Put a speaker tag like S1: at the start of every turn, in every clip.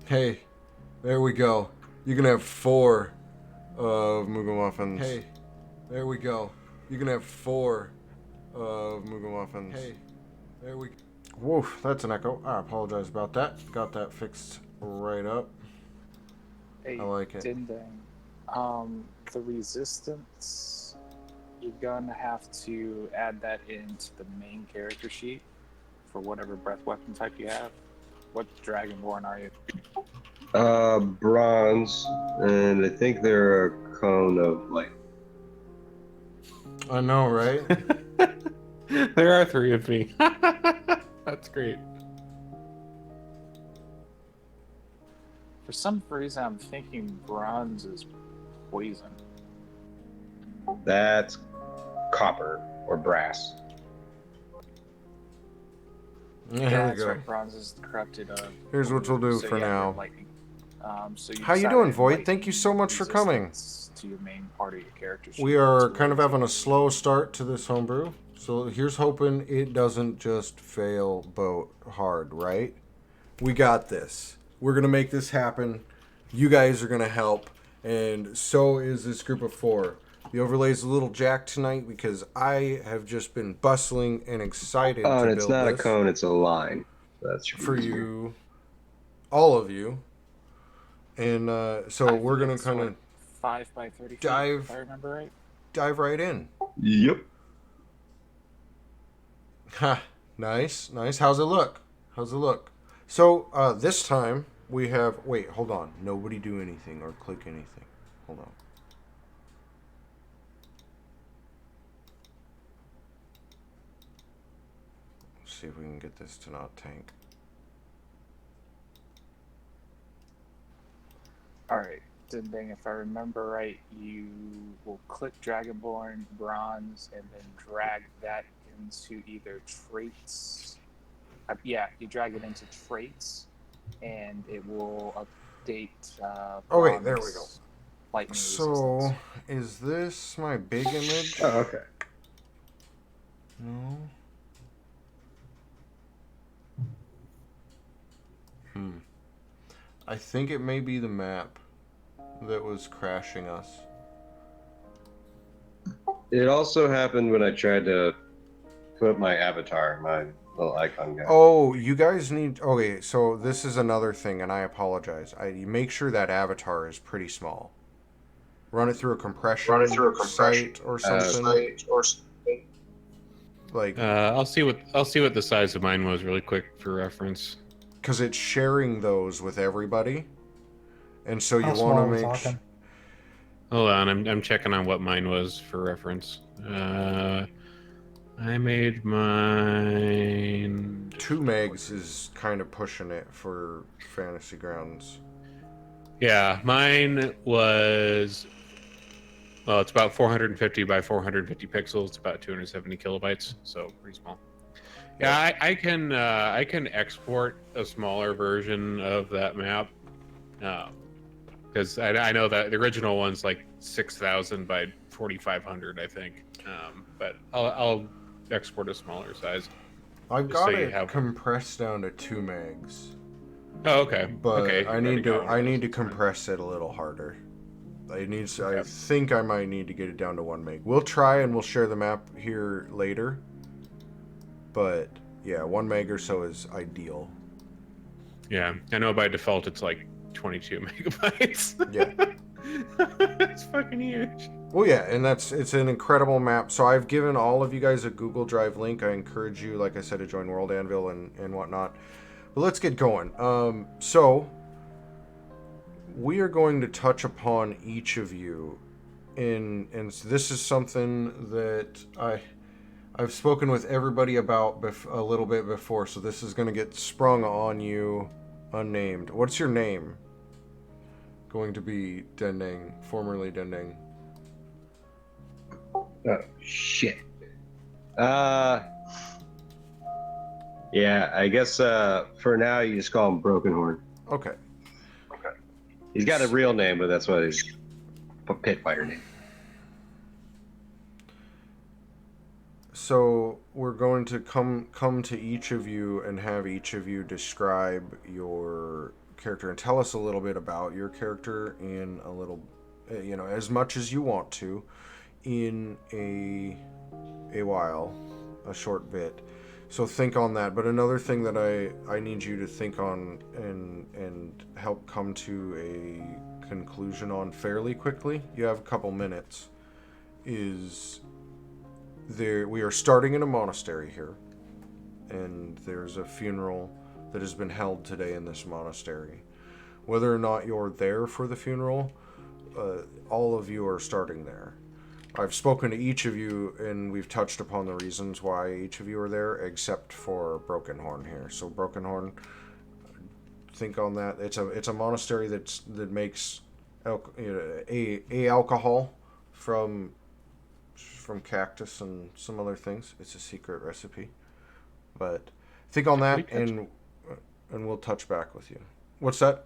S1: Hey, there we go. You can have 4 of Moogle Muffins. Hey, there we go. You can have 4 of Moogle Muffins. Hey, there we go. Woof, that's an echo. I apologize about that. Got that fixed right up. I
S2: Hey,
S1: like it.
S2: Din Dang. The resistance, you're gonna have to add that into the main character sheet for whatever breath weapon type you have. What Dragonborn are you?
S3: Bronze, and I think they're a cone of light.
S1: I know, right?
S4: There are 3 of me. That's great.
S2: For some reason, I'm thinking bronze is poison.
S3: That's copper or brass.
S1: Yeah,
S2: Yeah,
S1: here we
S2: that's
S1: go.
S2: right. Bronze is corrupted.
S1: Here's what we'll do
S2: So
S1: for
S2: yeah, you're
S1: now.
S2: lightning. So you
S1: How you
S2: just
S1: doing,
S2: added
S1: Void? Thank you
S2: lightning
S1: so much for coming.
S2: resistance to your main part of your character sheet.
S1: We are
S2: It's
S1: kind of
S2: related
S1: having
S2: to
S1: a slow start to this homebrew. So here's hoping it doesn't just fail boat hard, right? We got this. We're going to make this happen. You guys are going to help. And so is this group of 4. The overlay's a little jacked tonight because I have just been bustling and excited
S3: Oh,
S1: to
S3: and it's
S1: build
S3: not a
S1: this
S3: cone, it's a line. That's
S1: for
S3: easier.
S1: you, all of you. And so
S2: I
S1: we're
S2: think
S1: going to
S2: it's
S1: kind
S2: what
S1: of
S2: 5 by 30 feet, if I
S1: dive
S2: remember right.
S1: dive right in.
S3: Yep.
S1: Ha, nice, nice. How's it look? How's it look? So this time we have. Wait, hold on. Nobody do anything or click anything. Hold on. Let's see if we can get this to not tank.
S2: All right, Dinding, if I remember right, you will click Dragonborn Bronze and then drag that into either traits. Yeah, you drag it into traits, and it will update
S1: Okay, there we go.
S2: Bronze lightning
S1: So
S2: resistance.
S1: is this my big image?
S3: Oh, okay.
S1: No. I think it may be the map that was crashing us.
S3: It also happened when I tried to put my avatar, my little icon guy.
S1: Oh, you guys need. Okay, so this is another thing, and I apologize. You make sure that avatar is pretty small. Run it through a compression site or something. Like,
S4: I'll see what the size of mine was really quick for reference.
S1: because it's sharing those with everybody, and so you
S5: How
S1: want
S5: small
S1: to
S5: are we
S1: make.
S5: talking?
S4: Hold on, I'm checking on what mine was for reference. I made mine
S1: 2 megs is kind of pushing it for Fantasy Grounds.
S4: Yeah, mine was. Well, it's about 450 by 450 pixels. It's about 270 kilobytes, so pretty small. Yeah, I can export a smaller version of that map, because I know that the original one's like 6,000 by 4,500, I think. But I'll export a smaller size.
S1: I've
S4: Just
S1: got
S4: so you
S1: it
S4: have.
S1: compressed down to 2 megs,
S4: Oh, okay.
S1: but
S4: Okay,
S1: I
S4: you've already
S1: need
S4: got
S1: to
S4: one of those.
S1: I need to
S4: That's fine.
S1: compress it a little harder. I
S4: Okay.
S1: think I might need to get it down to 1 meg. We'll try and we'll share the map here later. But yeah, 1 meg or so is ideal.
S4: Yeah, I know by default it's like 22 megabytes.
S1: Yeah.
S4: It's fucking huge.
S1: Well, yeah, and it's an incredible map. So I've given all of you guys a Google Drive link. I encourage you, like I said, to join World Anvil and whatnot. But let's get going. So we are going to touch upon each of you, and this is something that I've spoken with everybody about a little bit before. So this is going to get sprung on you, unnamed. What's your name? Going to be Dending, formerly Dending.
S3: Oh, shit. Yeah, I guess for now you just call him Broken Horn.
S1: Okay.
S3: He's got a real name, but that's what his pit fighter name.
S1: So we're going to come to each of you and have each of you describe your character and tell us a little bit about your character in a little, as much as you want to, in a while, a short bit. So think on that. But another thing that I need you to think on and help come to a conclusion on fairly quickly, you have a couple minutes, is we are starting in a monastery here, and there's a funeral that has been held today in this monastery. Whether or not you're there for the funeral, all of you are starting there. I've spoken to each of you, and we've touched upon the reasons why each of you are there, except for Broken Horn here. So Broken Horn, think on that. It's a monastery that makes alcohol from cactus and some other things. It's a secret recipe, but think on that, and we'll touch back with you. What's that?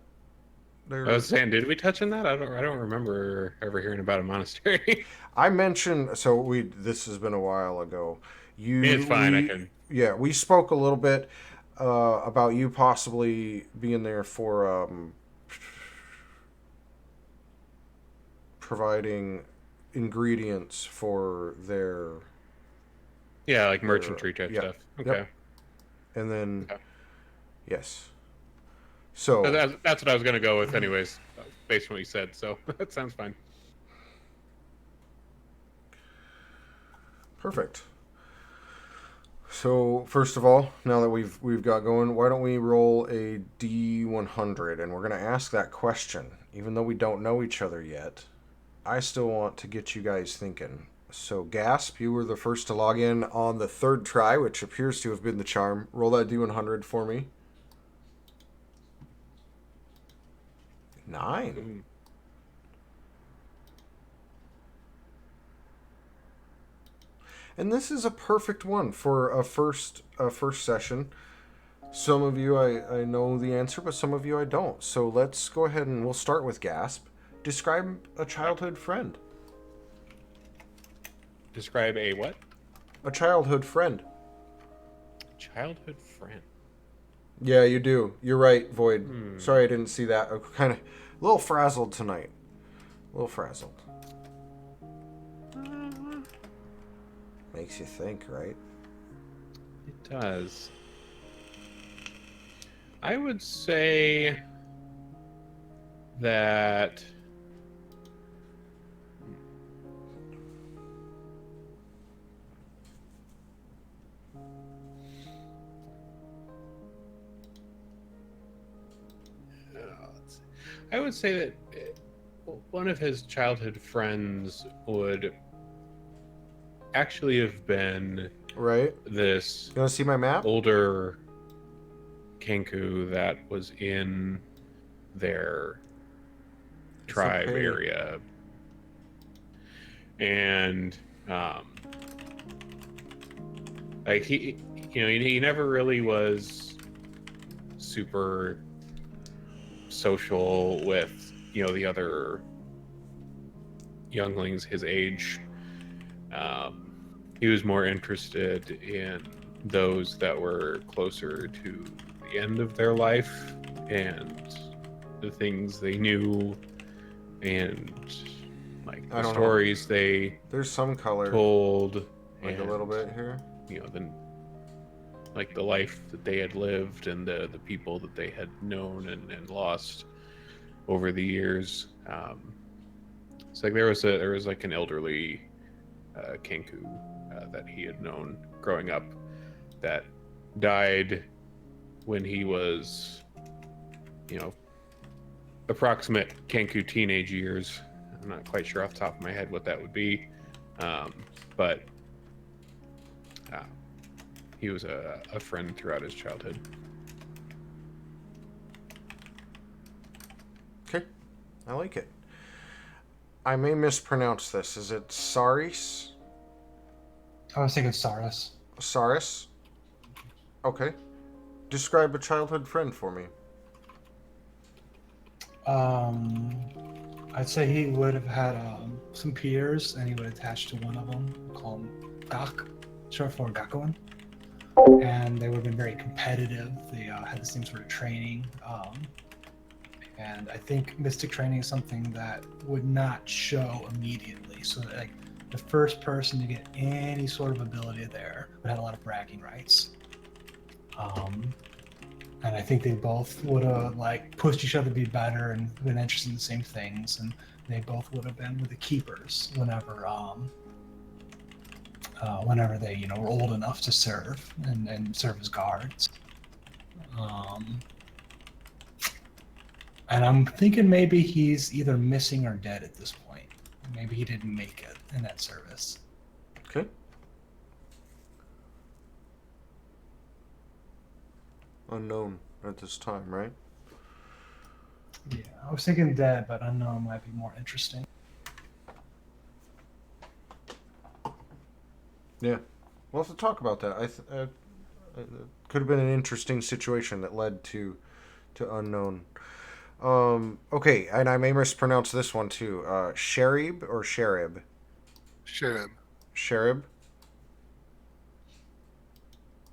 S4: I was saying, did we touch on that? I don't remember ever hearing about a monastery.
S1: I mentioned, this has been a while ago.
S4: It's fine.
S1: We spoke a little bit about you possibly being there for providing ingredients for their
S4: like merchantry type stuff. Okay.
S1: Yep. And then yes. So
S4: that's what I was going to go with anyways, based on what you said. So that sounds fine.
S1: Perfect. So first of all, now that we've got going, why don't we roll a D100, and we're going to ask that question. Even though we don't know each other yet, I still want to get you guys thinking. So Gasp, you were the first to log in on the third try, which appears to have been the charm. Roll that D100 for me. 9. And this is a perfect one for a first session. Some of you I know the answer, but some of you I don't. So let's go ahead and we'll start with Gasp. Describe a childhood friend.
S4: Describe a what?
S1: A childhood friend.
S4: Childhood friend.
S1: Yeah, you do. You're right, Void. Sorry I didn't see that. I'm kind of a little frazzled tonight. A little frazzled. Makes you think, right?
S4: It does. I would say that I would say that one of his childhood friends would actually have been
S1: Right.
S4: this
S1: You want to see my map?
S4: older Kenku that was in their tribe
S1: okay.
S4: area, and like he never really was super social with the other younglings his age. He was more interested in those that were closer to the end of their life and the things they knew and like the stories
S1: There's some color
S4: told,
S1: like a little bit here.
S4: Like the life that they had lived and the people that they had known and lost over the years. It's like there was like an elderly Kenku that he had known growing up that died when he was, approximate Kenku teenage years. I'm not quite sure off the top of my head what that would be, but he was a friend throughout his childhood.
S1: Okay, I like it. I may mispronounce this. Is it Saris?
S5: I was thinking Saris.
S1: Saris? Okay. Describe a childhood friend for me.
S5: I'd say he would have had some peers, and he would attach to one of them. Call him Gak, short for Gakuin. And they would have been very competitive. They had the same sort of training. And I think Mystic Training is something that would not show immediately. So like the first person to get any sort of ability there would have a lot of bragging rights. And I think they both would have like pushed each other to be better and been interested in the same things. And they both would have been with the keepers whenever they, were old enough to serve and serve as guards. And I'm thinking maybe he's either missing or dead at this point. Maybe he didn't make it in that service.
S1: Okay. Unknown at this time, right?
S5: Yeah, I was thinking dead, but unknown might be more interesting.
S1: Yeah. We'll have to talk about that. It could have been an interesting situation that led to unknown. Okay, and I may mispronounce this one too. Sherib or Sherib?
S6: Sherib.
S1: Sherib?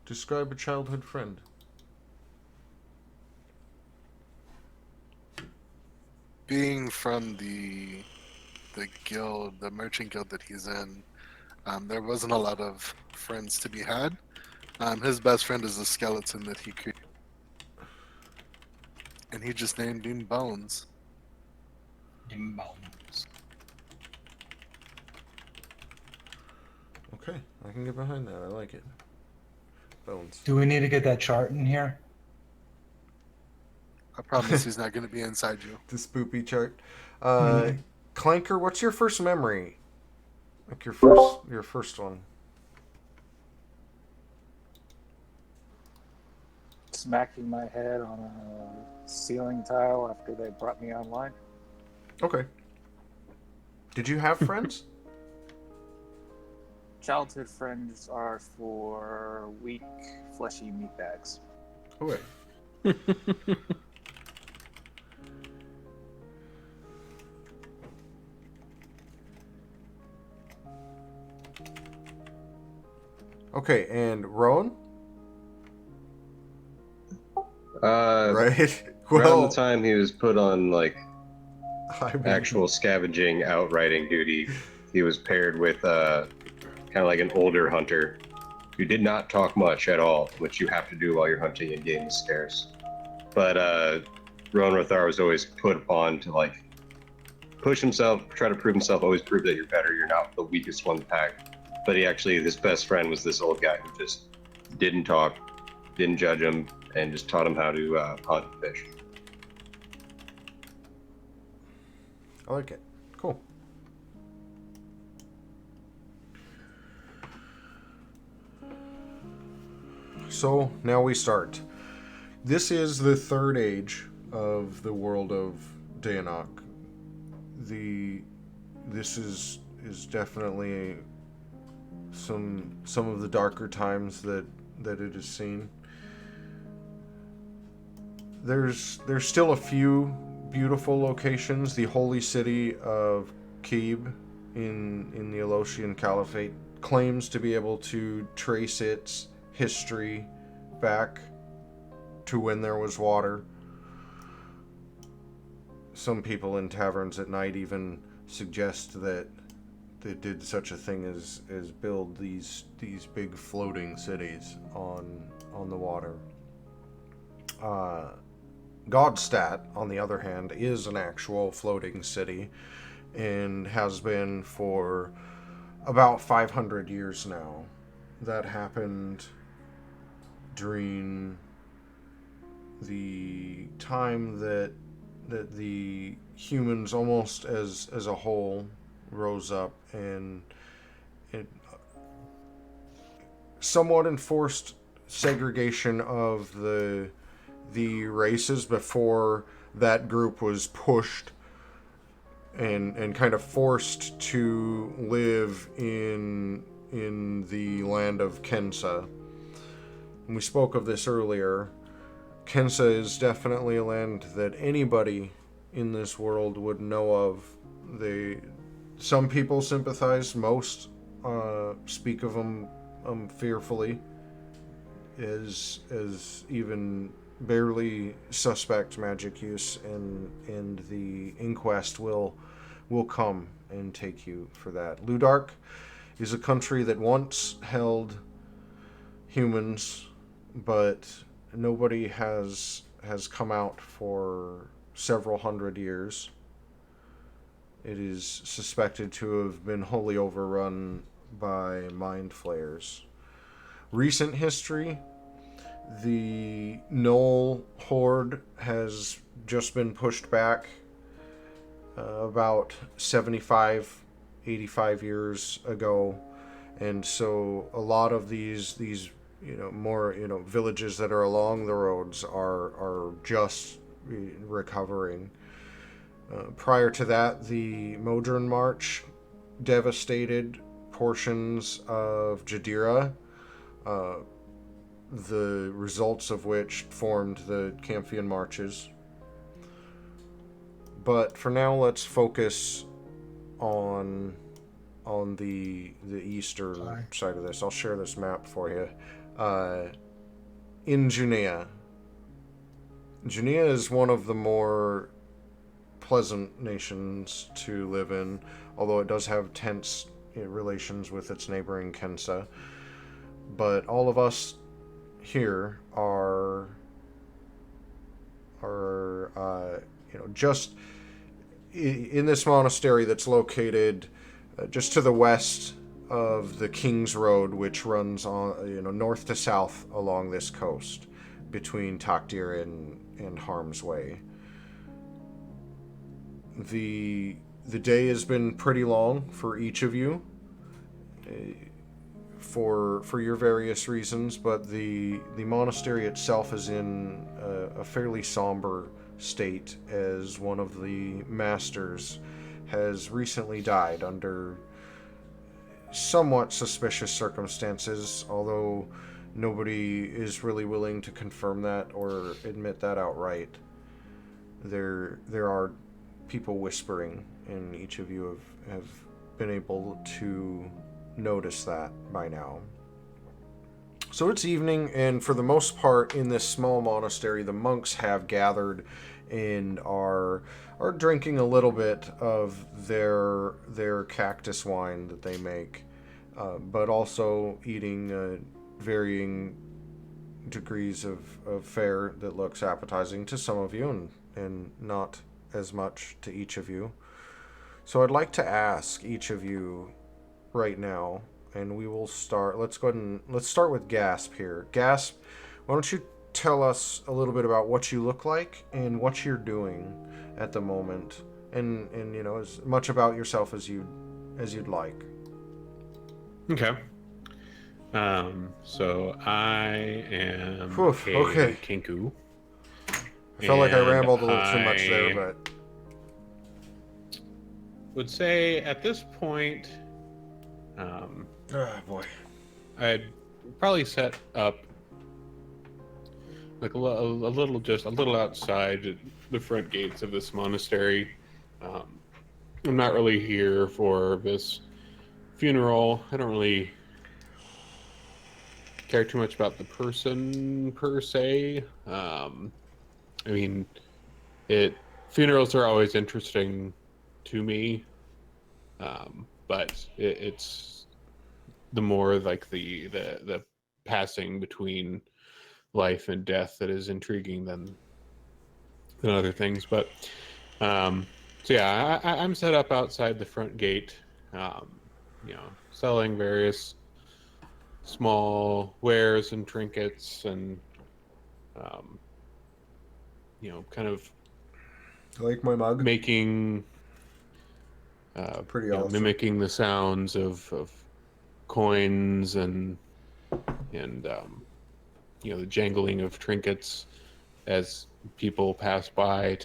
S1: Describe a childhood friend.
S6: Being from the guild, the merchant guild that he's in, there wasn't a lot of friends to be had. His best friend is a skeleton that he created, and he just named him Bones.
S5: Bones.
S1: Okay, I can get behind that. I like it. Bones.
S5: Do we need to get that chart in here?
S6: I promise he's not going to be inside you.
S1: The spoopy chart.
S5: Mhm.
S1: Clanker, what's your first memory? Like your first one.
S2: Smacking my head on a ceiling tile after they brought me online.
S1: Okay. Did you have friends?
S2: Childhood friends are for weak, fleshy meatbags.
S1: Oh wait. Okay, and Rowan? Right?
S3: Around the time he was put on like
S1: I mean,
S3: actual scavenging outriding duty, he was paired with kind of like an older hunter who did not talk much at all, which you have to do while you're hunting and game is scarce. But Rowan Rothar was always put upon to like push himself, try to prove himself, always prove that you're better, you're not the weakest one in the pack. But his best friend was this old guy who just didn't talk, didn't judge him, and just taught him how to hunt and fish.
S1: I like it. Cool. So now we start. This is the third age of the world of Dayanok. This is definitely some of the darker times that it has seen. There's still a few beautiful locations. The holy city of Kib in the Elosian Caliphate claims to be able to trace its history back to when there was water. Some people in taverns at night even suggest that they did such a thing as build these big floating cities on the water. Godstadt, on the other hand, is an actual floating city and has been for about 500 years now. That happened during the time that the humans, almost as a whole, rose up and it somewhat enforced segregation of the races before that group was pushed and kind of forced to live in the land of Kensa. And we spoke of this earlier. Kensa is definitely a land that anybody in this world would know of. Some people sympathize, most speak of them fearfully. as even barely suspect magic use, and the inquest will come and take you for that. Ludark is a country that once held humans, but nobody has come out for several hundred years. It is suspected to have been wholly overrun by mind flayers. Recent history: the Knoll horde has just been pushed back about 75, 85 years ago, and so a lot of these more villages that are along the roads are just recovering. Prior to that, the Modron March devastated portions of Jadira, the results of which formed the Camphian Marches. But for now, let's focus on the eastern side of this. I'll share this map for you. In Junea. Junea is one of the more pleasant nations to live in, although it does have tense relations with its neighboring Kensa. But all of us here are just in this monastery that's located just to the west of the King's Road, which runs on north to south along this coast between Takdir and Harm's Way. The day has been pretty long for each of you, for your various reasons, but the monastery itself is in a fairly somber state, as one of the masters has recently died under somewhat suspicious circumstances, although nobody is really willing to confirm that or admit that outright. There are people whispering, and each of you have been able to notice that by now. So it's evening, and for the most part in this small monastery, the monks have gathered and are drinking a little bit of their cactus wine that they make, but also eating varying degrees of fare that looks appetizing to some of you and not as much to each of you. So I'd like to ask each of you right now, and we will start. Let's start with Gasp here. Gasp, why don't you tell us a little bit about what you look like and what you're doing at the moment, and as much about yourself as you'd like.
S4: Okay. So I am
S1: Okay.
S4: Kinku.
S1: I felt like I rambled a little too
S4: I
S1: much there, but
S4: would say at this point,
S1: oh boy,
S4: I'd probably set up like a little outside the front gates of this monastery. I'm not really here for this funeral. I don't really care too much about the person per se. I mean, funerals are always interesting to me, but it's the more like the passing between life and death that is intriguing than other things. But so yeah, I'm set up outside the front gate, selling various small wares and trinkets, and kind of
S1: I like my mug.
S4: making
S1: Pretty awesome.
S4: mimicking the sounds of coins and the jangling of trinkets as people pass by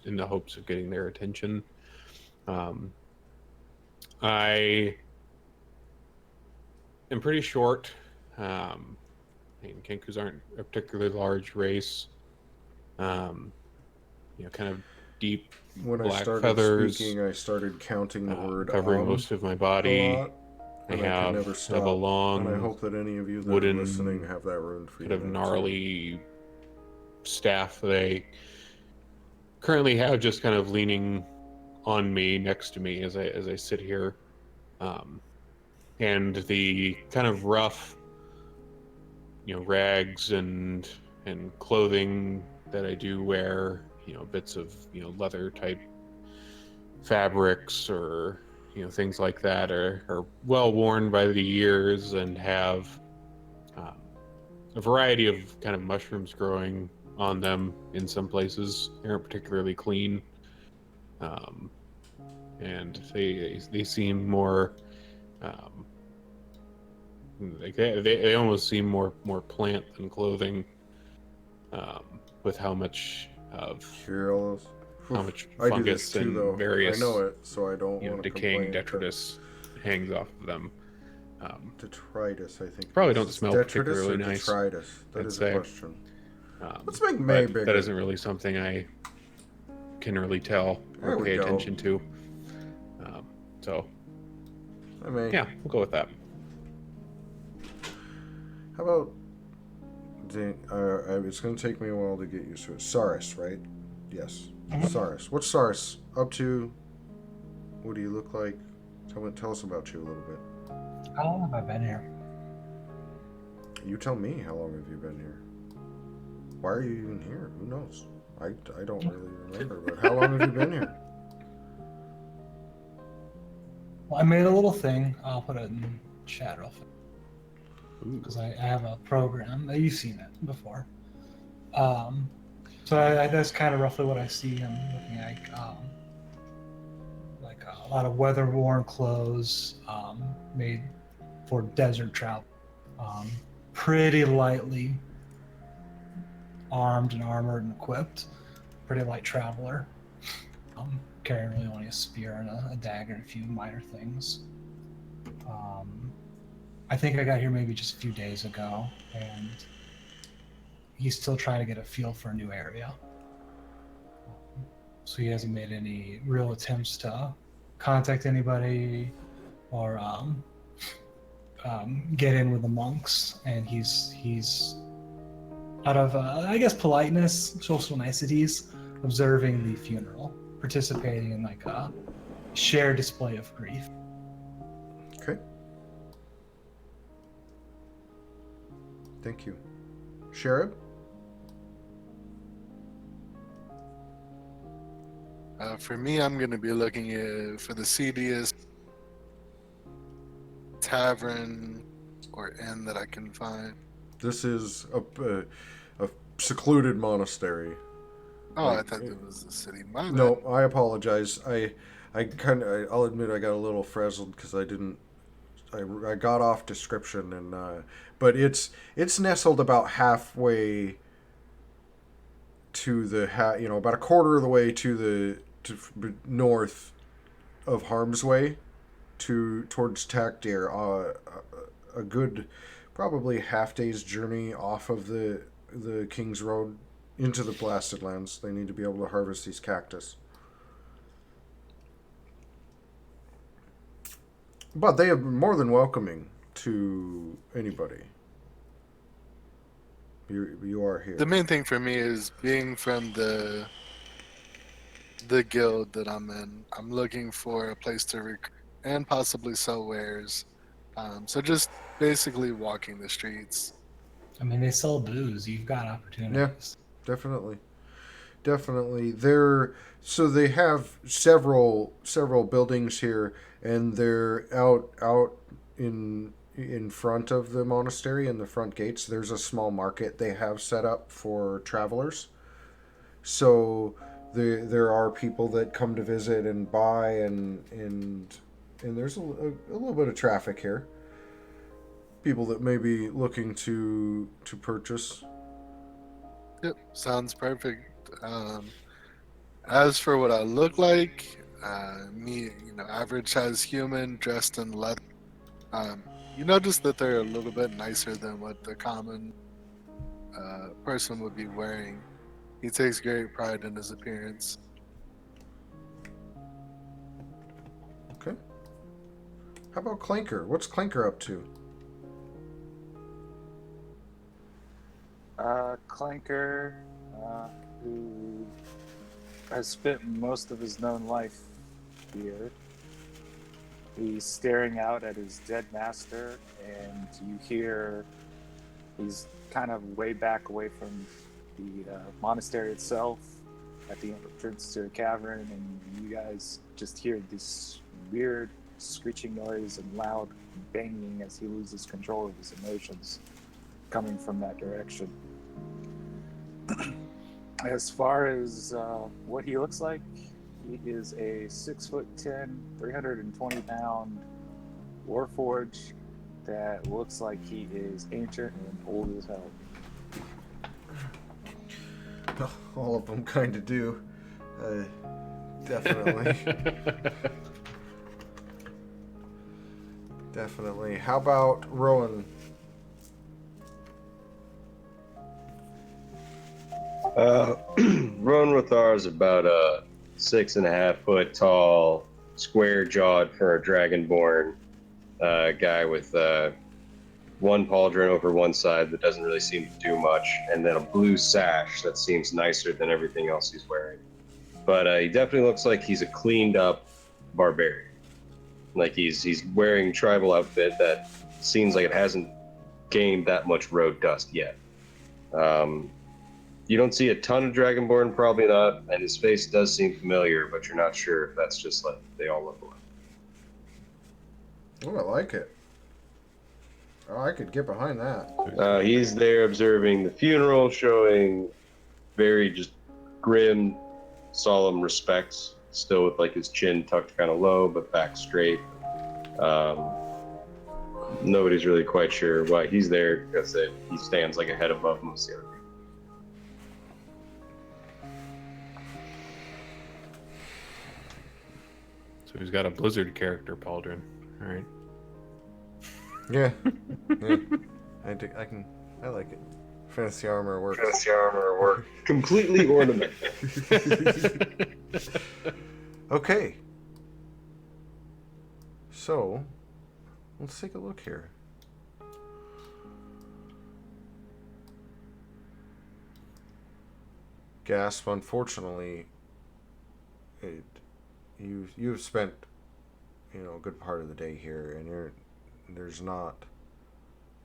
S4: in the hopes of getting their attention. I am pretty short. Kenkus aren't a particularly large race. Kind of deep
S1: When I
S4: black
S1: started
S4: feathers,
S1: speaking, I started counting the word
S4: covering most of my body. I
S1: And I could never
S4: have
S1: stop.
S4: a
S1: And I
S4: long,
S1: hope that any of you that
S4: wooden
S1: are listening have that ruined for you.
S4: kind of
S1: now, too.
S4: gnarly staff that I currently have just kind of leaning on me, next to me as I sit here, and the kind of rough, rags and clothing that I do wear, bits of leather type fabrics or things like that are well worn by the years and have um, a variety of kind of mushrooms growing on them. In some places they aren't particularly clean, um, and they seem more um, like they almost seem more plant than clothing, with how much of
S1: Hear all those?
S4: how
S1: Oof.
S4: much
S1: I do this
S4: fungus
S1: too,
S4: and
S1: though. I know
S4: various
S1: it, so I don't want to
S4: decaying
S1: complain.
S4: detritus hangs off of them.
S1: Detritus, I think.
S4: Probably
S1: it
S4: don't
S1: is.
S4: smell
S1: Detritus
S4: particularly
S1: or
S4: nice,
S1: detritus? That
S4: I'd
S1: is a
S4: say.
S1: question. Let's make May
S4: But
S1: bigger.
S4: that isn't really something I can really tell
S1: There
S4: or
S1: we
S4: pay
S1: go.
S4: attention to. So
S1: I may.
S4: yeah, we'll go with that.
S1: How about it's going to take me a while to get used to it. Saris, right? Yes. Saris. What's Saris up to? What do you look like? Tell us about you a little bit.
S5: How long have I been here?
S1: You tell me. How long have you been here? Why are you even here? Who knows? I don't really remember, but how long have you been here?
S5: Well, I made a little thing. I'll put it in chat real quick. Because I have a program. You've seen it before. So that's kind of roughly what I see. I'm looking at like a lot of weather-worn clothes, made for desert travel. Pretty lightly armed and armored and equipped. Pretty light traveler. Carrying really only a spear and a dagger and a few minor things. I think I got here maybe just a few days ago, and he's still trying to get a feel for a new area. So he hasn't made any real attempts to contact anybody or get in with the monks. And he's out of, I guess, politeness, social niceties, observing the funeral, participating in like a shared display of grief.
S1: Okay. Thank you. Sherib?
S6: For me, I'm going to be looking for the seediest tavern or inn that I can find.
S1: This is a secluded monastery.
S6: Oh,
S1: Like,
S6: I thought it was the city. My bad.
S1: No, I apologize. I'll admit I got a little frazzled because I got off description and but it's nestled about halfway to the about a quarter of the way to north of Harm's Way towards Takdir. A good probably half day's journey off of the King's Road into the Blasted Lands. They need to be able to harvest these cactus. But they are more than welcoming to anybody. You are here.
S6: The main thing for me is being from the guild that I'm in. I'm looking for a place to recruit and possibly sell wares. So just basically walking the streets.
S5: I mean, they sell booze. You've got opportunities.
S1: Definitely. So they have several buildings here, and they're out in front of the monastery in the front gates. There's a small market they have set up for travelers. So there are people that come to visit and buy, and there's a little bit of traffic here. People that may be looking to purchase.
S6: Yep, sounds perfect. As for what I look like, me, average size human dressed in leather. You notice that they're a little bit nicer than what the common person would be wearing. He takes great pride in his appearance.
S1: Okay. How about Clanker? What's Clanker up to?
S2: Clanker, who has spent most of his known life here. He's staring out at his dead master, and you hear he's kind of way back away from the monastery itself at the entrance to a cavern, and you guys just hear this weird screeching noise and loud banging as he loses control of his emotions coming from that direction. As far as what he looks like, he is a 6'10", 320-pound warforged that looks like he is ancient and old as hell.
S1: All of them kind of do. Definitely. Definitely. How about Rowan?
S3: Ron Rothar is about a 6.5 foot tall, square jawed for a dragonborn guy with one pauldron over one side that doesn't really seem to do much, and then a blue sash that seems nicer than everything else he's wearing. But he definitely looks like he's a cleaned up barbarian. Like he's wearing tribal outfit that seems like it hasn't gained that much road dust yet. You don't see a ton of Dragonborn, probably not, and his face does seem familiar, but you're not sure if that's just like they all look alike.
S1: Oh, I like it. Oh, I could get behind that.
S3: He's there observing the funeral, showing very just grim, solemn respects, still with like his chin tucked kind of low, but back straight. Nobody's really quite sure why he's there, because he stands like a head above most of the other people.
S4: So he's got a Blizzard character, Pauldron. All right.
S1: Yeah. Yeah. I like it. Fantasy armor works.
S3: Completely ornamented.
S1: Okay. So, let's take a look here. Gasp, unfortunately, you've spent, a good part of the day here, and there's not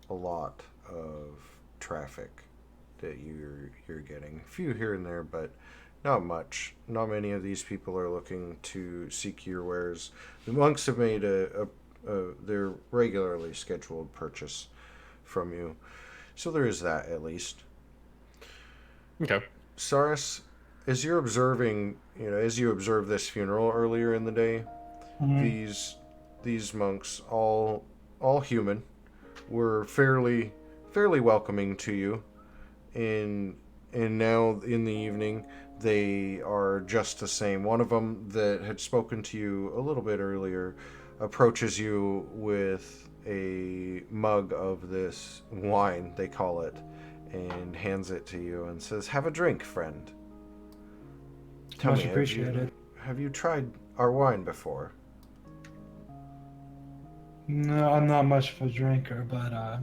S1: a lot of traffic that you're getting. A few here and there, but not much. Not many of these people are looking to seek your wares. The monks have made their regularly scheduled purchase from you, so there is that at least.
S4: Okay.
S1: Saris, as you observe this funeral earlier in the day, these monks, all human, were fairly welcoming to you, and now in the evening they are just the same. One of them that had spoken to you a little bit earlier approaches you with a mug of this wine, they call it, and hands it to you and says, "Have a drink, friend." Tell
S5: Much
S1: me,
S5: appreciated.
S1: have you tried our wine before?
S5: No, I'm not much of a drinker, but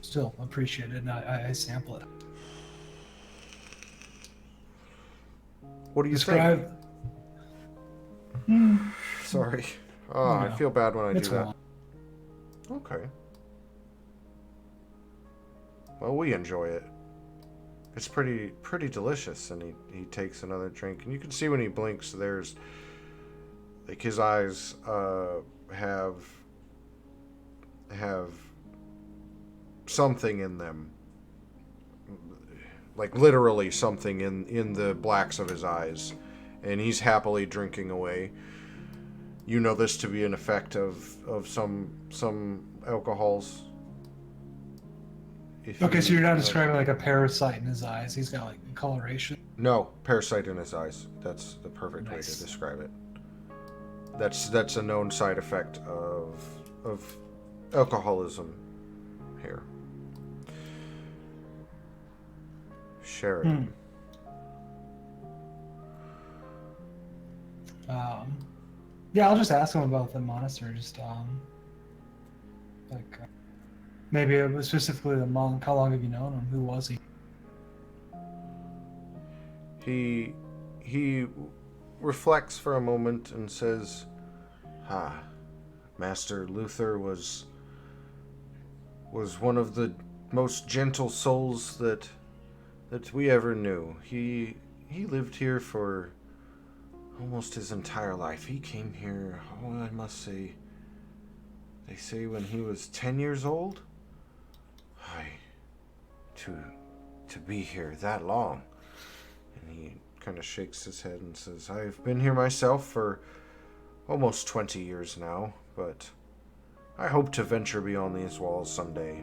S5: still appreciate it, and I sample it.
S1: What do you
S5: Describe.
S1: think? Sorry. I
S5: No,
S1: feel bad when I
S5: it's
S1: do that.
S5: wine.
S1: Okay. Well, we enjoy it. It's pretty delicious, and he takes another drink, and you can see when he blinks, there's like his eyes have something in them, like literally something in the blacks of his eyes, and he's happily drinking away. You know this to be an effect of some alcohols.
S5: Okay, so you're not describing like a parasite in his eyes. He's got like coloration.
S1: No, parasite in his eyes. That's the perfect way to describe it. That's a known side effect of alcoholism here. Sheridan.
S5: Yeah, I'll just ask him about the monastery. Just like maybe it was specifically the monk. How long have you known him? Who was he?
S1: He reflects for a moment and says, "Ah, Master Luther was one of the most gentle souls that we ever knew. He lived here for almost his entire life. He came here, oh, I must say, they say when he was 10 years old. I to be here that long." And he kind of shakes his head and says, "I've been here myself for almost 20 years now, but I hope to venture beyond these walls someday."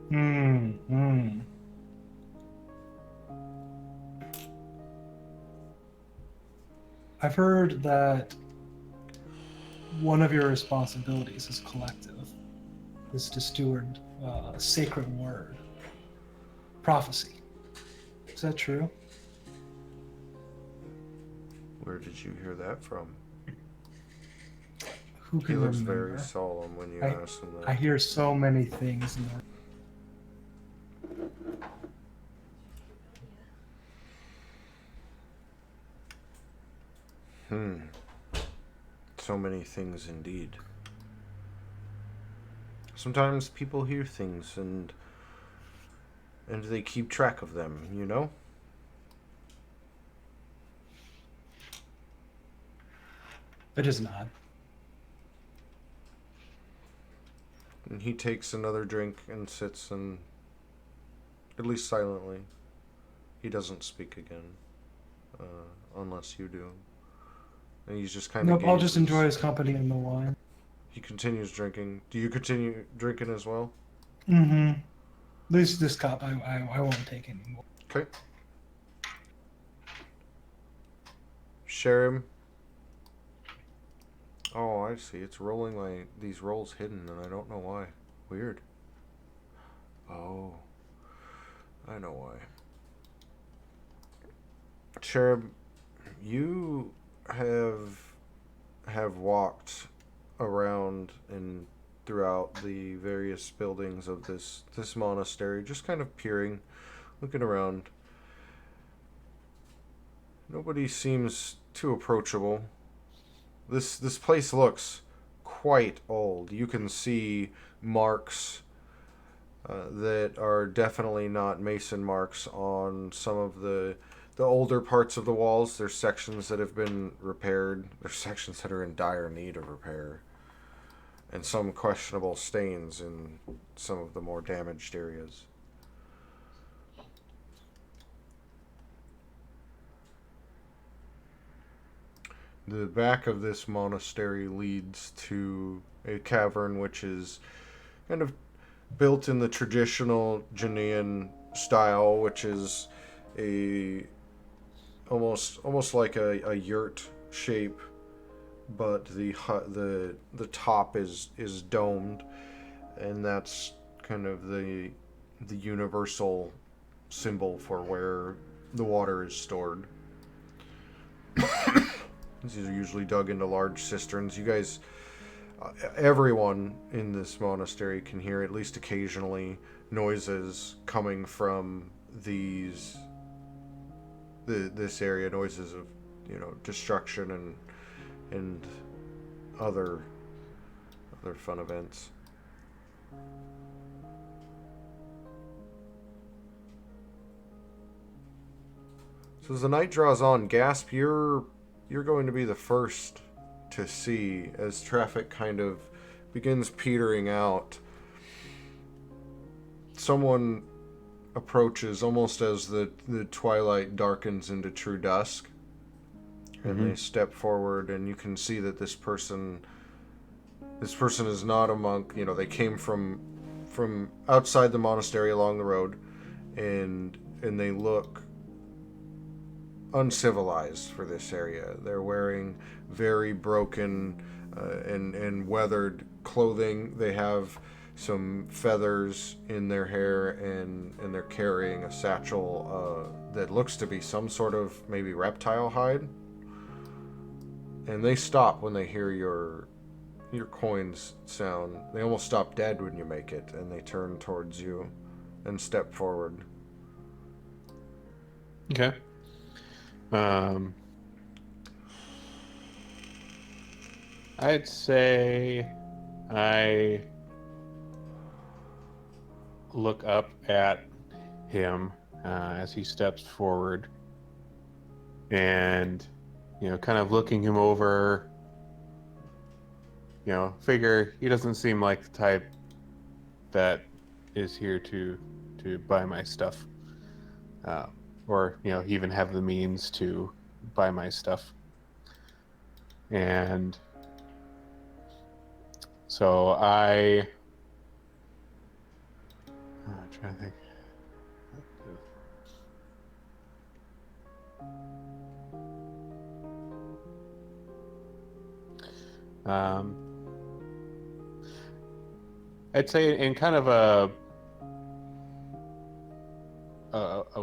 S5: Hmm. I've heard that one of your responsibilities is collective is to steward a sacred word, prophecy. Is that true?
S1: Where did you hear that from?
S5: Who
S1: He
S5: can
S1: looks
S5: remember?
S1: very solemn when you
S5: I-
S1: ask him that.
S5: I hear so many things in the
S1: So many things indeed. Sometimes people hear things and they keep track of them, you know?
S5: It is not.
S1: And he takes another drink and sits and, at least silently, he doesn't speak again, unless you do. And he's just kind of
S5: Nope, I'll just enjoy his company and the wine.
S1: He continues drinking. Do you continue drinking as well?
S5: Mm-hmm. This cup, I won't take anymore.
S1: Okay. Share him. Oh, I see. It's rolling these rolls hidden, and I don't know why. Weird. Oh, I know why. Cherub, you have walked around and throughout the various buildings of this monastery, just kind of peering, looking around. Nobody seems too approachable. This place looks quite old. You can see marks that are definitely not mason marks on some of the older parts of the walls. There's sections that have been repaired. There's sections that are in dire need of repair. And some questionable stains in some of the more damaged areas. The back of this monastery leads to a cavern which is kind of built in the traditional Janaean style, which is a almost like a yurt shape, but the top is domed, and that's kind of the universal symbol for where the water is stored. These are usually dug into large cisterns. You guys, everyone in this monastery can hear at least occasionally noises coming from this area, noises of destruction and other fun events. So as the night draws on, Gasp, you're going to be the first to see as traffic kind of begins petering out. Someone approaches almost as the twilight darkens into true dusk, and they step forward, and you can see that this person is not a monk. They came from outside the monastery along the road, and they look uncivilized for this area. They're wearing very broken and weathered clothing. They have some feathers in their hair, and they're carrying a satchel that looks to be some sort of maybe reptile hide. And they stop when they hear your coins sound. They almost stop dead when you make it, and they turn towards you and step forward.
S4: Okay. I'd say I look up at him as he steps forward, and kind of looking him over. Figure he doesn't seem like the type that is here to buy my stuff, or even have the means to buy my stuff. And so I'm trying to think. I'd say in kind of a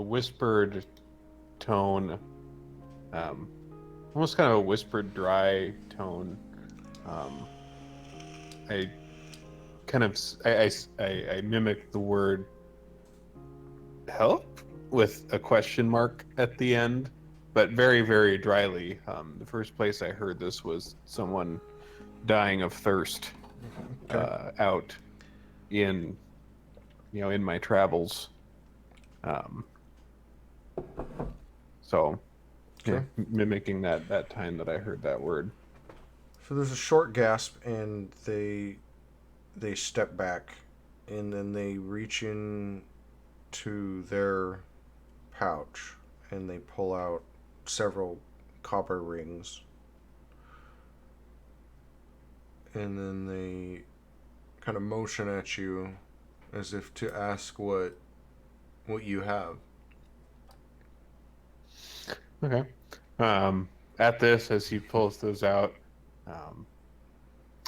S4: whispered tone, almost kind of a whispered, dry tone. I kind of I mimic the word help with a question mark at the end, but very, very dryly. The first place I heard this was someone dying of thirst out in in my travels. So
S1: Okay.
S4: mimicking that time that I heard that word.
S1: So there's a short gasp, and they step back, and then they reach in to their pouch, and they pull out several copper rings, and then they kind of motion at you as if to ask what you have.
S4: Okay. At this, as he pulls those out,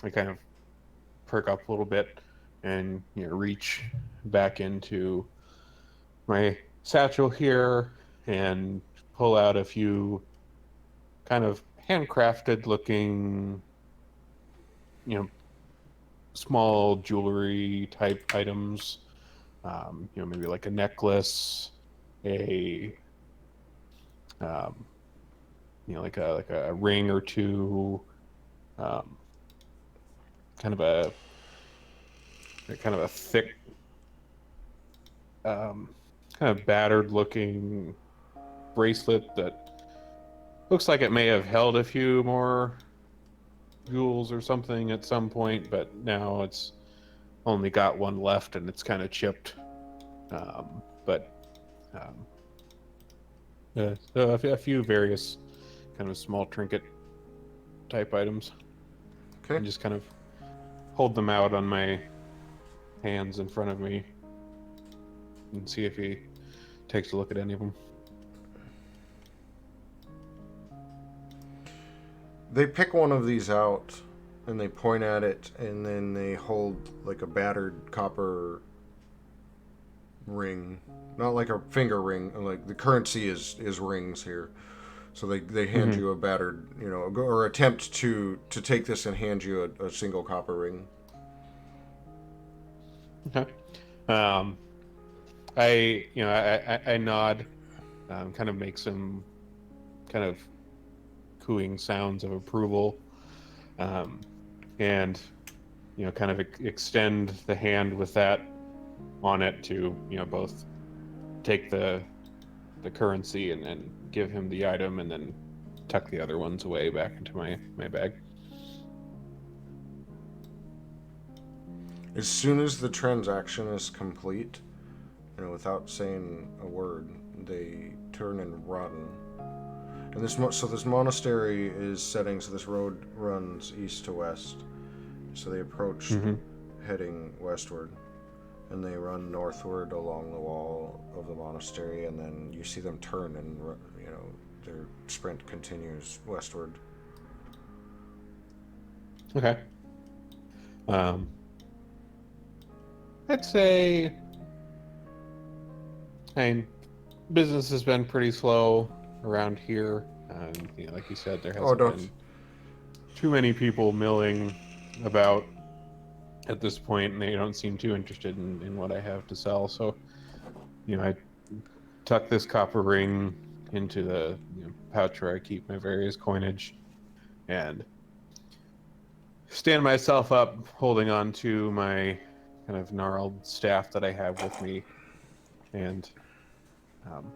S4: I kind of perk up a little bit and reach back into my satchel here and pull out a few kind of handcrafted looking small jewelry type items, maybe like a necklace, a like a ring or two, kind of a thick, kind of battered looking bracelet that looks like it may have held a few more jewels or something at some point, but now it's only got one left and it's kind of chipped. But so a few various kind of small trinket type items.
S1: Okay.
S4: And just kind of hold them out on my hands in front of me and see if he takes a look at any of them.
S1: They pick one of these out, and they point at it, and then they hold like a battered copper ring, not like a finger ring. Like the currency is rings here, so they hand you a battered, or attempt to take this and hand you a single copper ring.
S4: Okay. I nod, kind of make some kind of cooing sounds of approval, and kind of extend the hand with that on it to both take the currency and then give him the item, and then tuck the other ones away back into my bag.
S1: As soon as the transaction is complete, without saying a word, they turn and run. And this monastery is setting, so this road runs east to west. So they approach heading westward, and they run northward along the wall of the monastery, and then you see them turn and their sprint continues westward.
S4: Okay. I'd say, I mean, business has been pretty slow around here. Like you said, there
S1: Oh,
S4: hasn't
S1: don't.
S4: been too many people milling about at this point, and they don't seem too interested in what I have to sell. So, I tuck this copper ring into the pouch where I keep my various coinage, and stand myself up, holding on to my kind of gnarled staff that I have with me, and um,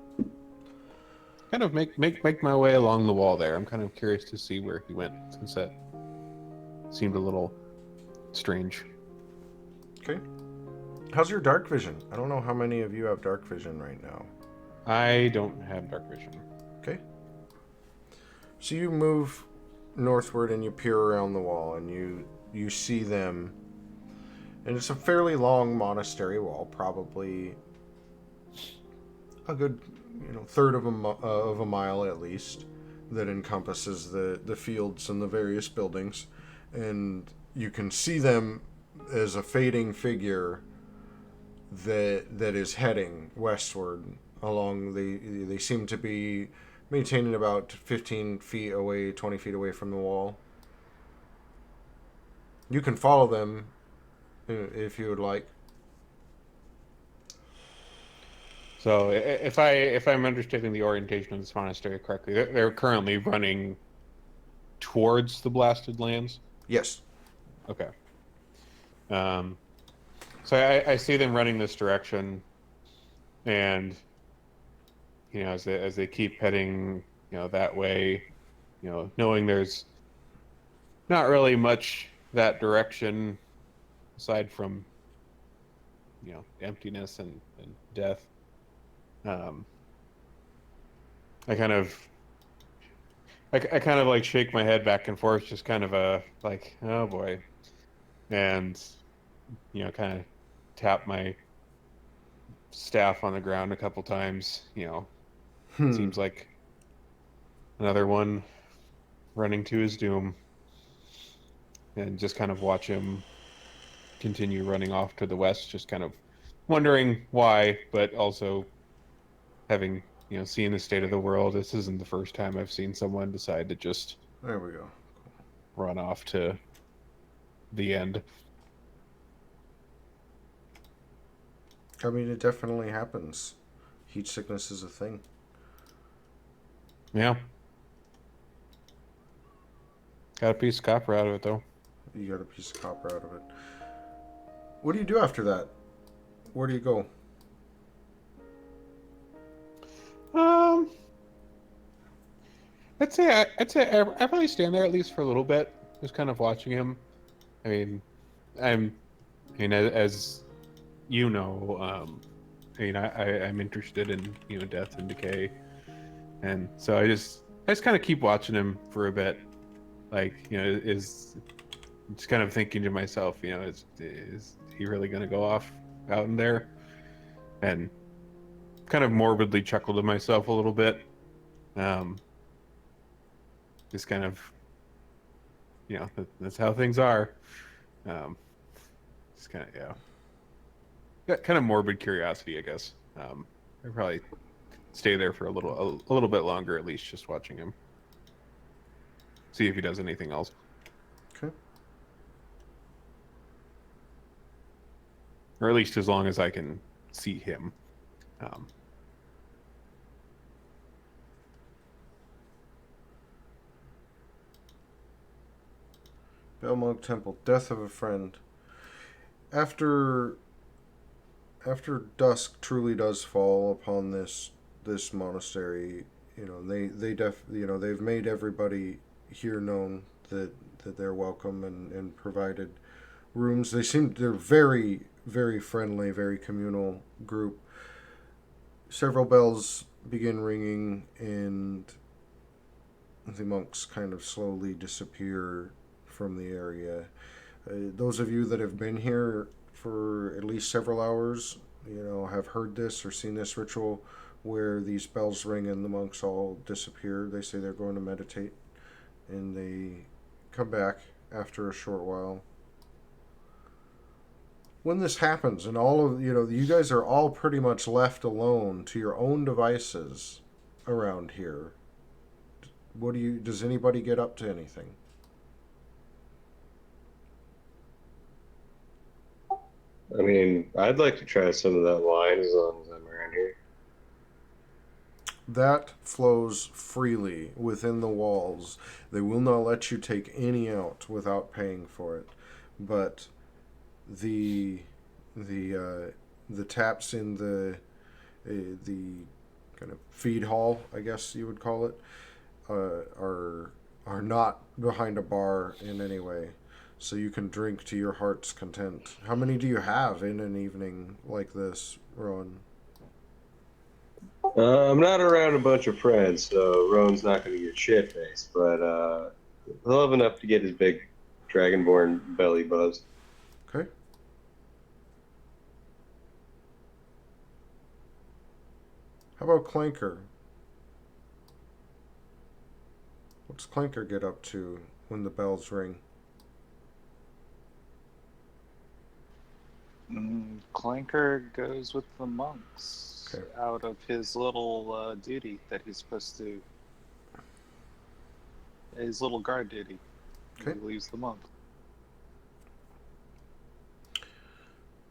S4: kind of make my way along the wall there. I'm kind of curious to see where he went, since that seemed a little strange.
S1: Okay. How's your dark vision? I don't know how many of you have dark vision right now.
S4: I don't have dark vision.
S1: Okay. So you move northward and you peer around the wall and you see them. And it's a fairly long monastery wall, probably a good, third of a mile at least, that encompasses the fields and the various buildings. And you can see them as a fading figure that is heading westward along they seem to be maintaining about 15 feet away, 20 feet away from the wall. You can follow them if you would like.
S4: So if I'm understanding the orientation of this monastery correctly, they're currently running towards the blasted lands.
S1: Yes.
S4: Okay. So I see them running this direction, and as they keep heading that way, knowing there's not really much that direction aside from emptiness and death. I kind of like shake my head back and forth, just kind of a like, oh boy, and kind of tap my staff on the ground a couple times. Seems like another one running to his doom, and just kind of watch him continue running off to the west, just kind of wondering why, but also having seen the state of the world. This isn't the first time I've seen someone decide to just
S1: There we go.
S4: run off to the end.
S1: I mean, it definitely happens. Heat sickness is a thing.
S4: Yeah. Got a piece of copper out of it, though.
S1: You got a piece of copper out of it. What do you do after that? Where do you go?
S4: I'd say I probably stand there at least for a little bit, just kind of watching him. I mean, as you know, I'm interested in death and decay, and so I just kind of keep watching him for a bit, like is just kind of thinking to myself, is he really going to go off out in there? And kind of morbidly chuckle to myself a little bit. Just kind of, that's how things are. Just kind of, got kind of morbid curiosity, I guess. I'd probably stay there for a little bit longer, at least, just watching him. See if he does anything else.
S1: Okay.
S4: Or at least as long as I can see him.
S1: Belmont Temple, death of a friend. After dusk truly does fall upon this monastery, they've made everybody here known that they're welcome and provided rooms. They're very, very friendly, very communal group. Several bells begin ringing, and the monks kind of slowly disappear from the area. Those of you that have been here for at least several hours, have heard this or seen this ritual where these bells ring and the monks all disappear. They say they're going to meditate, and they come back after a short while. when this happens and all of you guys are all pretty much left alone to your own devices around here, does anybody get up to anything?
S3: I mean, I'd like to try some of that wine as long as I'm around here.
S1: That flows freely within the walls. They will not let you take any out without paying for it. But the taps in the kind of feed hall, I guess you would call it, are not behind a bar in any way. So you can drink to your heart's content. How many do you have in an evening like this, Rowan?
S3: I'm not around a bunch of friends, so Roan's not going to get shit faced, but he'll have enough to get his big dragonborn belly buzzed.
S1: Okay. How about Clanker? What's Clanker get up to when the bells ring?
S2: Clanker goes with the monks
S1: Okay.
S2: out of his little duty that he's supposed to. His little guard duty.
S1: Okay.
S2: He leaves the monk.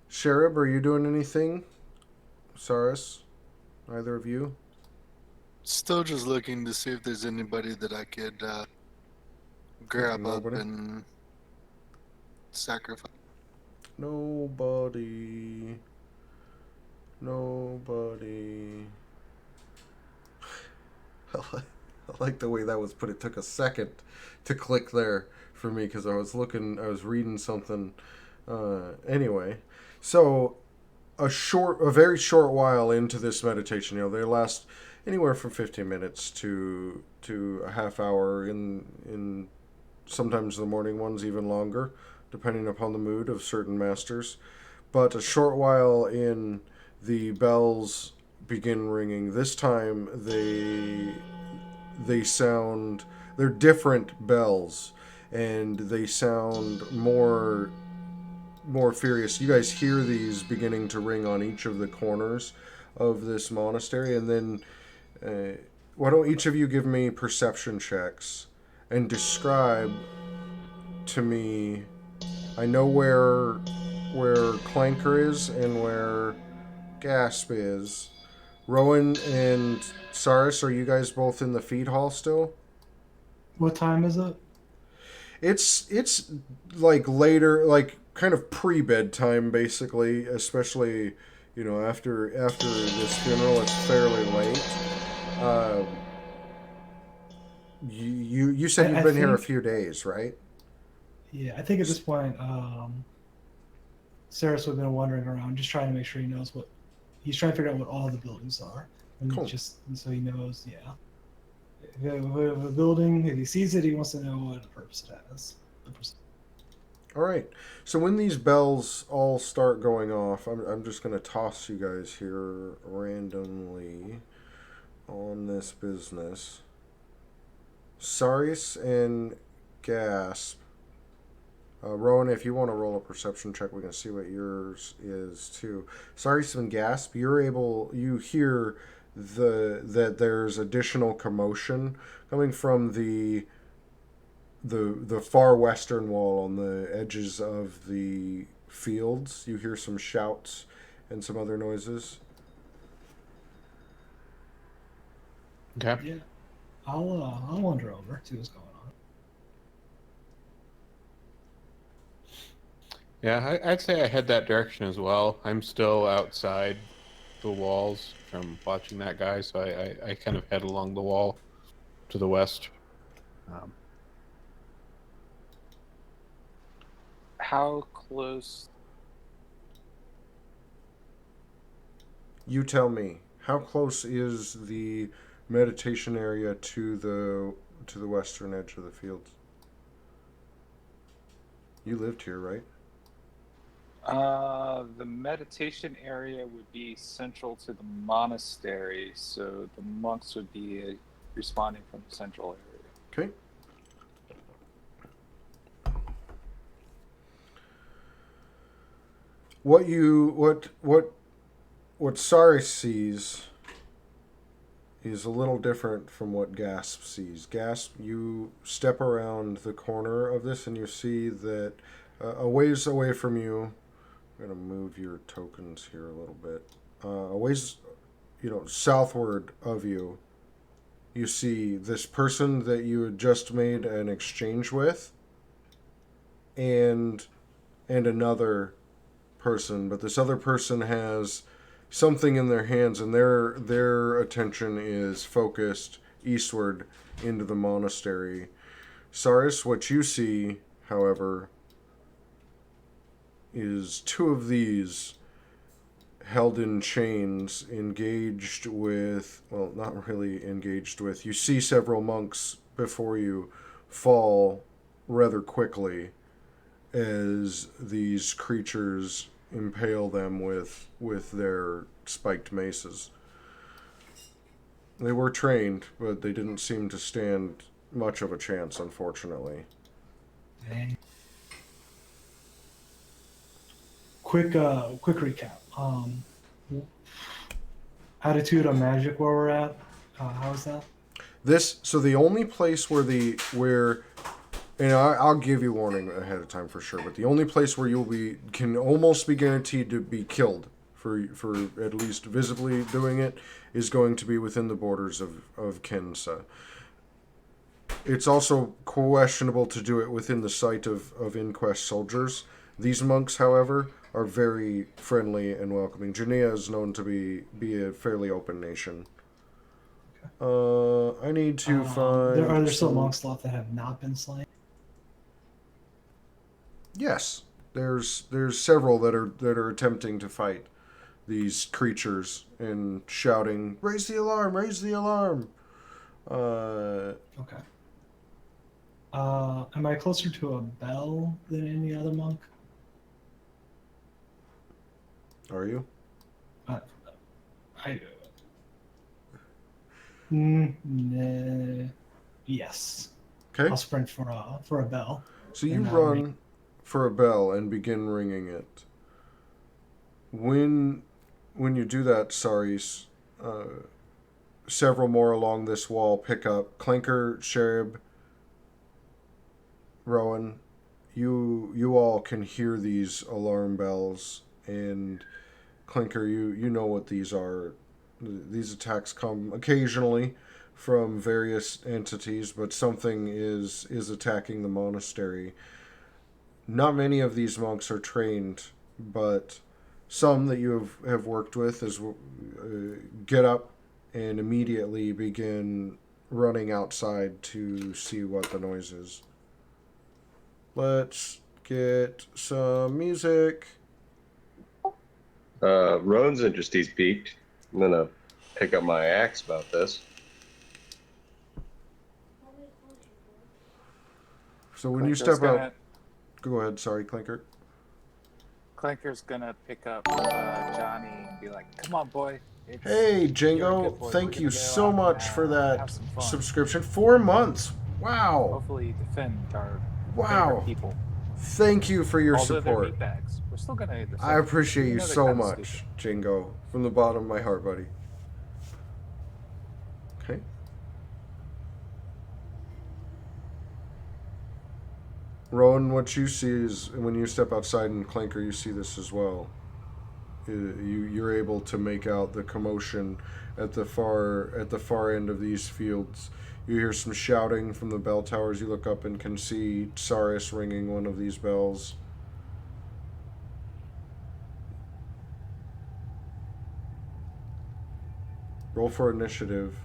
S1: Sherib, are you doing anything? Saris? Either of you?
S6: Still just looking to see if there's anybody that I could grab up
S1: Nobody?
S6: and sacrifice.
S1: Nobody. I like the way that was put. It took a second to click there for me because I was reading something. Anyway, so a very short while into this meditation, they last anywhere from 15 minutes to a half hour. In sometimes the morning ones even longer, depending upon the mood of certain masters. But a short while in, the bells begin ringing. This time they're different bells, and they sound more furious. You guys hear these beginning to ring on each of the corners of this monastery, and then why don't each of you give me perception checks and describe to me. I know where Clanker is and where Gasp is. Rowan and Saris, are you guys both in the feed hall still?
S5: What time is it?
S1: It's like later, like kind of pre-bedtime, basically. Especially, after this funeral, it's fairly late. You said you've
S5: I
S1: been here a
S5: think-
S1: few days, right?
S5: Yeah, I think at this point, Saris would have been wandering around, just trying to make sure he knows what he's trying to figure out what all the buildings are, and
S1: Cool.
S5: so he knows. Yeah, if a building, if he sees it, he wants to know what purpose it has.
S1: All right. So when these bells all start going off, I'm just going to toss you guys here randomly on this business. Saris and Gasp. Rowan, if you want to roll a perception check, we can see what yours is too. Saris and Gasp, you hear that there's additional commotion coming from the far western wall on the edges of the fields. You hear some shouts and some other noises.
S4: Okay.
S5: Yeah, I'll wander over, see what's going on.
S4: Yeah, I'd say I head that direction as well. I'm still outside the walls from watching that guy, so I kind of head along the wall to the west.
S2: How close?
S1: You tell me, how close is the meditation area to the western edge of the fields? You lived here, right?
S2: The meditation area would be central to the monastery, so the monks would be responding from the central area.
S1: Okay. what Sari sees is a little different from what Gasp sees. Gasp, you step around the corner of this and you see that a ways away from you. I'm gonna move your tokens here a little bit. A ways, southward of you, you see this person that you had just made an exchange with, and another person, but this other person has something in their hands, and their attention is focused eastward into the monastery. Saris, what you see, however, is two of these held in chains, engaged with, well, not really engaged with. You see several monks before you fall rather quickly as these creatures impale them with their spiked maces. They were trained, but they didn't seem to stand much of a chance, unfortunately.
S5: Dang. Quick recap. Attitude on magic where we're at. How is that?
S1: So the only place where and I'll give you warning ahead of time for sure, but the only place where can almost be guaranteed to be killed for at least visibly doing it is going to be within the borders of Kensa. It's also questionable to do it within the sight of Inquest soldiers. These monks, however, are very friendly and welcoming. Janea is known to be a fairly open nation. I need to find.
S5: Are there still monks left that have not been slain?
S1: Yes, there's several that are attempting to fight these creatures and shouting, "Raise the alarm! Raise the alarm!"
S5: Okay. Am I closer to a bell than any other monk?
S1: Are you?
S5: Yes.
S1: Okay.
S5: I'll sprint for a bell.
S1: So you run for a bell and begin ringing it. When you do that, Saris, several more along this wall pick up. Clinker, Sherib, Rowan, you all can hear these alarm bells, and Clinker, you know what these are. These attacks come occasionally from various entities, but something is attacking the monastery. Not many of these monks are trained, but some that you have worked with get up and immediately begin running outside to see what the noise is. Let's get some music.
S3: Roan's interest, he's peaked. I'm gonna pick up my axe about this.
S1: So when you step out, go ahead. Sorry, Clinker.
S2: Clinker's gonna pick up Johnny and be like, "Come on, boy."
S1: Hey, Django! Thank you so much for that subscription. 4 months. Wow.
S2: Hopefully, defend our
S1: Wow.
S2: people.
S1: Thank you for your
S2: Although
S1: support.
S2: they're meatbags, we're still gonna defend
S1: I appreciate
S2: them.
S1: you
S2: They're
S1: so
S2: kinda
S1: much,
S2: stupid.
S1: Jingo, from the bottom of my heart, buddy. Okay. Rowan, what you see is when you step outside and Clanker, you see this as well. You're able to make out the commotion at the far end of these fields. You hear some shouting from the bell towers. You look up and can see Saris ringing one of these bells. Roll for initiative,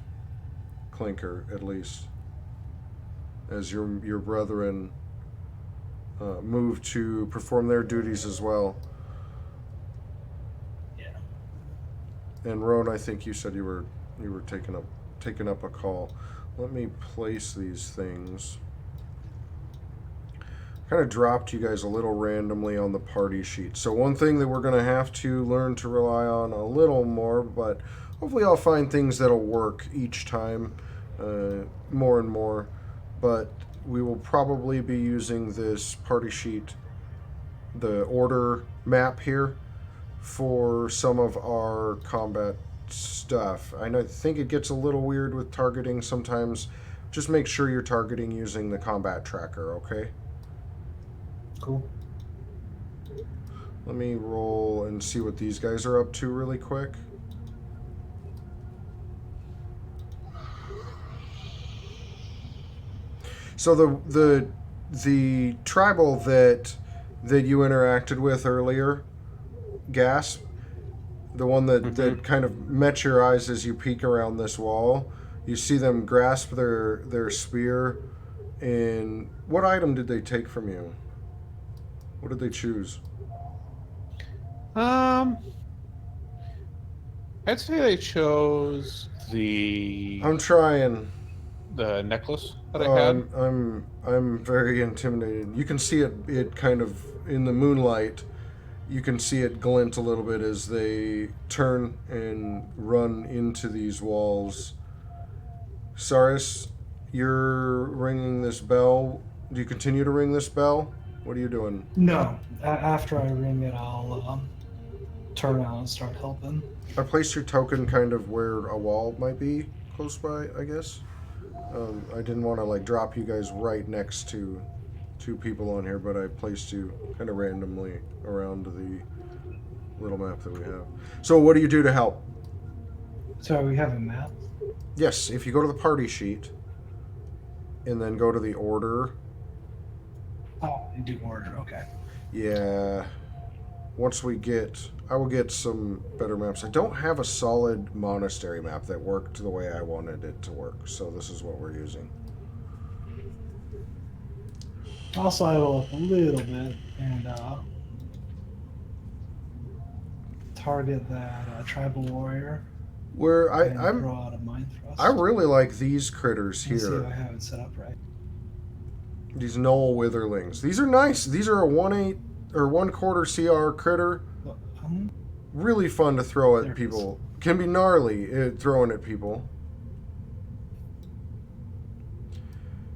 S1: Clinker, at least, as your brethren move to perform their duties as well.
S5: Yeah.
S1: And Roan, I think you said you were taking up a call. Let me place these things. Kind of dropped you guys a little randomly on the party sheet. So one thing that we're going to have to learn to rely on a little more, but hopefully I'll find things that'll work each time more and more. But we will probably be using this party sheet, the order map here, for some of our combat stuff. Think it gets a little weird with targeting sometimes. Just make sure you're targeting using the combat tracker, okay?
S5: Cool.
S1: Let me roll and see what these guys are up to really quick. So the tribal that you interacted with earlier, Gasp, the one that kind of met your eyes as you peek around this wall, you see them grasp their spear. And what item did they take from you? What did they choose?
S4: I'd say they chose the
S1: I'm trying.
S4: necklace that I had.
S1: I'm very intimidated. You can see it kind of in the moonlight. You can see it glint a little bit as they turn and run into these walls. Saris, you're ringing this bell. Do you continue to ring this bell? What are you doing?
S5: No, after I ring it, I'll turn around and start helping.
S1: I placed your token kind of where a wall might be close by, I guess. I didn't want to like drop you guys right next to two people on here, but I placed you kind of randomly around the little map that we have. So what do you do to help?
S5: So we have a map.
S1: Yes, if you go to the party sheet and then go to the order.
S5: Oh, you do order. Okay.
S1: Yeah. Once I will get some better maps. I don't have a solid monastery map that worked the way I wanted it to work, so this is what we're using.
S5: I'll sidle up a little bit and target that tribal warrior.
S1: Where
S5: I'm draw out a mind thrust.
S1: I really like these critters
S5: Let's see if
S1: here.
S5: I have it set up right.
S1: These Knoll Witherlings. These are nice. These are a 1/8 or 1/4 CR critter.
S5: Well,
S1: Really fun to throw
S5: There
S1: at
S5: it is.
S1: people. Can be gnarly throwing at people.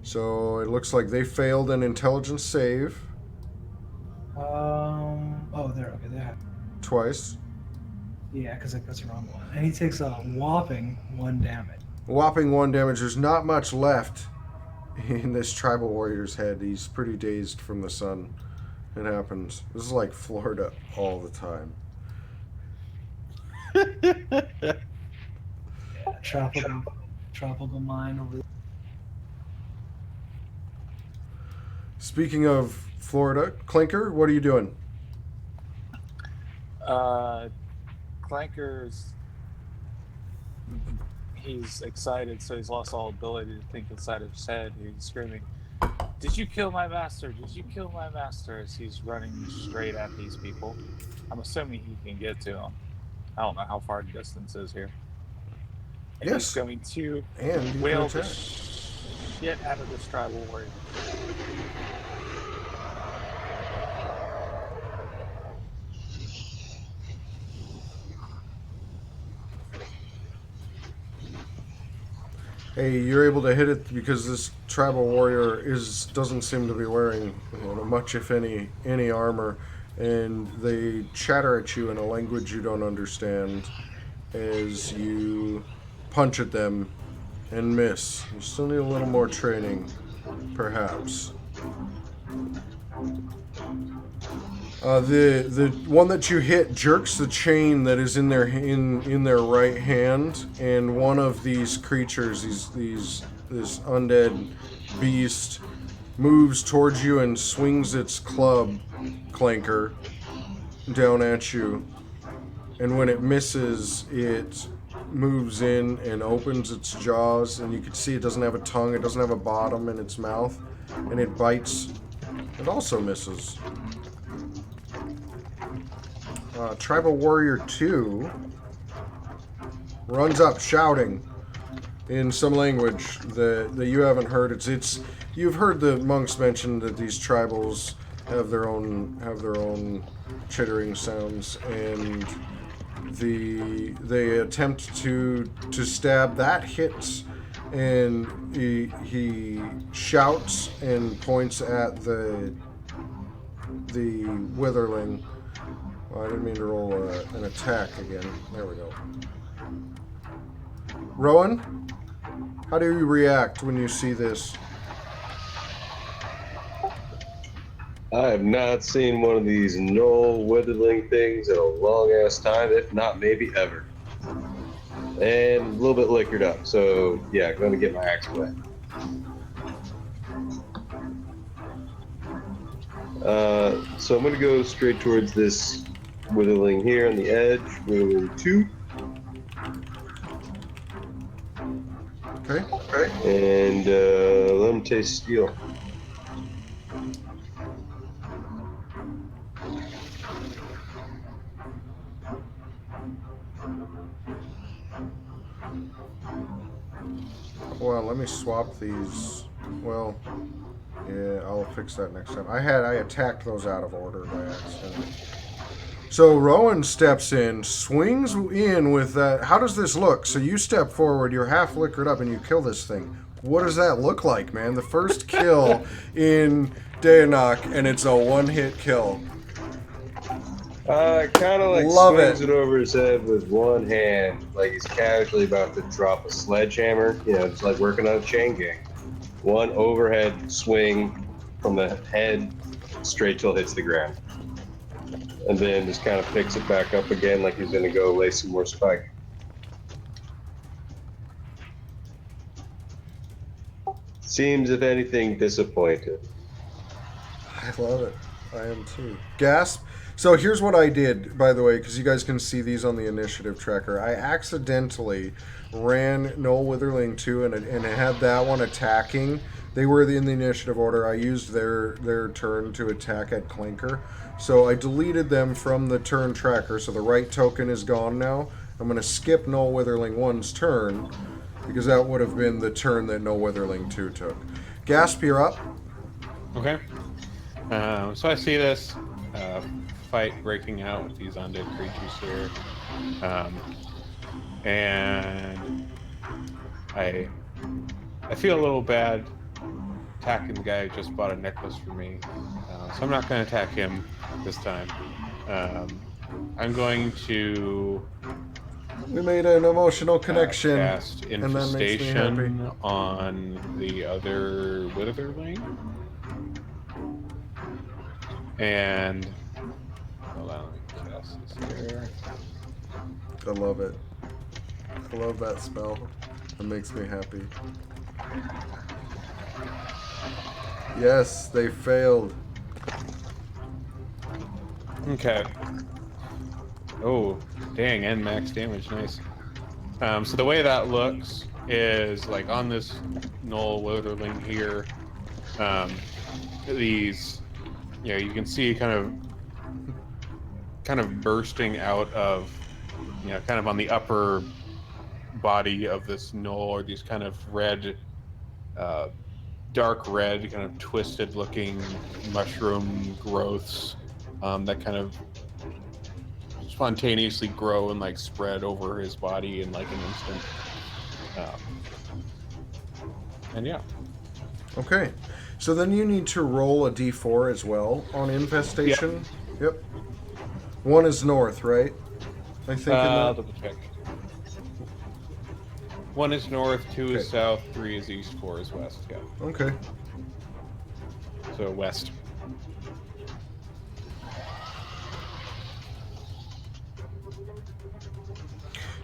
S1: So it looks like they failed an intelligence save
S5: oh, there. Okay, there.
S1: twice.
S5: Yeah, because that's the wrong one. And he takes a whopping 1 damage.
S1: Whopping 1 damage. There's not much left in this tribal warrior's head. He's pretty dazed from the sun. It happens. This is like Florida all the time.
S5: Yeah, tropical mind.
S1: Speaking of Florida, Clinker, what are you doing?
S2: Clanker's he's excited, so he's lost all ability to think inside of his head. He's screaming, "Did you kill my master? Did you kill my master?" As he's running straight at these people. I'm assuming he can get to them. I don't know how far the distance is here. And
S1: Yes.
S2: he's going to
S1: And you
S2: wail
S1: can
S2: the
S1: attack.
S2: shit out of this tribal warrior.
S1: Hey, you're able to hit it because this tribal warrior doesn't seem to be wearing much, if any armor, and they chatter at you in a language you don't understand as you punch at them and miss. You still need a little more training, perhaps. The one that you hit jerks the chain that is in their right hand, and one of these creatures, this undead beast, moves towards you and swings its club, Clanker, down at you. And when it misses, it moves in and opens its jaws, and you can see it doesn't have a tongue, it doesn't have a bottom in its mouth, and it bites. It also misses. Tribal Warrior 2 runs up shouting in some language that you haven't heard. You've heard the monks mention that these tribals have their own chittering sounds, and they attempt to stab. That hits, and he shouts and points at the witherling. Well, I didn't mean to roll an attack again. There we go. Rowan, how do you react when you see this?
S3: I have not seen one of these Knoll Witherling things in a long ass time, if not maybe ever. And a little bit liquored up, so yeah, going to get my axe wet. So I'm going to go straight towards this Witherling here on the edge, Witherling 2.
S1: Okay.
S3: And let him taste steel.
S1: Well, let me swap these. Well, yeah, I'll fix that next time. I attacked those out of order by accident. So Rowan steps in, swings in with that. How does this look? So you step forward, you're half liquored up, and you kill this thing. What does that look like, man? The first kill in Dayanok, and it's a one-hit kill.
S3: Kind of like
S1: Love
S3: swings
S1: it.
S3: it over his head with one hand, like he's casually about to drop a sledgehammer. You know, it's like working on a chain gang. One overhead swing from the head straight till it hits the ground. And then just kind of picks it back up again like he's going to go lay some more spike. Seems, if anything, disappointed.
S1: I love it. I am too. Gasp. So here's what I did, by the way, because you guys can see these on the initiative tracker. I accidentally ran Knoll Witherling 2 and it had that one attacking. They were in the initiative order. I used their turn to attack at Clinker. So I deleted them from the turn tracker, so the right token is gone now. I'm going to skip Knoll Witherling 1's turn, because that would have been the turn that Knoll Witherling 2 took. Gasp, you're up.
S4: Okay. So I see this fight breaking out with these undead creatures here. And I feel a little bad attacking the guy who just bought a necklace for me. So I'm not going to attack him this time. I'm going to
S1: We made an emotional connection.
S4: cast
S1: and that makes me happy.
S4: Infestation on the other Witherling. And hold on, let me cast this here.
S1: I love it. I love that spell. It makes me happy. Yes, they failed.
S4: Okay. Oh, dang, and max damage, nice. So the way that looks is like on this Knoll Witherling here, these, you know, you can see kind of bursting out of, you know, kind of on the upper body of this knoll, or these kind of red, dark red, kind of twisted looking mushroom growths that kind of spontaneously grow and like spread over his body in like an instant. And yeah.
S1: Okay. So then you need to roll a d4 as well on infestation. Yep. One is north, right? I think.
S4: Double check. 1 is north, 2 is
S1: Okay.
S4: south, 3 is east, 4 is west. Yeah.
S1: Okay.
S4: So west.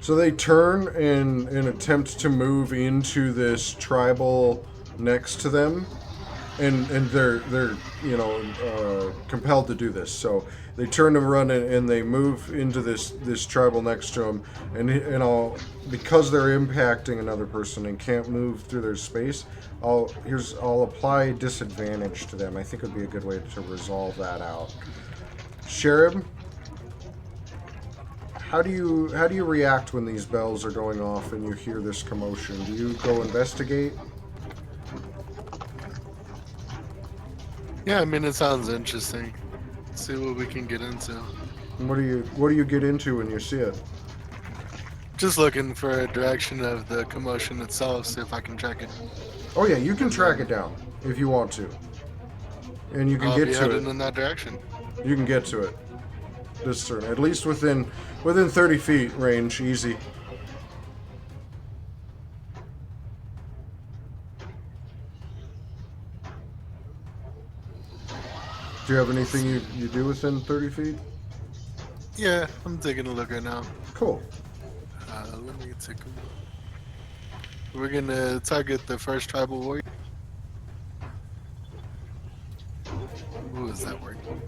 S1: So they turn and attempt to move into this tribal next to them, and they're compelled to do this. So they turn and run and they move into this tribal next to them, and because they're impacting another person and can't move through their space. I'll apply disadvantage to them. I think it would be a good way to resolve that out. Sherib, how do you react when these bells are going off and you hear this commotion? Do you go investigate?
S6: Yeah, I mean, it sounds interesting. See what we can get into.
S1: And what do you get into when you see it?
S6: Just looking for a direction of the commotion itself, see if I can track it.
S1: Oh yeah, you can track it down if you want to, and you can
S6: I'll
S1: get
S6: be
S1: to
S6: heading
S1: it.
S6: in that direction.
S1: You can get to it. this turn. At least within 30 feet range, easy. Do you have anything you do within 30 feet?
S6: Yeah, I'm taking a look right now.
S1: Cool.
S6: Let me take a look. We're gonna target the first tribal warrior. Who is that working?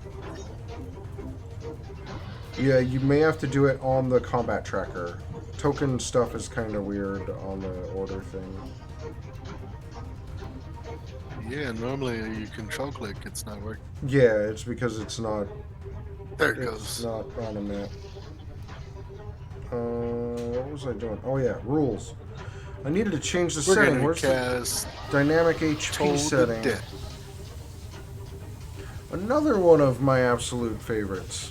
S1: Yeah, you may have to do it on the combat tracker. Token stuff is kind of weird on the order thing.
S6: Yeah, normally you control click, it's not working.
S1: Yeah, it's because it's not.
S6: There it
S1: It's
S6: goes.
S1: not on a map. What was I doing? Oh yeah, rules. I needed to change the
S6: We're
S1: setting.
S6: gonna
S1: Where's
S6: cast
S1: the dynamic HP
S6: Toll the
S1: setting?
S6: Dead.
S1: Another one of my absolute favorites.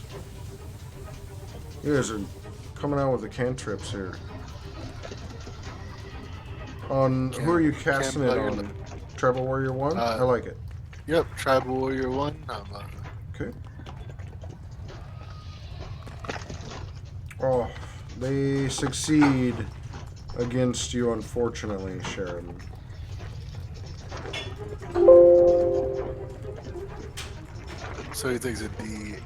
S1: You guys are coming out with the cantrips here. Who are you casting it
S6: plug
S1: on? Tribal Warrior 1? I like it.
S6: Yep, Tribal Warrior 1.
S1: Okay. Oh, they succeed against you, unfortunately, Sharon.
S6: So he takes a D8.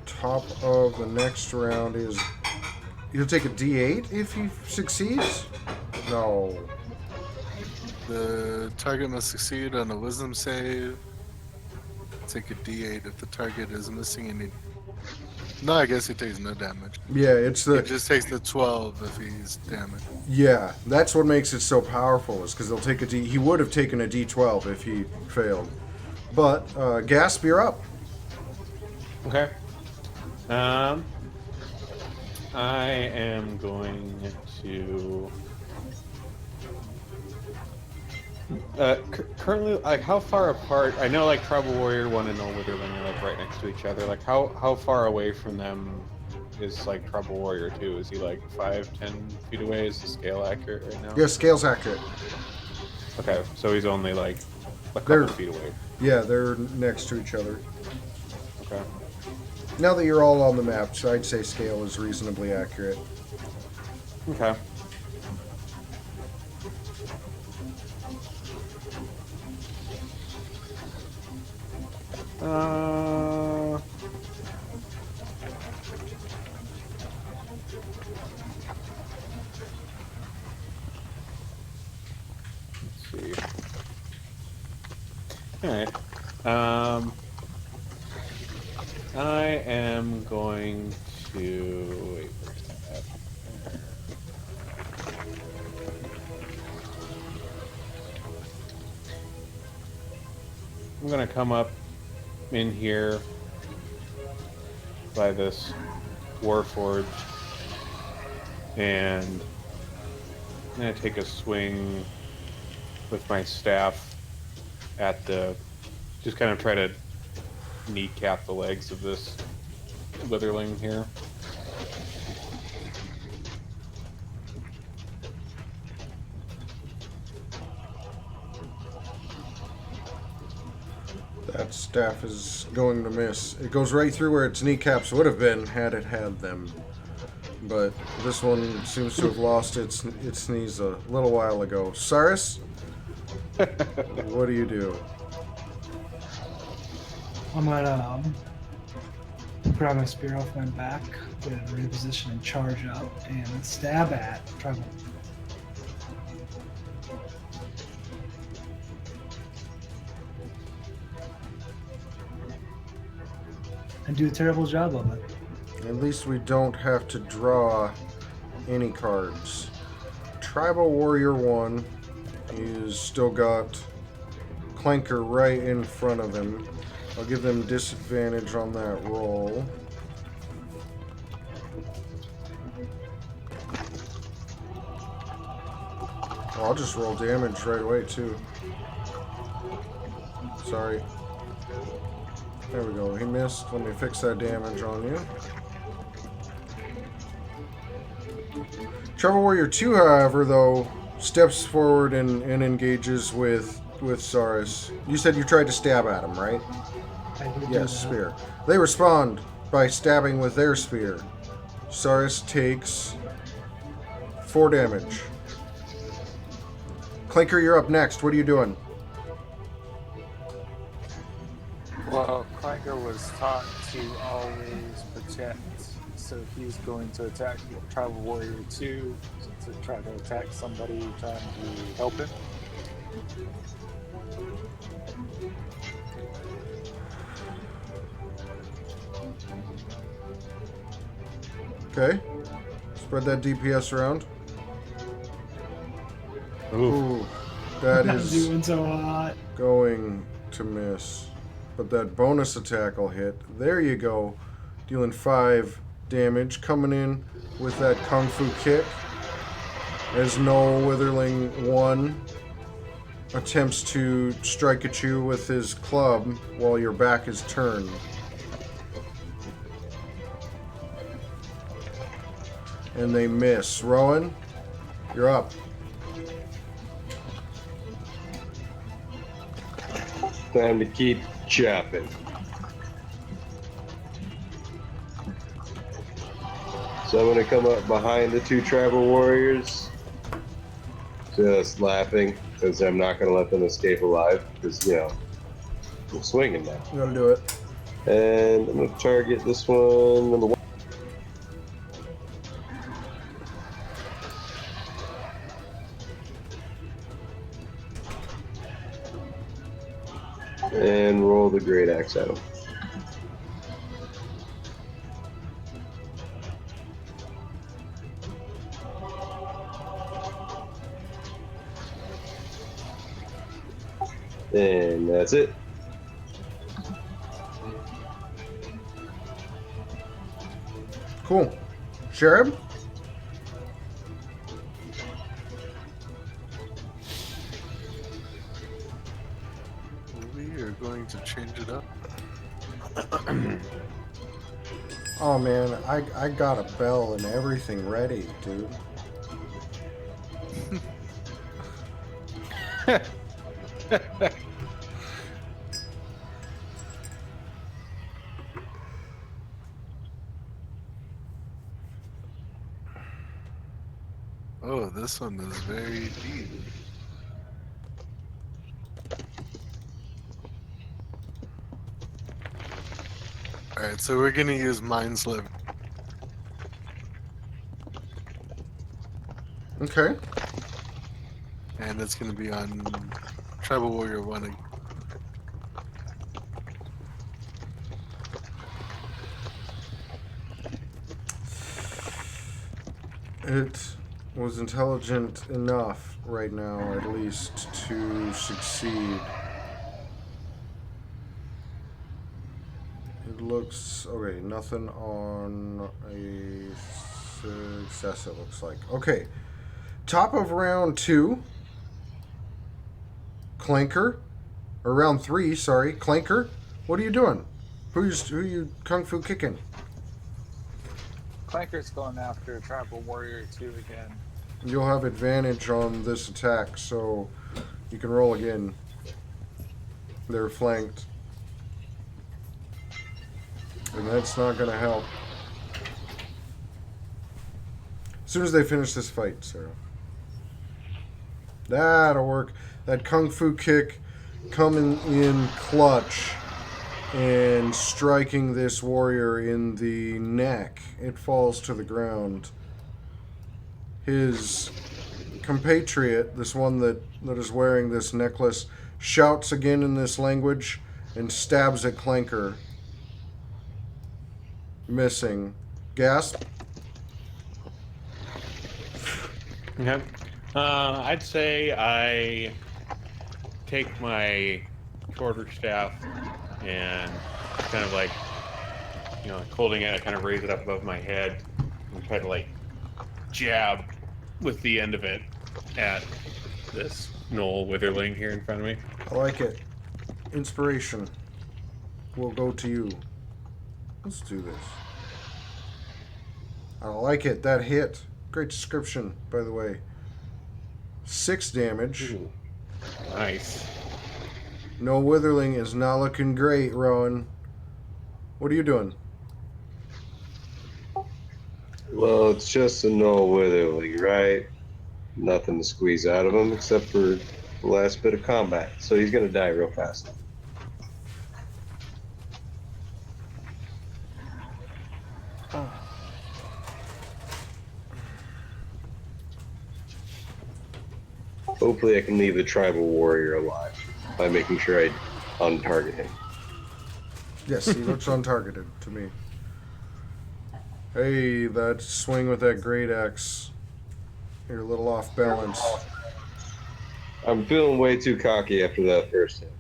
S1: Top of the next round is... You'll take a D8 if he succeeds? No.
S6: The target must succeed on a wisdom save. Take a D8 if the target is missing any. No, I guess he takes no damage.
S1: Yeah, it's
S6: He
S1: the...
S6: just takes the 12 if he's damaged.
S1: Yeah, that's what makes it so powerful, is because they'll take a D... He would have taken a D12 if he failed. But, Gasp, you're up.
S4: Okay. I am going to. Currently, like, how far apart? I know, like, Tribal Warrior 1 and Old Witherling are, like, right next to each other. Like, how far away from them is, like, Tribal Warrior 2? Is he, like, 5-10 feet away? Is the scale accurate right now?
S1: Yeah, scale's accurate.
S4: Okay, so he's only, like, a
S1: They're-
S4: couple feet away.
S1: Yeah, they're next to each other.
S4: Okay.
S1: Now that you're all on the map, so I'd say scale is reasonably accurate.
S4: Okay. Let's see. All right. I am going to wait. Where's that at? I'm gonna come up in here by this Warforged, and I'm gonna take a swing with my staff at the, just kind of try to kneecap the legs of this witherling here.
S1: That staff is going to miss. It goes right through where its kneecaps would have been had it had them. But this one seems to have lost its knees a little while ago. Cyrus, what do you do?
S5: I'm gonna grab my spear off my back, get it in reposition and charge up and stab at Tribal. And do a terrible job of it.
S1: At least we don't have to draw any cards. Tribal Warrior 1 is still got Clanker right in front of him. I'll give them disadvantage on that roll. I'll just roll damage right away too. Sorry. There we go. He missed. Let me fix that damage on you. Tribal Warrior 2, however, though, steps forward and engages with Saurus. You said you tried to stab at him, right?
S5: I did do
S1: Yes,
S5: that.
S1: spear. They respond by stabbing with their spear. Saris takes 4 damage. Clinker, you're up next. What are you doing?
S2: Well, Clanker was taught to always protect, so he's going to attack Tribal Warrior 2 to try to attack somebody trying to help him.
S1: Okay. Spread that DPS around. Ooh, that
S5: I'm
S1: is
S5: doing so hot.
S1: going to miss. But that bonus attack will hit. There you go. Dealing 5 damage. Coming in with that Kung Fu kick. As Noel Witherling 1 attempts to strike at you with his club while your back is turned. And they miss. Rowan, you're up.
S3: Time to keep chopping. So I'm gonna come up behind the 2 tribal warriors, just laughing, because I'm not gonna let them escape alive, because, you know, I'm swinging now.
S1: You gotta do it.
S3: And I'm gonna target this one, number 1. And roll the great axe at him. And that's it.
S1: Cool. Sherib?
S6: We are going to change it up.
S1: Oh man, I got a bell and everything ready, dude.
S6: Oh, this one is very deep. Alright, so we're gonna use Mind Sliver.
S1: Okay.
S6: And it's gonna be on Tribal Warrior 1.
S1: It was intelligent enough right now, at least, to succeed. It looks... Okay, nothing on a success, it looks like. Okay. Top of round 2. Clanker. Or round 3, sorry. Clanker. What are you doing? Who you Kung Fu kicking?
S2: Clanker's going after Tribal Warrior 2 again.
S1: You'll have advantage on this attack, so you can roll again. They're flanked. And that's not going to help. As soon as they finish this fight, Sarah. That'll work. That Kung Fu kick coming in clutch and striking this warrior in the neck. It falls to the ground. His compatriot, this one that is wearing this necklace, shouts again in this language and stabs at Clanker. Missing. Gasp.
S4: Okay. I'd say I take my quarterstaff and kind of like, you know, holding it, I kind of raise it up above my head and try to like jab with the end of it at this Noel Witherling here in front of me.
S1: I like it. Inspiration will go to you. Let's do this. I like it. That hit. Great description, by the way. 6 damage.
S4: Ooh, nice.
S1: No Witherling is not looking great, Rowan. What are you doing?
S3: Well, it's just a no witherly, right? Nothing to squeeze out of him except for the last bit of combat. So he's gonna die real fast. Hopefully, I can leave the tribal warrior alive by making sure I untarget him.
S1: Yes, he looks untargeted to me. Hey, that swing with that great axe. You're a little off balance.
S3: I'm feeling way too cocky after that first hit.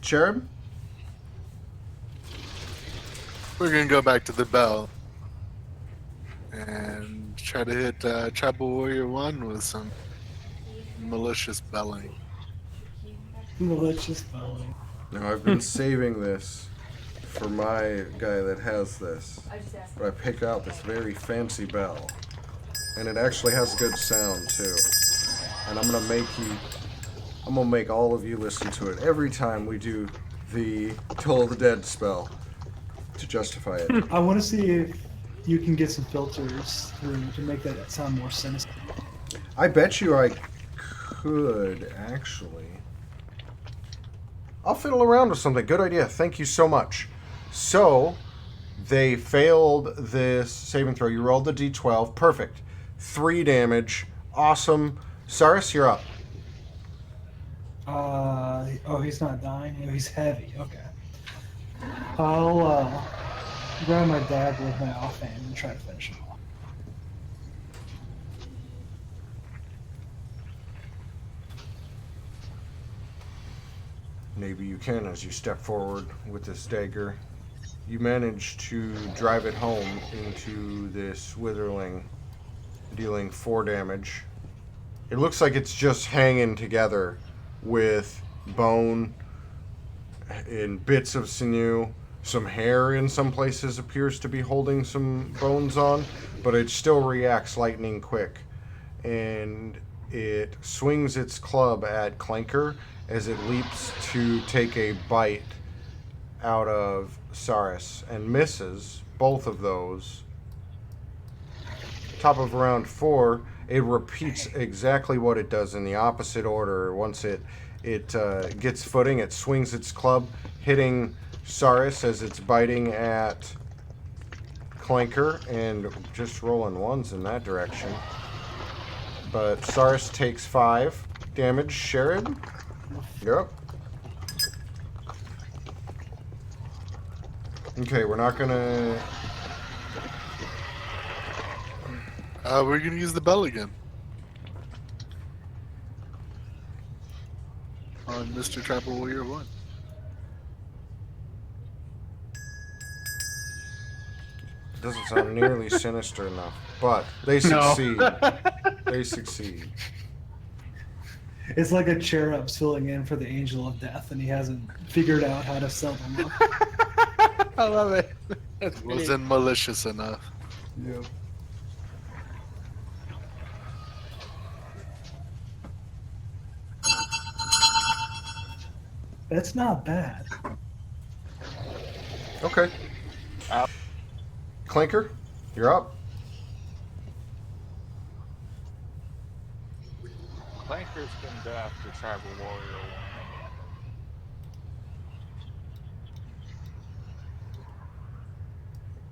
S1: Cherub?
S6: We're gonna go back to the bell and try to hit Tribal Warrior 1 with some malicious belling.
S5: Malicious belly.
S1: Now, I've been saving this for my guy that has this. But I pick out this very fancy bell. And it actually has good sound, too. And I'm gonna make all of you listen to it every time we do the Toll of the Dead spell to justify it.
S5: I want to see if you can get some filters through to make that sound more sinister.
S1: I bet you I could, actually. I'll fiddle around with something. Good idea. Thank you so much. So, they failed this saving throw. You rolled the d12. Perfect. 3 damage. Awesome. Saris, you're up.
S5: Oh, he's not dying. Oh, he's heavy. Okay. I'll grab my dagger with my offhand and try to finish him off.
S1: Maybe you can as you step forward with this dagger. You manage to drive it home into this witherling, dealing 4 damage. It looks like it's just hanging together with bone and bits of sinew. Some hair in some places appears to be holding some bones on, but it still reacts lightning quick. And it swings its club at Clanker as it leaps to take a bite out of Saris and misses both of those. Top of round 4, it repeats exactly what it does in the opposite order. Once it gets footing, it swings its club, hitting Saris as it's biting at Clanker, and just rolling ones in that direction. But Saris takes 5 damage. Sherrod? Yep. Okay, we're not gonna...
S6: We're gonna use the bell again. On Mr. Tribal Warrior 1.
S1: Doesn't sound nearly sinister enough, but they succeed. They succeed.
S5: It's like a cherub filling in for the angel of death, and he hasn't figured out how to sell them up.
S4: I love it.
S6: It wasn't malicious enough.
S5: Yep. That's not bad.
S1: Okay.
S2: Up.
S1: Clanker, you're up.
S2: Clanker's gonna go after Tribal Warrior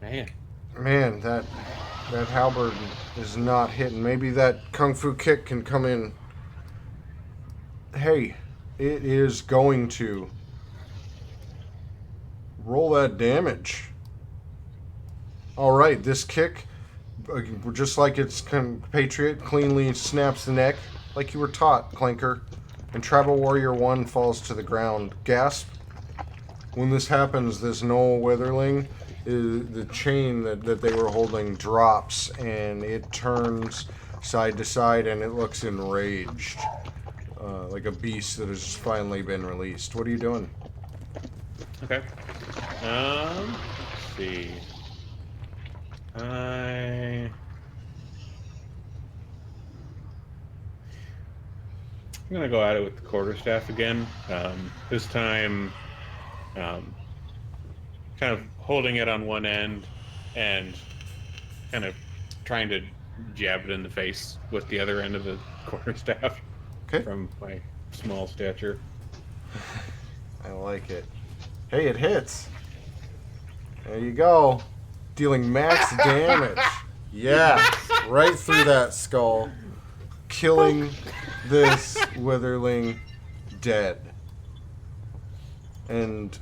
S2: 1.
S4: Man.
S1: Man, that halberd is not hitting. Maybe that kung fu kick can come in. Hey, it is going to roll that damage. All right, this kick, just like its compatriot, cleanly snaps the neck, like you were taught, Clanker. And Tribal Warrior 1 falls to the ground. Gasp. When this happens, this Noel Witherling, the chain that they were holding drops, and it turns side to side, and it looks enraged. Like a beast that has finally been released. What are you doing?
S4: Okay. Let's see. I'm gonna go at it with the quarterstaff again. This time, kind of holding it on one end and kind of trying to jab it in the face with the other end of the quarterstaff
S1: Okay.
S4: from my small stature.
S1: I like it. Hey, it hits. There you go. Dealing max damage. Yeah, right through that skull. Killing this witherling dead. And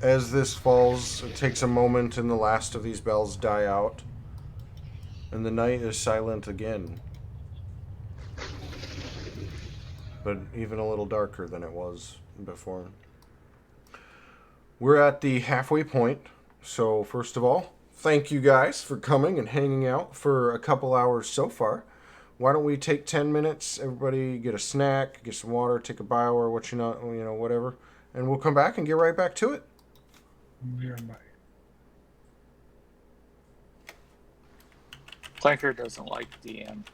S1: as this falls, it takes a moment and the last of these bells die out. And the night is silent again. But even a little darker than it was before. We're at the halfway point. So, first of all, thank you guys for coming and hanging out for a couple hours so far. Why don't we take 10 minutes, everybody get a snack, get some water, take a bio or what whatever, and we'll come back and get right back to it.
S5: Nearby.
S2: Clanker doesn't like DM.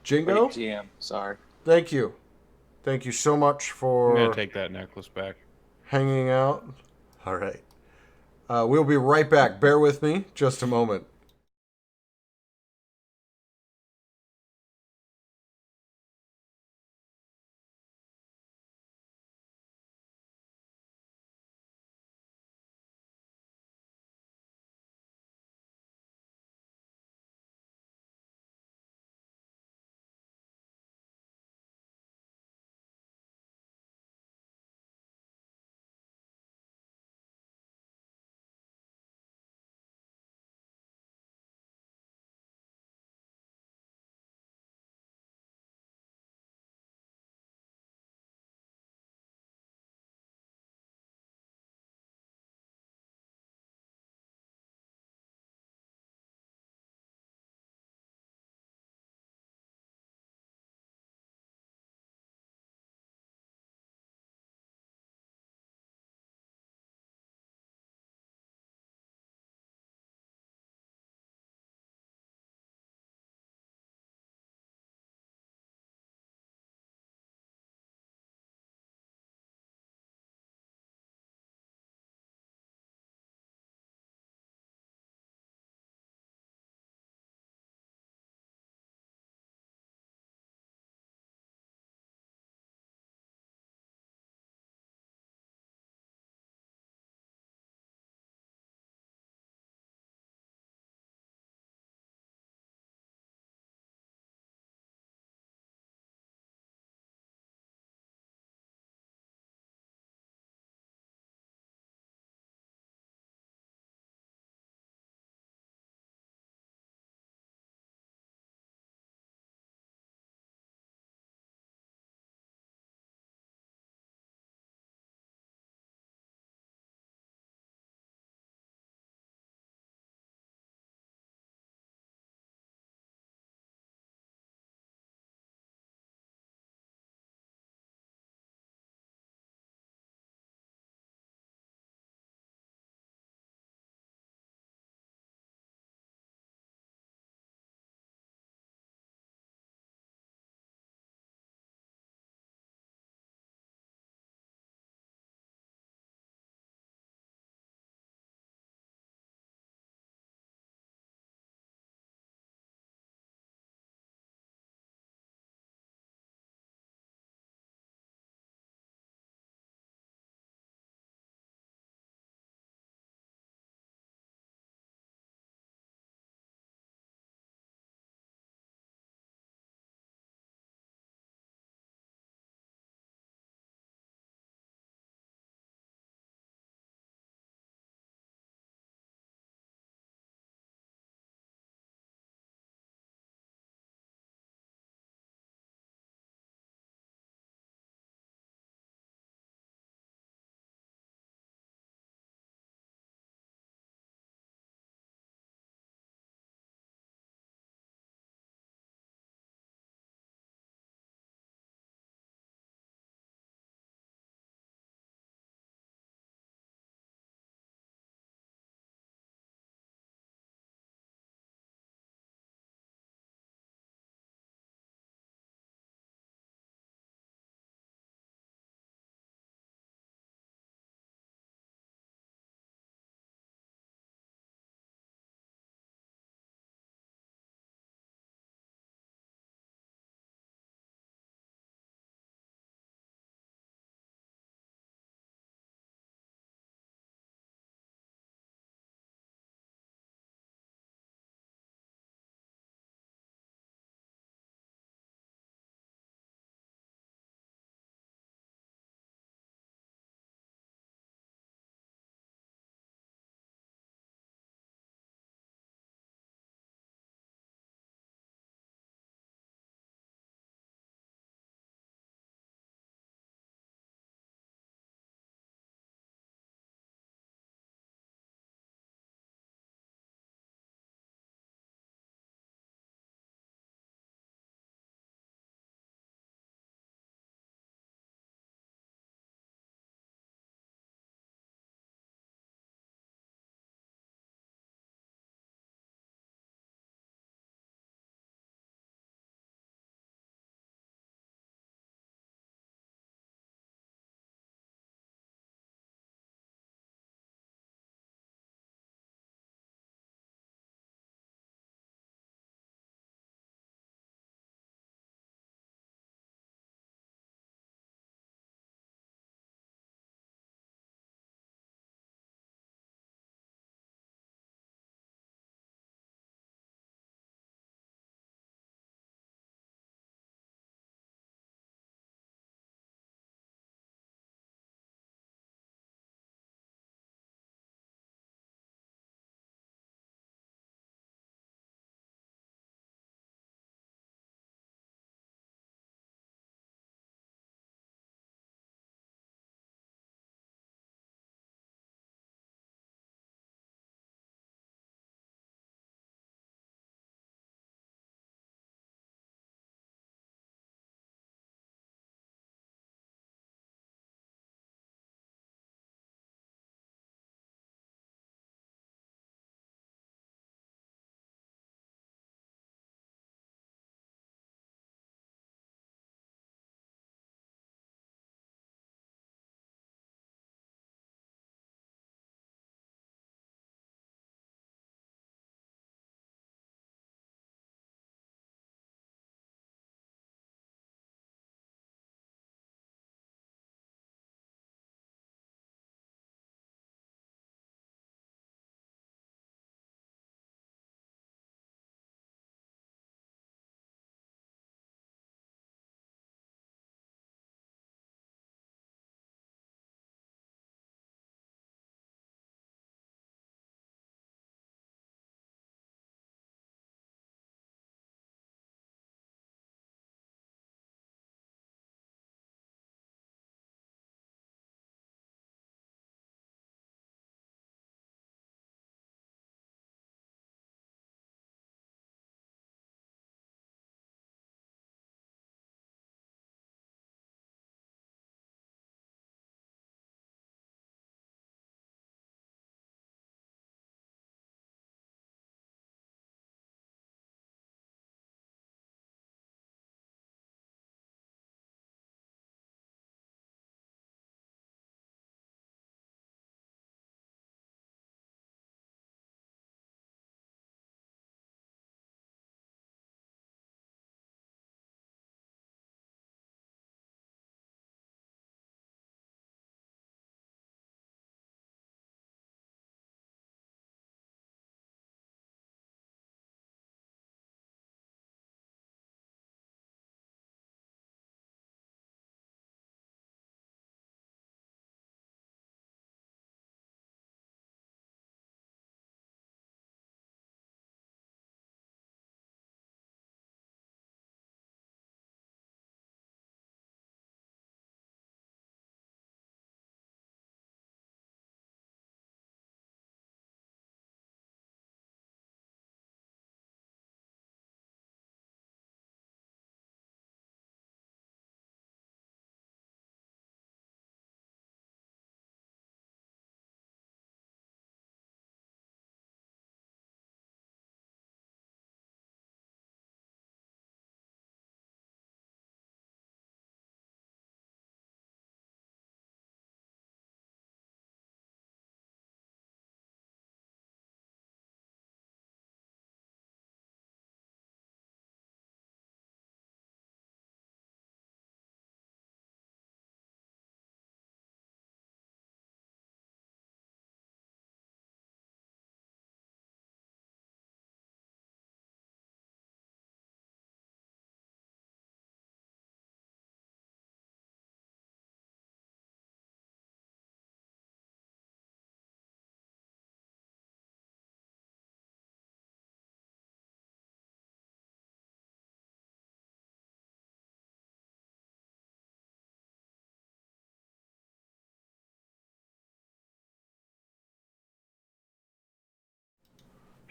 S1: Jingo,
S2: Wait, GM, sorry.
S1: thank you. Thank you so much
S4: I'm
S1: for
S4: gonna take that necklace back.
S1: hanging out. All right. We'll be right back. Bear with me just a moment.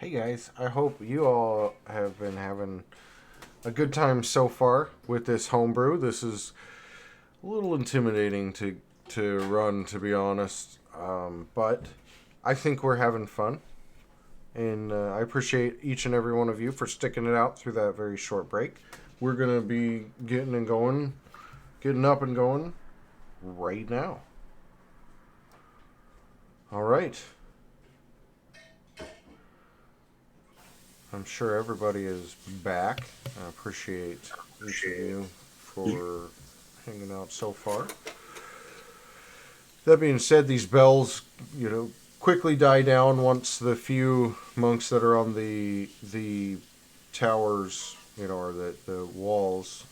S1: Hey guys, I hope you all have been having a good time so far with this homebrew. This is a little intimidating to run, to be honest, but I think we're having fun, and I appreciate each and every one of you for sticking it out through that very short break. We're gonna be getting up and going right now. All right. I'm sure everybody is back. I appreciate each of you for hanging out so far. That being said, these bells, quickly die down once the few monks that are on the towers, or the walls,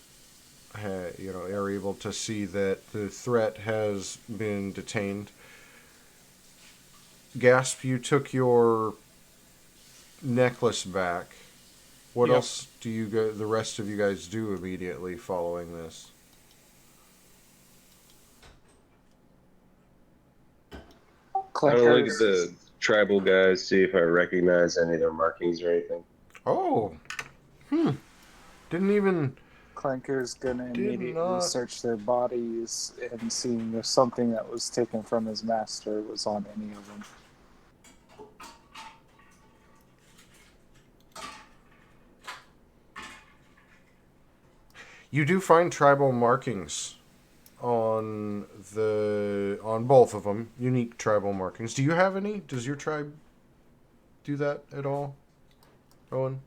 S1: are able to see that the threat has been detained. Gasp, you took your necklace back. What
S4: Yep.
S1: else do the rest of you guys do immediately following this?
S3: I don't look at
S2: Clinkers.
S3: the tribal guys, see if I recognize any of their markings or anything.
S1: Oh, didn't even
S2: Clanker's gonna
S1: did
S2: immediately
S1: not.
S2: search their bodies and seeing if something that was taken from his master was on any of them.
S1: You do find tribal markings on both of them. Unique tribal markings. Do you have any? Does your tribe do that at all, Owen?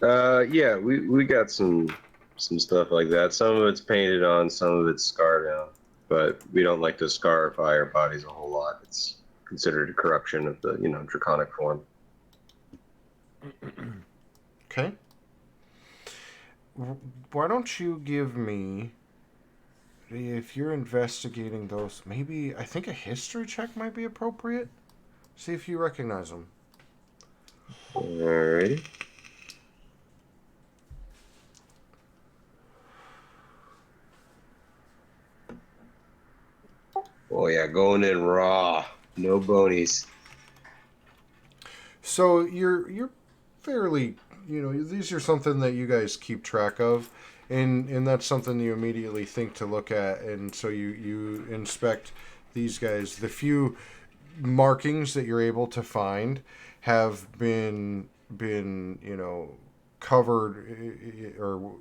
S3: Yeah, we got some stuff like that. Some of it's painted on, some of it's scarred on. But we don't like to scarify our bodies a whole lot. It's considered a corruption of the, draconic form.
S1: Okay. Why don't you give me, if you're investigating those, maybe I think a history check might be appropriate. See if you recognize them.
S3: Alrighty. Oh yeah, going in raw, no bonies.
S1: So you're fairly, these are something that you guys keep track of, and that's something you immediately think to look at, and so you inspect these guys. The few markings that you're able to find have been covered, or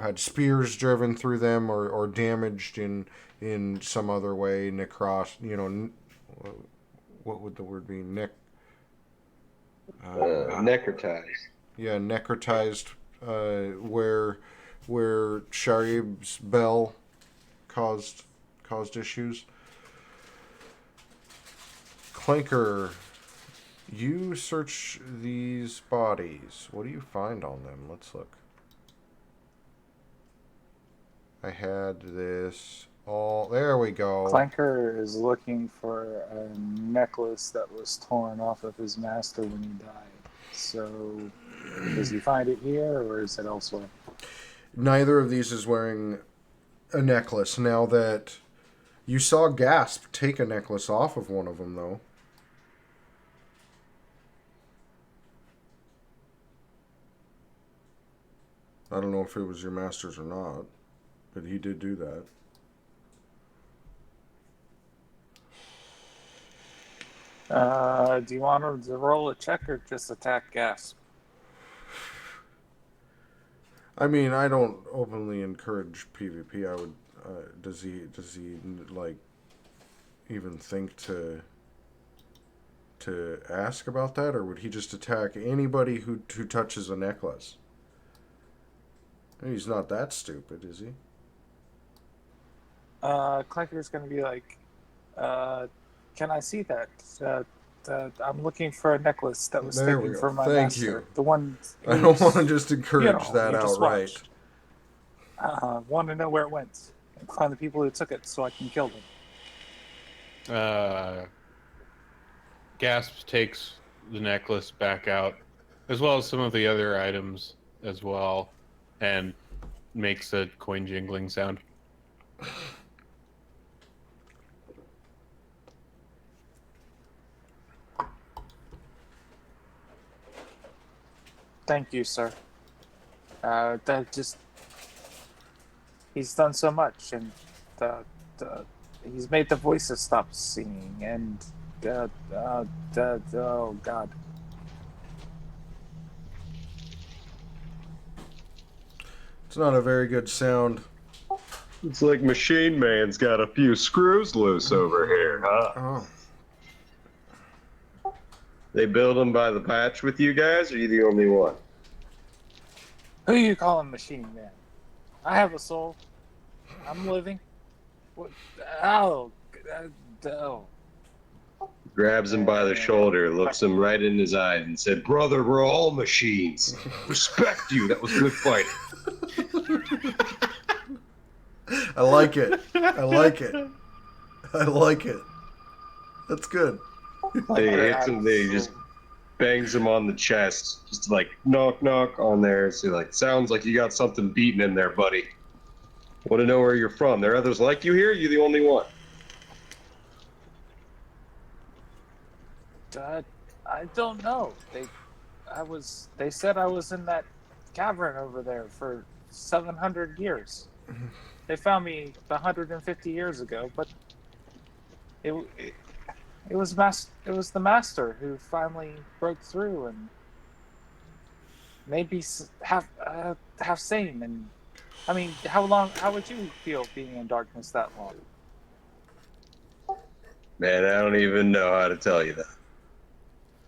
S1: had spears driven through them, or damaged in some other way, what would the word be,
S3: Necrotized.
S1: yeah, necrotized, where Sharib's bell caused issues. Clanker, you search these bodies. What do you find on them? Let's look. I had this all. There we go.
S2: Clanker is looking for a necklace that was torn off of his master when he died. So, does he find it here or is it elsewhere?
S1: Neither of these is wearing a necklace. Now that you saw Gasp take a necklace off of one of them, though. I don't know if it was your master's or not, but he did do that.
S2: Do you want him to roll a check or just attack Gasp?
S1: I mean, I don't openly encourage PvP. I would. Does he like even think to ask about that, or would he just attack anybody who touches a necklace? He's not that stupid, is he?
S2: Clanker's going to be like, can I see that? I'm looking for a necklace that was
S1: There we
S2: taken
S1: go.
S2: from my
S1: Thank
S2: master.
S1: you.
S2: The one
S1: I don't want to just encourage that
S2: you just
S1: outright.
S2: watched. Want to know where it went and find the people who took it so I can kill them.
S4: Gasp takes the necklace back out, as well as some of the other items as well, and makes a coin jingling sound.
S2: Thank you, sir. That just he's done so much, and the he's made the voices stop singing, and oh God.
S1: It's not a very good sound.
S3: It's like Machine Man's got a few screws loose over here, huh?
S1: Oh.
S3: They build them by the patch with you guys, or are you the only one?
S2: Who you calling Machine Man? I have a soul. I'm living. What? Oh, oh.
S3: Grabs him by the shoulder, looks him right in his eyes, and said, "Brother, we're all machines. Respect you. That was good fighting."
S1: I like it. I like it. I like it. That's good.
S3: He hits him. He just bangs him on the chest, just like knock knock on there. So like, sounds like you got something beaten in there, buddy. Want to know where you're from? There are others like you here. You the only one.
S2: I don't know. They said I was in that cavern over there for 700 years. They found me 150 years ago, but it was the master who finally broke through and made me half sane. And I mean, how would you feel being in darkness that long?
S3: Man, I don't even know how to tell you that.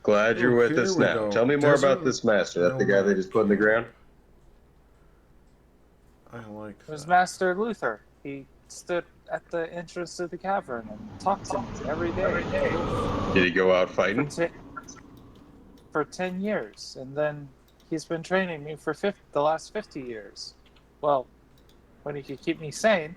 S3: Glad you're
S1: Oh,
S3: with
S1: here
S3: us
S1: we
S3: now.
S1: go.
S3: Tell me more
S1: Desert
S3: about this master. That the guy they
S1: nomad.
S3: just put in the ground?
S1: I like
S2: It was
S1: that.
S2: Master Luther. He stood at the entrance of the cavern and talked to me every day
S3: Did he go out
S2: for
S3: fighting?
S2: for 10 years, and then he's been training me for the last 50 years. Well, when he could keep me sane,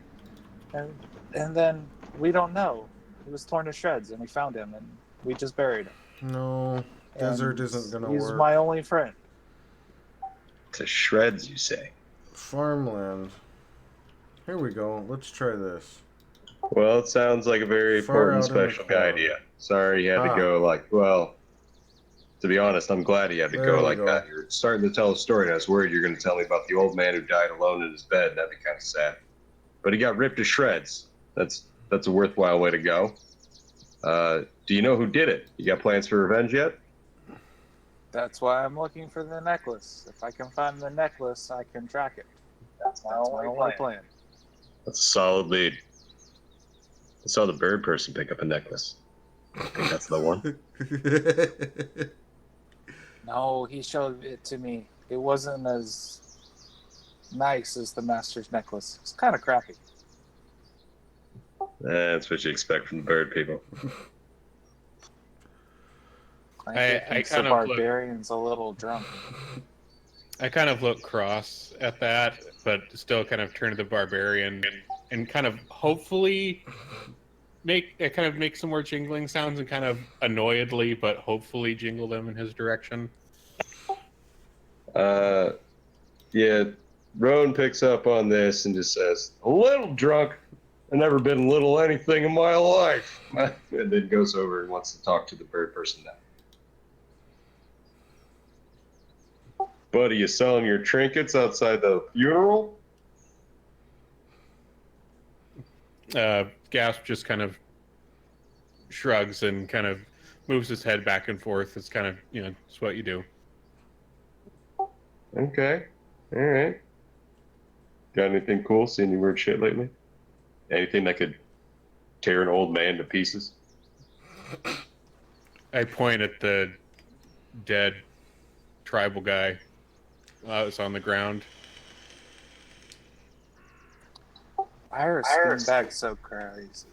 S2: and then we don't know. He was torn to shreds, and we found him, and we just buried him.
S1: No, desert
S2: And
S1: isn't gonna
S2: he's
S1: work.
S2: my only friend.
S3: To shreds, you say?
S1: Farmland. Here we go. Let's try this.
S3: Well, it sounds like a very
S1: Far
S3: important
S1: out in the
S3: special
S1: corner.
S3: guy to you. Sorry you had to
S1: Ah.
S3: go like, well, to be honest, I'm glad he had to
S1: There
S3: go
S1: we
S3: like
S1: go.
S3: that. You're starting to tell a story, and I was worried you're going to tell me about the old man who died alone in his bed. That'd be kind of sad. But he got ripped to shreds. That's a worthwhile way to go. Do you know who did it? You got plans for revenge yet?
S2: That's why I'm looking for the necklace. If I can find the necklace, I can track it. That's my only plan.
S3: That's a solid lead. I saw the bird person pick up a necklace. I think that's the one.
S2: No, he showed it to me. It wasn't as nice as the master's necklace. It's kind of crappy.
S3: That's what you expect from the bird people.
S2: I think the
S4: kind of look-
S2: barbarian's a little drunk.
S4: I kind of look cross at that, but still kind of turn to the barbarian and kind of hopefully make some more jingling sounds and kind of annoyedly, but hopefully jingle them in his direction.
S3: Yeah, Roan picks up on this and just says, "A little drunk. I've never been little anything in my life." And then goes over and wants to talk to the bird person now. Buddy, you selling your trinkets outside the funeral?
S4: Gasp just kind of shrugs and kind of moves his head back and forth. It's kind of, it's what you do.
S3: Okay. All right. Got anything cool? Seen any weird shit lately? Anything that could tear an old man to pieces?
S4: I point at the dead tribal guy that's on the ground.
S2: Why are skinbags so crazy?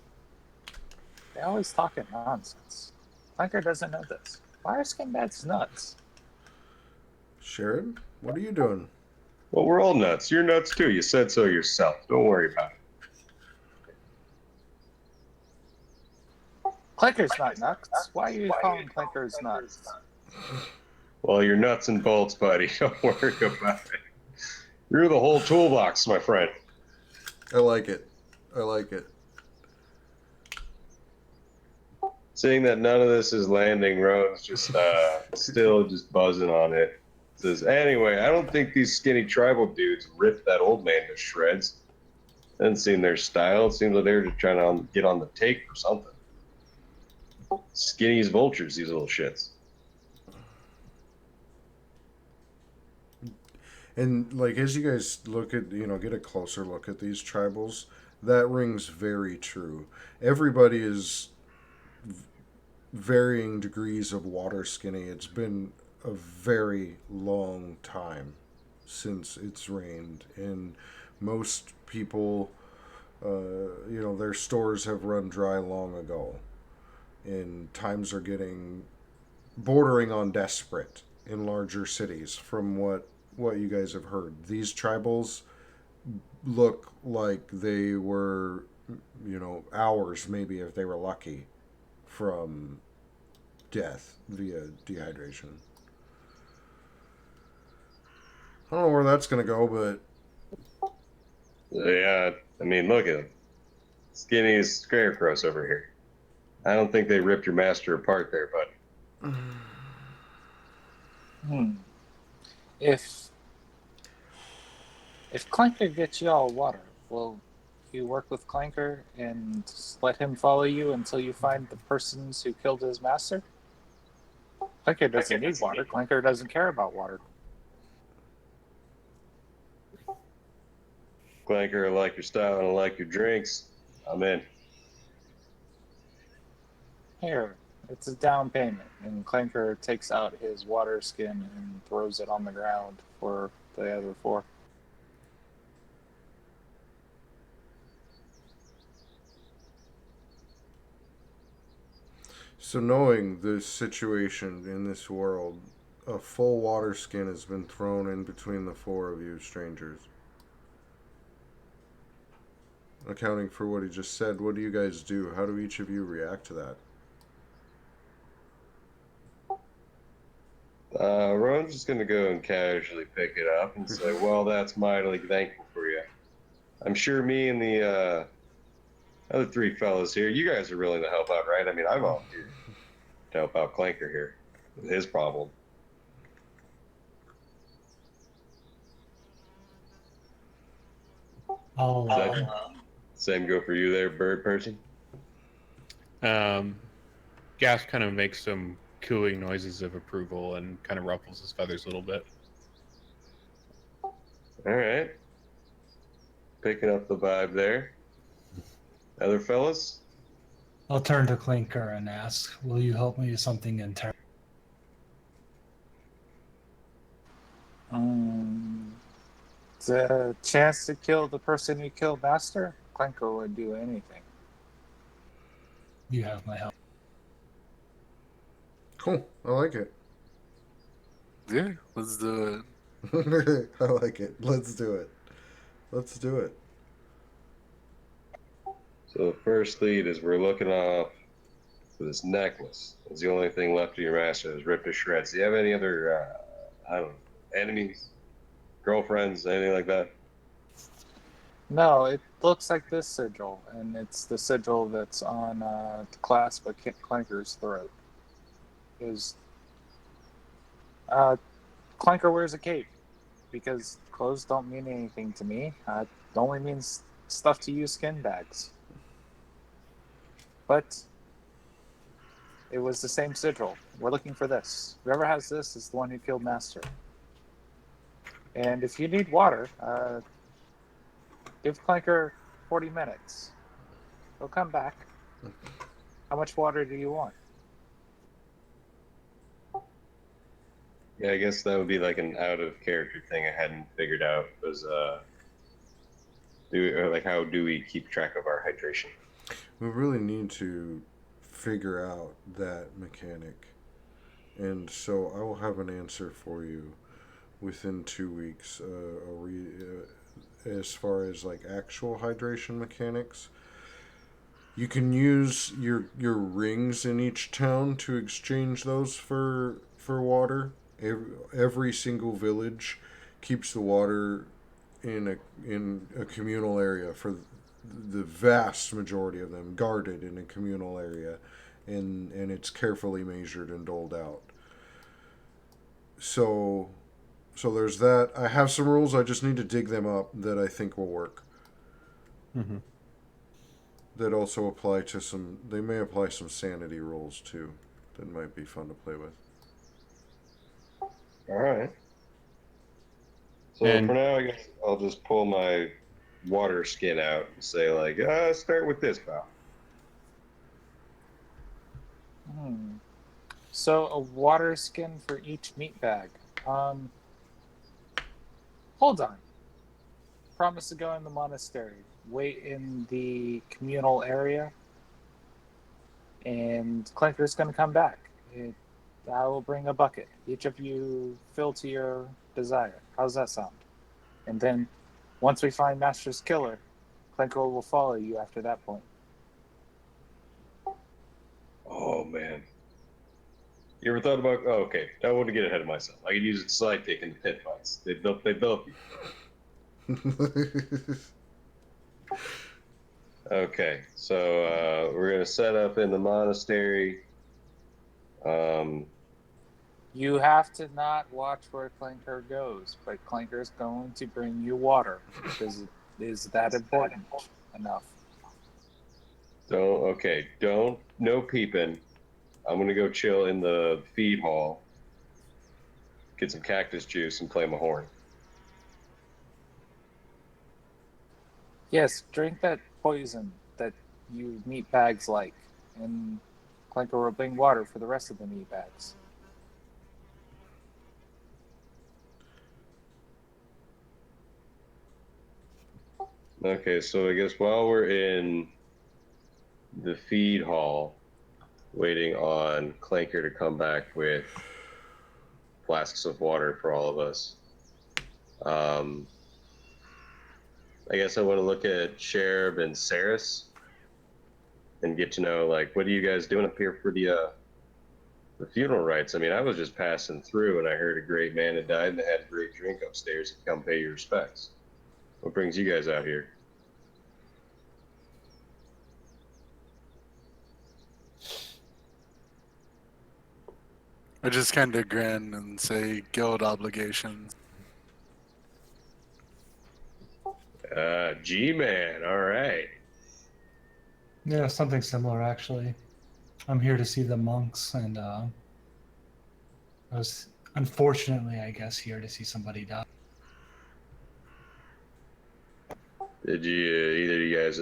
S2: They always talking nonsense. Clanker doesn't know this. Why are skinbags nuts?
S1: Sharon, what are you doing?
S3: Well, we're all nuts. You're nuts too. You said so yourself. Don't worry about it.
S2: Clanker's not nuts. Why are you calling Clanker's nuts?
S3: Well, you're nuts and bolts, buddy. Don't worry about it. You're the whole toolbox, my friend.
S1: I like it. I like it.
S3: Seeing that none of this is landing, Roan's just still just buzzing on it. Says, anyway, I don't think these skinny tribal dudes ripped that old man to shreds. Doesn't seem their style. It seems like they're just trying to get on the take or something. Skinny as vultures, these little shits.
S1: And like as you guys look at, get a closer look at these tribals, that rings very true. Everybody is varying degrees of water skinny. It's been a very long time since it's rained, and most people, their stores have run dry long ago, and times are getting bordering on desperate in larger cities. From what you guys have heard, these tribals look like they were, hours maybe if they were lucky from death via dehydration. I don't know where that's going to go, but
S3: Yeah, I mean, look at them. Skinny as scarecrows over here. I don't think they ripped your master apart there, but
S2: If Clanker gets you all water, will you work with Clanker and let him follow you until you find the persons who killed his master? Clanker doesn't need water. Clanker doesn't care about water.
S3: Clanker, I like your style and I like your drinks. I'm in.
S2: Here, it's a down payment. And Clanker takes out his water skin and throws it on the ground for the other four.
S1: so knowing the situation in this world, a full water skin has been thrown in between the four of you strangers. Accounting for what he just said, what do you guys do? How do each of you react to that?
S3: Ron's just gonna go and casually pick it up and say, "Well, that's mightily thankful for you. I'm sure me and the other three fellas here, you guys are willing to help out, right? I mean, I volunteered to help out Clanker here with his problem."
S5: I'll,
S3: Same go for you there, bird person.
S4: Gas kind of makes some cooing noises of approval and kind of ruffles his feathers a little bit.
S3: All right, picking up the vibe there. Other fellas?
S5: I'll turn to Clinker and ask, will you help me with something in turn?
S2: The chance to kill the person who killed Master? Clanker would do anything.
S5: You have my help.
S1: Cool. I like it.
S6: Yeah, let's do
S1: I like it. Let's do it. Let's do it.
S3: So the first lead is we're looking off for this necklace. It's the only thing left of your master is ripped to shreds. Do you have any other, I don't know, enemies, girlfriends, anything like that?
S2: No, it looks like this sigil, and it's the sigil that's on the clasp of Clanker's throat. Clanker wears a cape because clothes don't mean anything to me. It only means stuff to use skin bags. But it was the same sigil. We're looking for this. Whoever has this is the one who killed Master. And if you need water, give Clanker 40 minutes. He'll come back. How much water do you want?
S3: Yeah, I guess that would be like an out of character thing I hadn't figured out was how do we keep track of our hydration?
S1: We really need to figure out that mechanic. And so I will have an answer for you within 2 weeks. As far as like actual hydration mechanics, you can use your rings in each town to exchange those for water. Every single village keeps the water in a communal area for the vast majority of them, guarded in a communal area, and it's carefully measured and doled out. So So there's that. I have some rules. I just need to dig them up that I think will work.
S4: Mm-hmm.
S1: That also apply to some. They may apply some sanity rules too. That might be fun to play with.
S3: All right. So
S4: And-
S3: for now, I guess I'll just pull my water skin out and say like, start with this, pal.
S2: So a water skin for each meat bag. Hold on. Promise to go in the monastery. Wait in the communal area, and Clinker's going to come back. I will bring a bucket. Each of you fill to your desire. How's that sound? And then, once we find Master's killer, Clinker will follow you after that point.
S3: Oh man. You ever thought about? Oh, okay, I want to get ahead of myself. I could use it sidekick in the pit fights. They built. Okay, so we're gonna set up in the monastery.
S2: You have to not watch where Clinker goes, but Clinker's going to bring you water because it is that important enough.
S3: Don't no peeping. I'm gonna go chill in the feed hall, get some cactus juice, and play my horn.
S2: Yes, drink that poison that you meat bags like, and Clinker will bring water for the rest of the meat bags.
S3: Okay, so I guess while we're in the feed hall, waiting on Clanker to come back with flasks of water for all of us. I guess I want to look at Cherub and Saris and get to know, like, what are you guys doing up here for the funeral rites? I mean, I was just passing through and I heard a great man had died and they had a great drink upstairs to come pay your respects. What brings you guys out here?
S6: I just kind of grin and say guild obligations.
S3: G-Man, all right.
S5: Yeah, something similar actually. I'm here to see the monks, and I was unfortunately, I guess, here to see somebody die.
S3: Did you either of you guys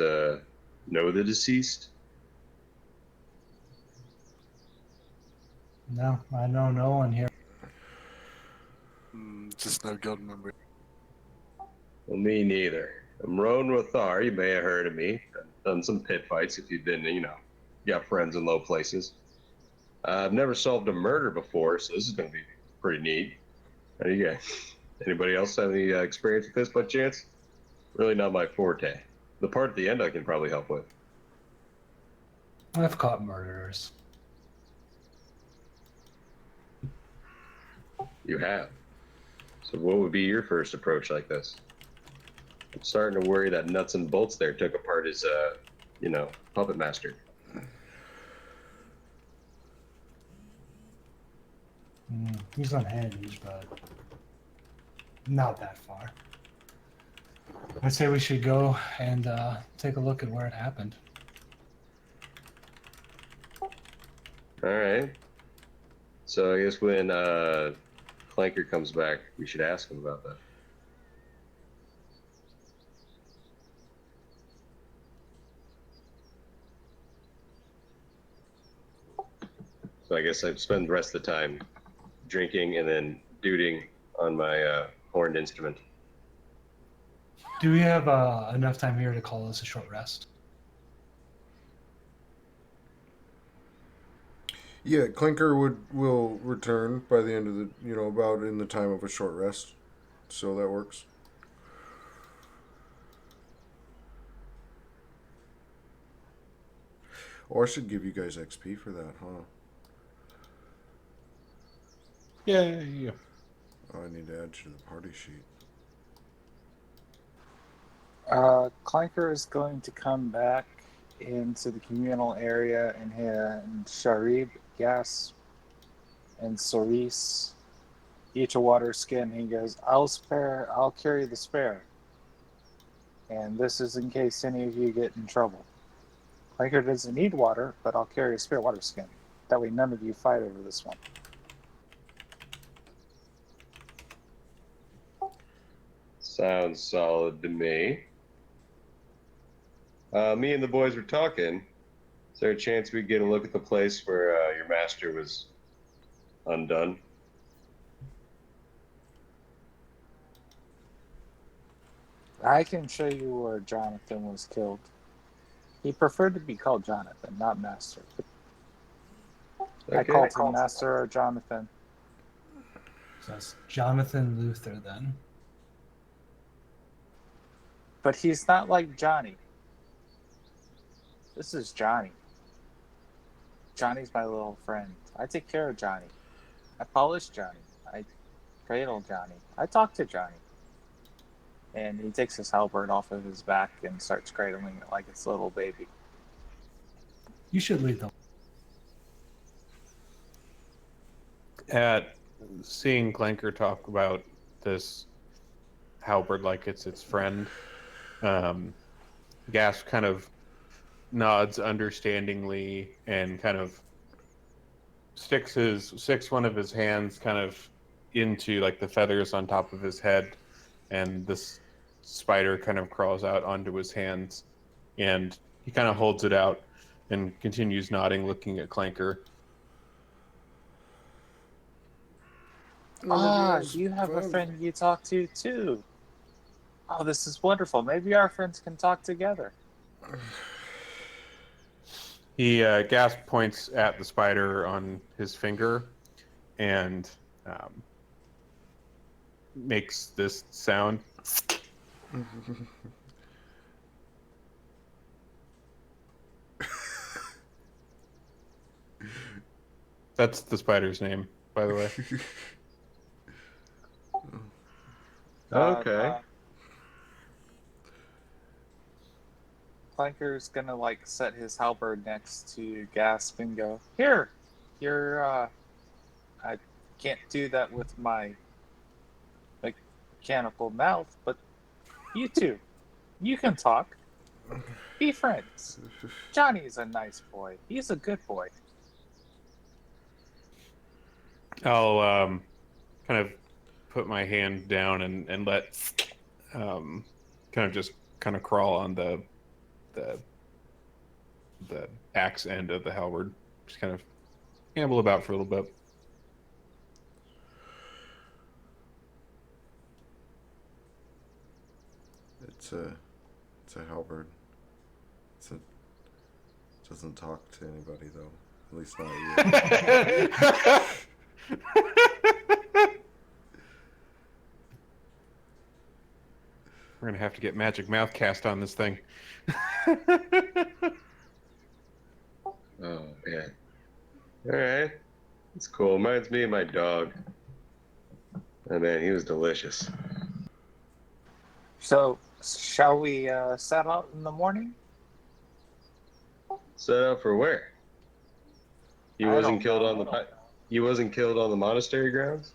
S3: know the deceased?
S5: No, I know no one here.
S6: Just no guild member.
S3: Well, me neither. I'm Roan Rothar. You may have heard of me. I've done some pit fights if you've been, got friends in low places. I've never solved a murder before, so this is going to be pretty neat. How do you guys? Anybody else have any experience with this by chance? Really not my forte. The part at the end I can probably help with.
S5: I've caught murderers.
S3: You have. So what would be your first approach like this? I'm starting to worry that Nuts and Bolts there took apart his, puppet master.
S5: He's unhinged, but not that far. I'd say we should go and take a look at where it happened.
S3: All right. So I guess when Clanker comes back, we should ask him about that. So I guess I spend the rest of the time drinking and then duding on my horned instrument.
S5: Do we have enough time here to call this a short rest?
S1: Yeah, Clinker will return by the end of the about in the time of a short rest, so that works. Or I should give you guys XP for that, huh?
S4: Yeah.
S1: Oh, I need to add you to the party sheet.
S2: Clinker is going to come back into the communal area and Sharib, Gas, and Cerise each a water skin. He goes, I'll carry the spare. And this is in case any of you get in trouble. Clanker doesn't need water, but I'll carry a spare water skin. That way none of you fight over this one.
S3: Sounds solid to me. Me and the boys were talking. Is there a chance we get a look at the place where your master was undone?
S2: I can show you where Jonathan was killed. He preferred to be called Jonathan, not Master. I called him Master or Jonathan.
S5: So that's Jonathan Luther then.
S2: But he's not like Johnny. This is Johnny. Johnny's my little friend. I take care of Johnny. I polish Johnny. I cradle Johnny. I talk to Johnny. And he takes his halberd off of his back and starts cradling it like it's a little baby.
S5: You should lead them.
S4: At seeing Clanker talk about this halberd like it's its friend, Gas kind of nods understandingly and kind of sticks one of his hands kind of into like the feathers on top of his head, and this spider kind of crawls out onto his hands, and he kind of holds it out and continues nodding, looking at Clanker.
S2: You have a friend you talk to too. Oh, this is wonderful. Maybe our friends can talk together.
S4: He Gas points at the spider on his finger and makes this sound. That's the spider's name, by the way.
S3: Okay.
S2: Clanker's gonna like set his halberd next to Gasp and go, "Here, you're I can't do that with my mechanical mouth, but you two, you can talk. Be friends. Johnny's a nice boy. He's a good boy."
S4: I'll kind of put my hand down and let kind of just kind of crawl on the axe end of the halberd. Just kind of amble about for a little bit.
S1: It's a halberd. It doesn't talk to anybody though. At least not you.
S4: We're gonna have to get magic mouth cast on this thing.
S3: Oh man. All right. It's cool. Reminds me of my dog. Oh man, he was delicious.
S2: So, shall we set out in the morning?
S3: Set out for where? He
S2: I
S3: wasn't
S2: don't
S3: killed
S2: know.
S3: on the He wasn't killed on the monastery grounds?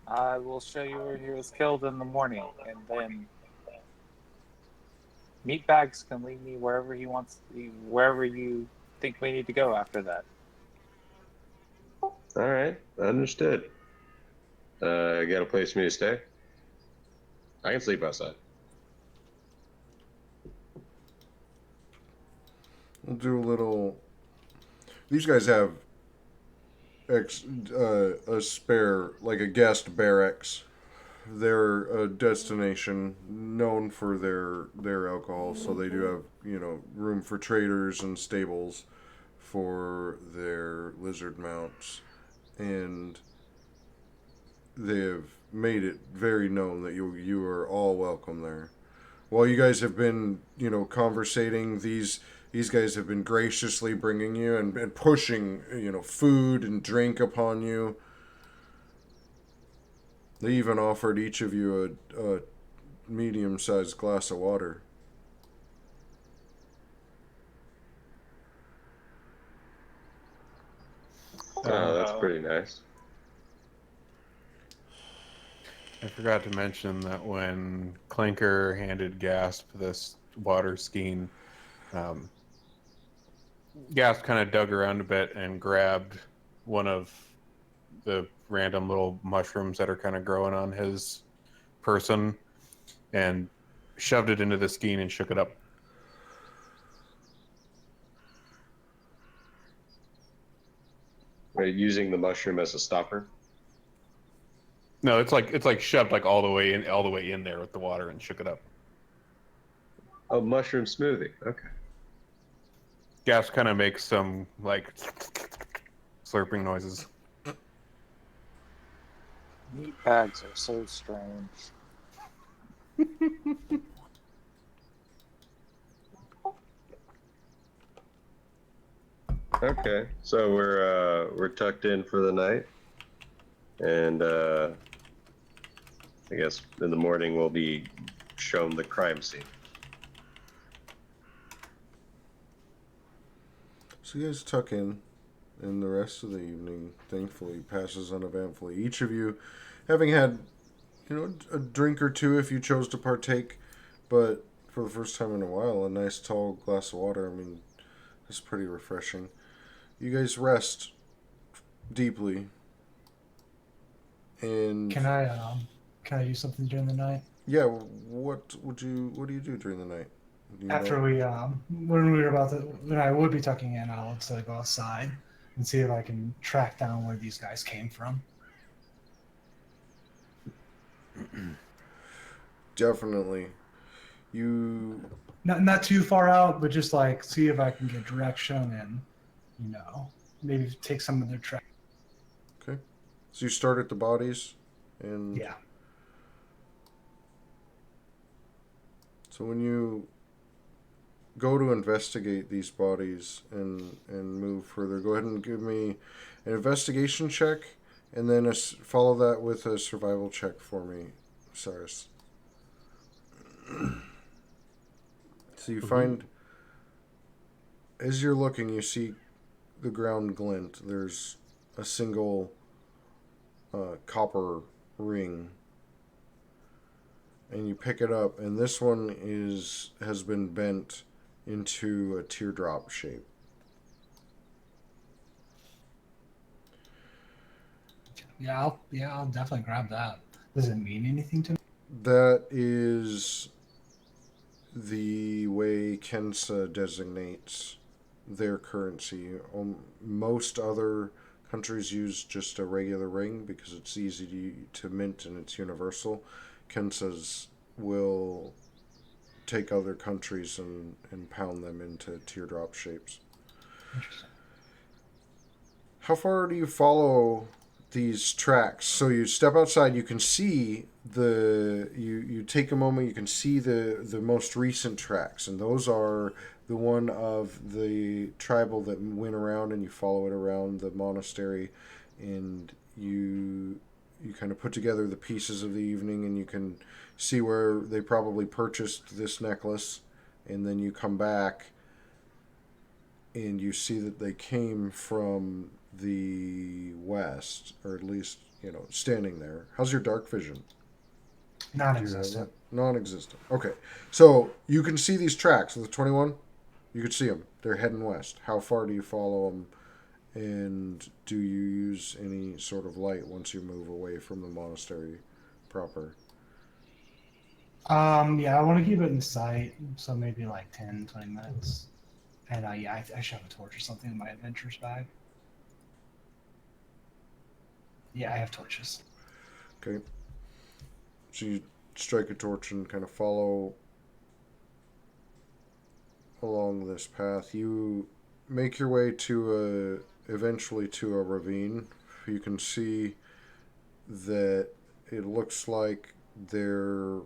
S2: I will show you where he was killed in the morning, and then Meatbags can lead me wherever he wants, wherever you think we need to go after that.
S3: All right, understood. Got a place for me to stay? I can sleep outside.
S1: We'll do a little. These guys have a spare, like a guest barracks. They're a destination known for their alcohol, so they do have room for traders and stables for their lizard mounts, and they have made it very known that you are all welcome there. While you guys have been conversating, these guys have been graciously bringing you and pushing food and drink upon you. They even offered each of you a medium-sized glass of water.
S3: Oh, that's pretty nice.
S4: I forgot to mention that when Clinker handed Gasp this water skein, um, Gasp kind of dug around a bit and grabbed one of the random little mushrooms that are kind of growing on his person and shoved it into the skein and shook it up.
S3: Right, using the mushroom as a stopper.
S4: No, it's like shoved like all the way in there with the water and shook it up.
S3: Oh, mushroom smoothie. Okay.
S4: Gasp kind of makes some like slurping noises.
S2: Meat bags are so strange.
S3: Okay. So we're tucked in for the night, and I guess in the morning we'll be shown the crime scene.
S1: So you guys tuck in, and the rest of the evening, thankfully, passes uneventfully. Each of you having had, a drink or two if you chose to partake, but for the first time in a while, a nice tall glass of water. I mean, it's pretty refreshing. You guys rest deeply, and
S5: Can I do something during the night?
S1: yeah, what do you do during the night? Do you
S5: After
S1: know?
S5: we when I would be tucking in, I'll go outside and see if I can track down where these guys came from.
S1: Definitely, you
S5: Not too far out, but just like see if I can get direction and maybe take some of their track.
S1: okay? So you start at the bodies, and
S5: Yeah.
S1: so when you go to investigate these bodies and move further, go ahead and give me an investigation check, and then follow that with a survival check for me, Cyrus. So you find, as you're looking, you see the ground glint. There's a single copper ring, and you pick it up, and this one has been bent into a teardrop shape.
S5: I'll definitely grab that. Does it mean anything to me?
S1: That is the way Kensa designates their currency. Most other countries use just a regular ring because it's easy to mint and it's universal. Kensa's will take other countries and pound them into teardrop shapes.
S5: Interesting.
S1: How far do you follow these tracks? So you step outside, you can see you take a moment, you can see the most recent tracks, and those are the one of the tribal that went around, and you follow it around the monastery, and you kind of put together the pieces of the evening, and you can see where they probably purchased this necklace, and then you come back and you see that they came from the west, or at least, standing there. How's your dark vision? Do you have
S5: Non-existent.
S1: that? Non-existent. Okay. So you can see these tracks with the 21. You can see them. They're heading west. How far do you follow them? And do you use any sort of light once you move away from the monastery proper?
S5: Yeah, I want to keep it in sight, so maybe like 10, 20 minutes. And I should have a torch or something in my adventures bag. Yeah, I have torches.
S1: Okay. So you strike a torch and kind of follow along this path. You make your way eventually to a ravine. You can see that it looks like there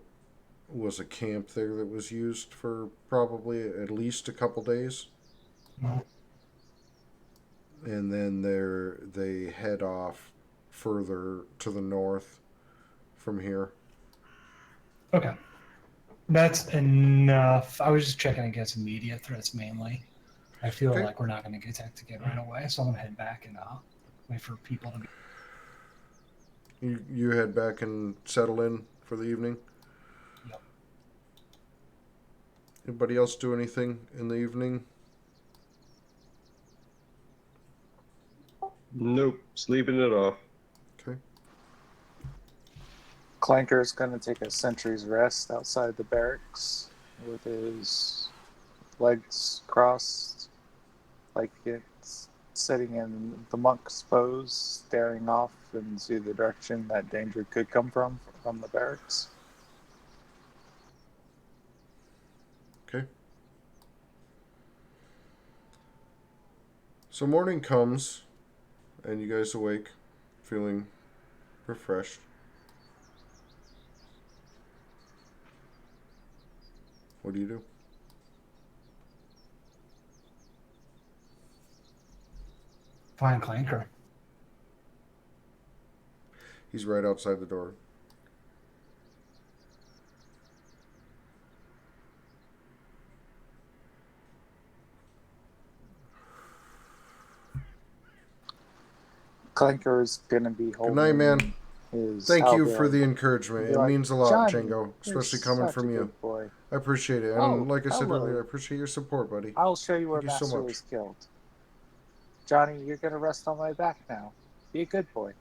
S1: was a camp there that was used for probably at least a couple days.
S5: Mhm.
S1: And then they head off further to the north from here.
S5: Okay. That's enough. I was just checking against immediate threats mainly. I feel
S1: Okay.
S5: like we're not going to get attacked again right away, so I'm going to head back and wait for people to be.
S1: You head back and settle in for the evening.
S5: Yep.
S1: Anybody else do anything in the evening?
S3: Nope, sleeping it off.
S1: Okay.
S2: Clanker's going to take a sentry's rest outside the barracks with his legs crossed, like it's sitting in the monk's pose, staring off into the direction that danger could come from the barracks.
S1: Okay. So morning comes, and you guys awake, feeling refreshed. What do you do?
S5: Find Clanker.
S1: He's right outside the door.
S2: Clanker is going to be
S1: Good night,
S2: holding
S1: man.
S2: his
S1: Thank you for
S2: halberd
S1: the encouragement.
S2: and be
S1: It
S2: like,
S1: means a lot,
S2: Johnny,
S1: Django,
S2: you're
S1: especially coming
S2: such a
S1: from you.
S2: good boy.
S1: I appreciate it.
S2: Oh,
S1: And like I said
S2: hello.
S1: earlier, I appreciate your support, buddy.
S2: I'll show you where
S1: Thank you so
S2: Master
S1: much.
S2: was killed. Johnny, you're going to rest on my back now. Be a good boy.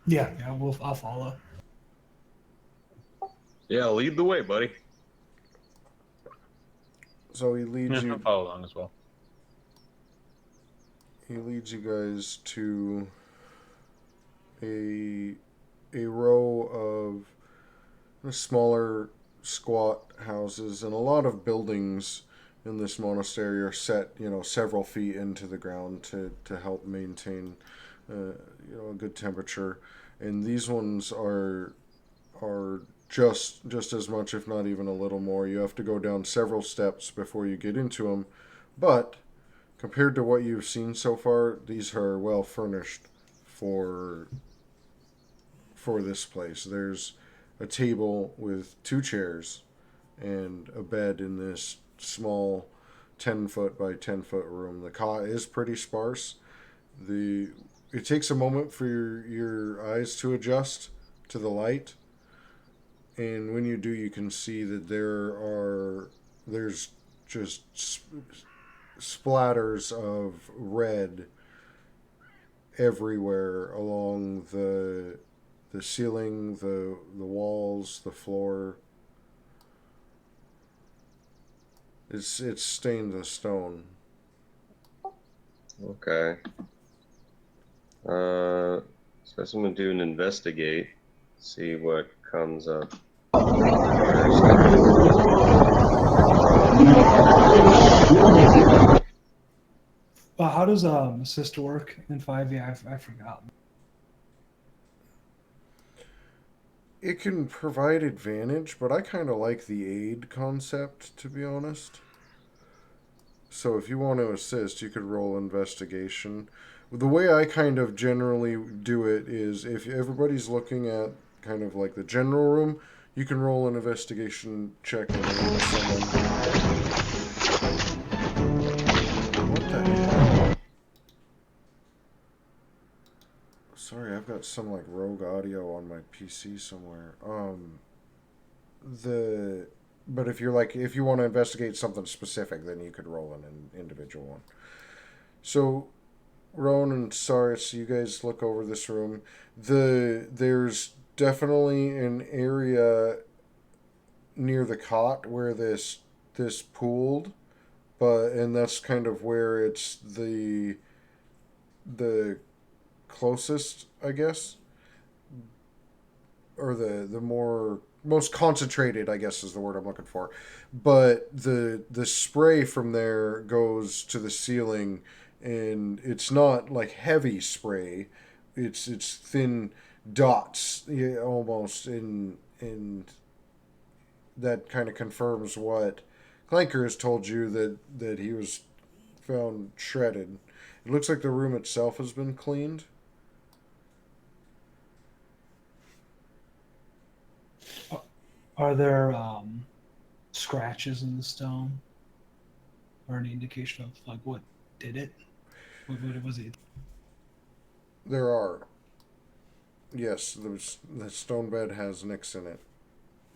S5: Yeah, I'll follow.
S3: Yeah, lead the way, buddy.
S1: So he leads
S4: Yeah,
S1: you.
S4: I'll follow along as well.
S1: He leads you guys to a row of smaller, squat houses, and a lot of buildings in this monastery are set, several feet into the ground to help maintain, a good temperature. And these ones are just as much, if not even a little more. You have to go down several steps before you get into them, but compared to what you've seen so far, these are well furnished for this place. There's a table with 2 chairs and a bed in this small 10-foot by 10-foot room. The cot is pretty sparse. It takes a moment for your eyes to adjust to the light, and when you do, you can see that there's just splatters of red everywhere along the ceiling, the walls, the floor. It's stained with stone.
S3: Okay. So I guess I'm gonna do an investigate, see what comes up first.
S5: Well, how does assist work in 5e? I forgot.
S1: It can provide advantage, but I kind of like the aid concept, to be honest. So if you want to assist, you could roll investigation. The way I kind of generally do it is if everybody's looking at kind of like the general room, you can roll an investigation check and aid someone. What the hell? Sorry, I've got some like rogue audio on my PC somewhere. But if you want to investigate something specific, then you could roll an individual one. So Roan and Saris, you guys look over this room. There's definitely an area near the cot where this pooled, and that's kind of where it's the closest, I guess, or the most concentrated, I guess is the word I'm looking for. But the spray from there goes to the ceiling, and it's not like heavy spray. It's thin dots, yeah, almost, and that kind of confirms what Clanker has told you, that he was found shredded. It looks like the room itself has been cleaned.
S5: Are there scratches in the stone? or any indication of like what did it? What was it?
S1: There are. Yes, the stone bed has nicks in it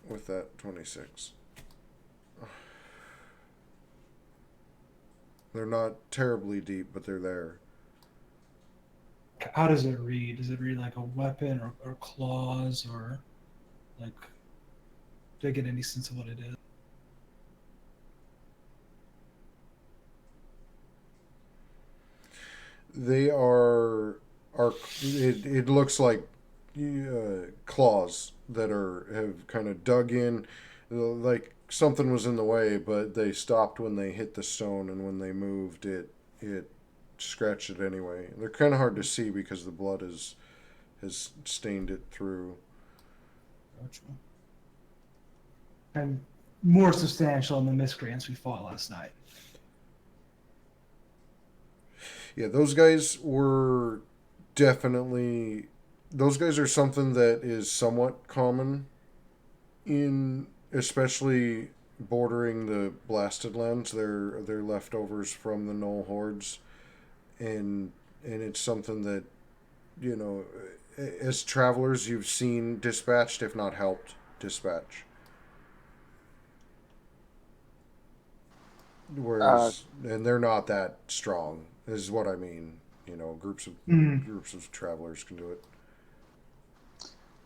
S1: with that 26. They're not terribly deep, but they're there.
S5: How does it read? Does it read like a weapon or claws or like? Do I get any sense of what it is?
S1: They are it looks like claws that are have kind of dug in, like something was in the way, but they stopped when they hit the stone, and when they moved, it scratched it anyway. They're kind of hard to see because the blood has stained it through.
S5: Gotcha. And more substantial in the miscreants we fought last night.
S1: Yeah, those guys were definitely. Those guys are something that is somewhat common in, especially bordering the blasted lands. They're leftovers from the Knoll hordes, and it's something that, you know, as travelers you've seen dispatched, if not helped dispatch.
S2: Uh,
S1: Whereas, and they're not that strong, is what I mean. You know,
S5: Mm.
S1: groups of travelers can do it.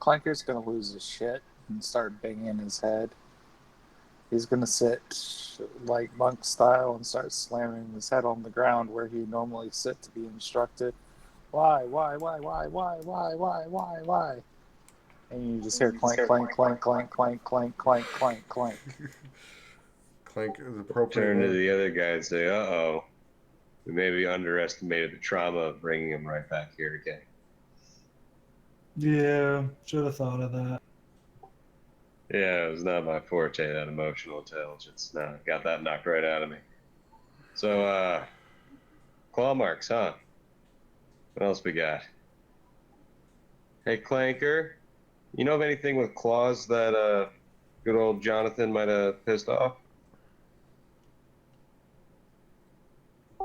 S2: Clanker's gonna lose his shit and start banging his head. He's gonna sit like monk style and start slamming his head on the ground where he normally sit to be instructed. Why? And you just hear clank, clank, clank, clank, clank, clank, clank, clank, clank.
S1: Clank is appropriate.
S3: Turn to
S1: Name.
S3: the other guy and say, "Uh-oh, we maybe underestimated the trauma of bringing him right back here again."
S5: Yeah, should have thought of that.
S3: Yeah, it was not my forte, that emotional intelligence. No, got that knocked right out of me. So, claw marks, huh? What else we got? Hey, Clanker, you know of anything with claws that good old Jonathan might have pissed off?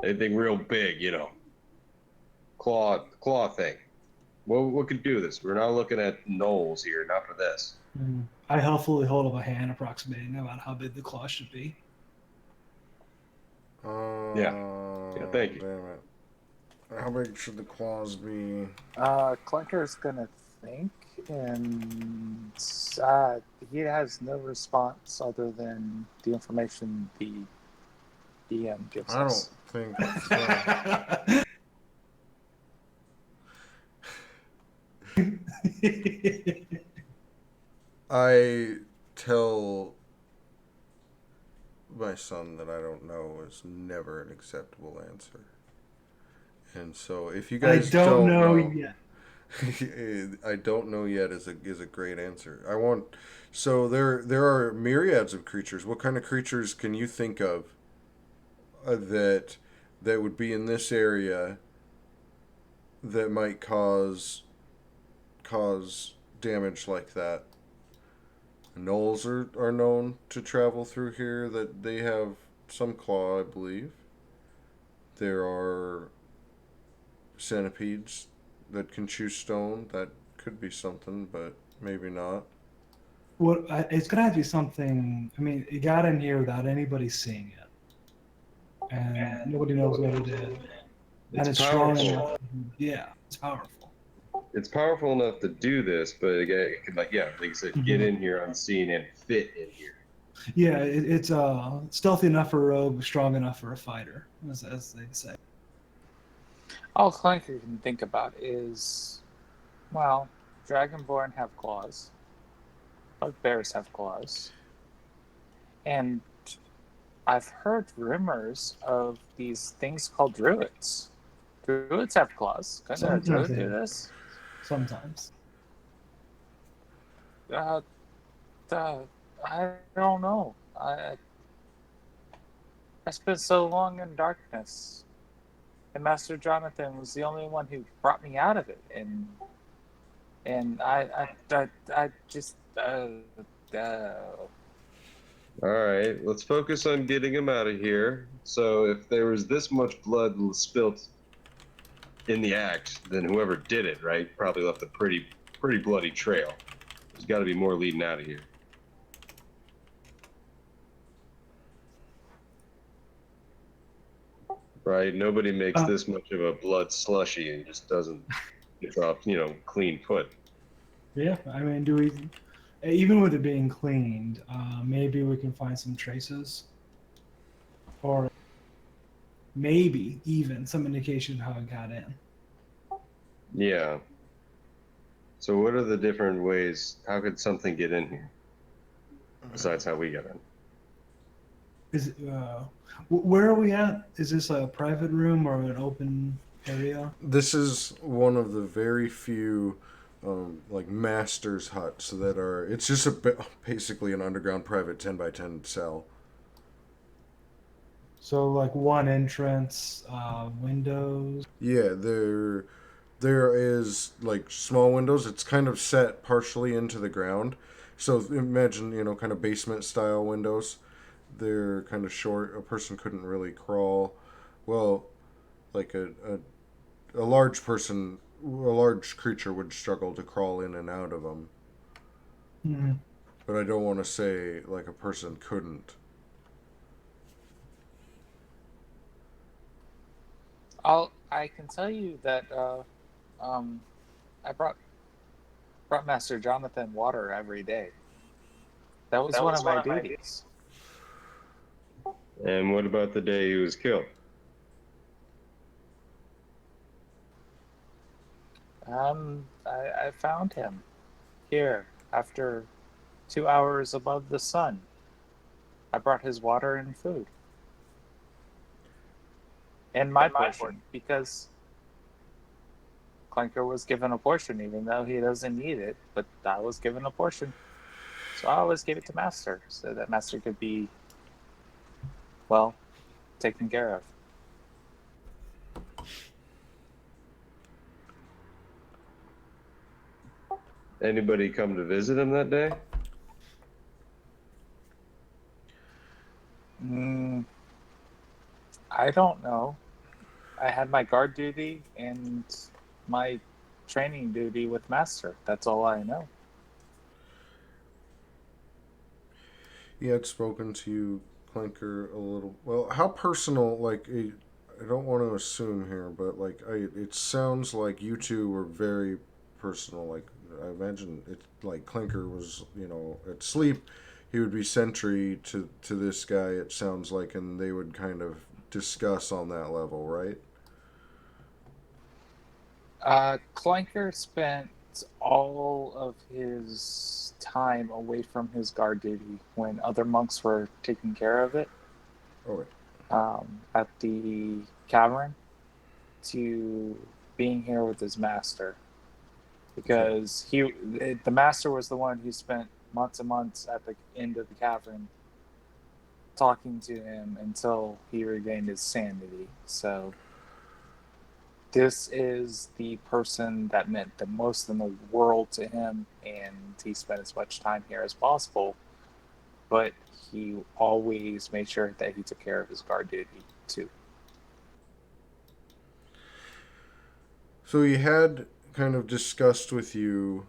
S3: Anything real big, you know? Claw thing. What could do this? We're not looking at knolls here, not for this.
S5: I helpfully hold up a hand approximating about how big the claw should be.
S3: Yeah, thank you.
S1: Damn it. How big should the claws be?
S2: Clanker's gonna think, and he has no response other than the information the DM gives
S1: I
S2: us.
S1: don't think so. I tell my son that I don't know is never an acceptable answer. And so if you
S5: I
S1: guys
S5: don't know
S1: know
S5: yet.
S1: I don't know yet is a great answer. I want so there are myriads of creatures. What kind of creatures can you think of that would be in this area that might cause damage like that? Gnolls are known to travel through here. That they have some claw, I believe. There are centipedes that can chew stone. That could be something, but maybe not.
S5: It's gonna have to be something. I mean, it got in here without anybody seeing it, and nobody knows what it is. And it's strong
S3: powerful.
S5: enough. Yeah, it's powerful.
S3: It's powerful enough to do this, but it could, like you said, get in here unseen and fit in here.
S5: Yeah, it's stealthy enough for a rogue, strong enough for a fighter, as they say.
S2: All Clanker can think about is, well, Dragonborn have claws, bugbears have claws, and I've heard rumors of these things called druids. Druids have claws. Couldn't a
S5: Sometimes
S2: druid
S5: they
S2: do
S5: do.
S2: this?
S5: Sometimes.
S2: Uh, I don't know. I spent so long in darkness, and Master Jonathan was the only one who brought me out of it, and I just
S3: All right, let's focus on getting him out of here. So if there was this much blood spilt in the act, then whoever did it, right, probably left a pretty bloody trail. There's got to be more leading out of here. Right? Nobody makes this much of a blood slushy and just doesn't drop, clean foot.
S5: Yeah, I mean, do we, even with it being cleaned, maybe we can find some traces, or maybe even some indication of how it got in.
S3: Yeah. So what are the different ways? How could something get in here besides how we got in?
S5: Is it, where are we at? Is this a private room or an open area?
S1: This is one of the very few like master's huts that are. It's just basically an underground private 10 by 10 cell.
S5: So like one entrance, windows.
S1: Yeah, there is like small windows. It's kind of set partially into the ground. So imagine, kind of basement style windows. They're kind of short. A person couldn't really crawl. Well, like a large person, a large creature would struggle to crawl in and out of them.
S5: Hmm.
S1: But I don't want to say like a person couldn't.
S2: I can tell you that I brought Master Jonathan water every day. That was one of my duties.
S3: And what about the day he was killed?
S2: I found him here after 2 hours above the sun. I brought his water and food. And my portion, because Clanker was given a portion, even though he doesn't need it, but I was given a portion. So I always gave it to Master, so that Master could be, well, taken care of.
S3: Anybody come to visit him that day?
S2: I don't know. I had my guard duty and my training duty with Master. That's all I know.
S1: He had spoken to you, Clinker, a little. Well, how personal? Like, I don't want to assume here, but like, it sounds like you two were very personal. Like, I imagine it. Like Clinker was, at sleep, he would be sentry to this guy. It sounds like, and they would kind of discuss on that level, right?
S2: Clanker spent all of his time away from his guard duty when other monks were taking care of it
S1: Okay.
S2: at the cavern to being here with his master, because the master was the one who spent months and months at the end of the cavern talking to him until he regained his sanity. So this is the person that meant the most in the world to him, and he spent as much time here as possible. But he always made sure that he took care of his guard duty too.
S1: So he had kind of discussed with you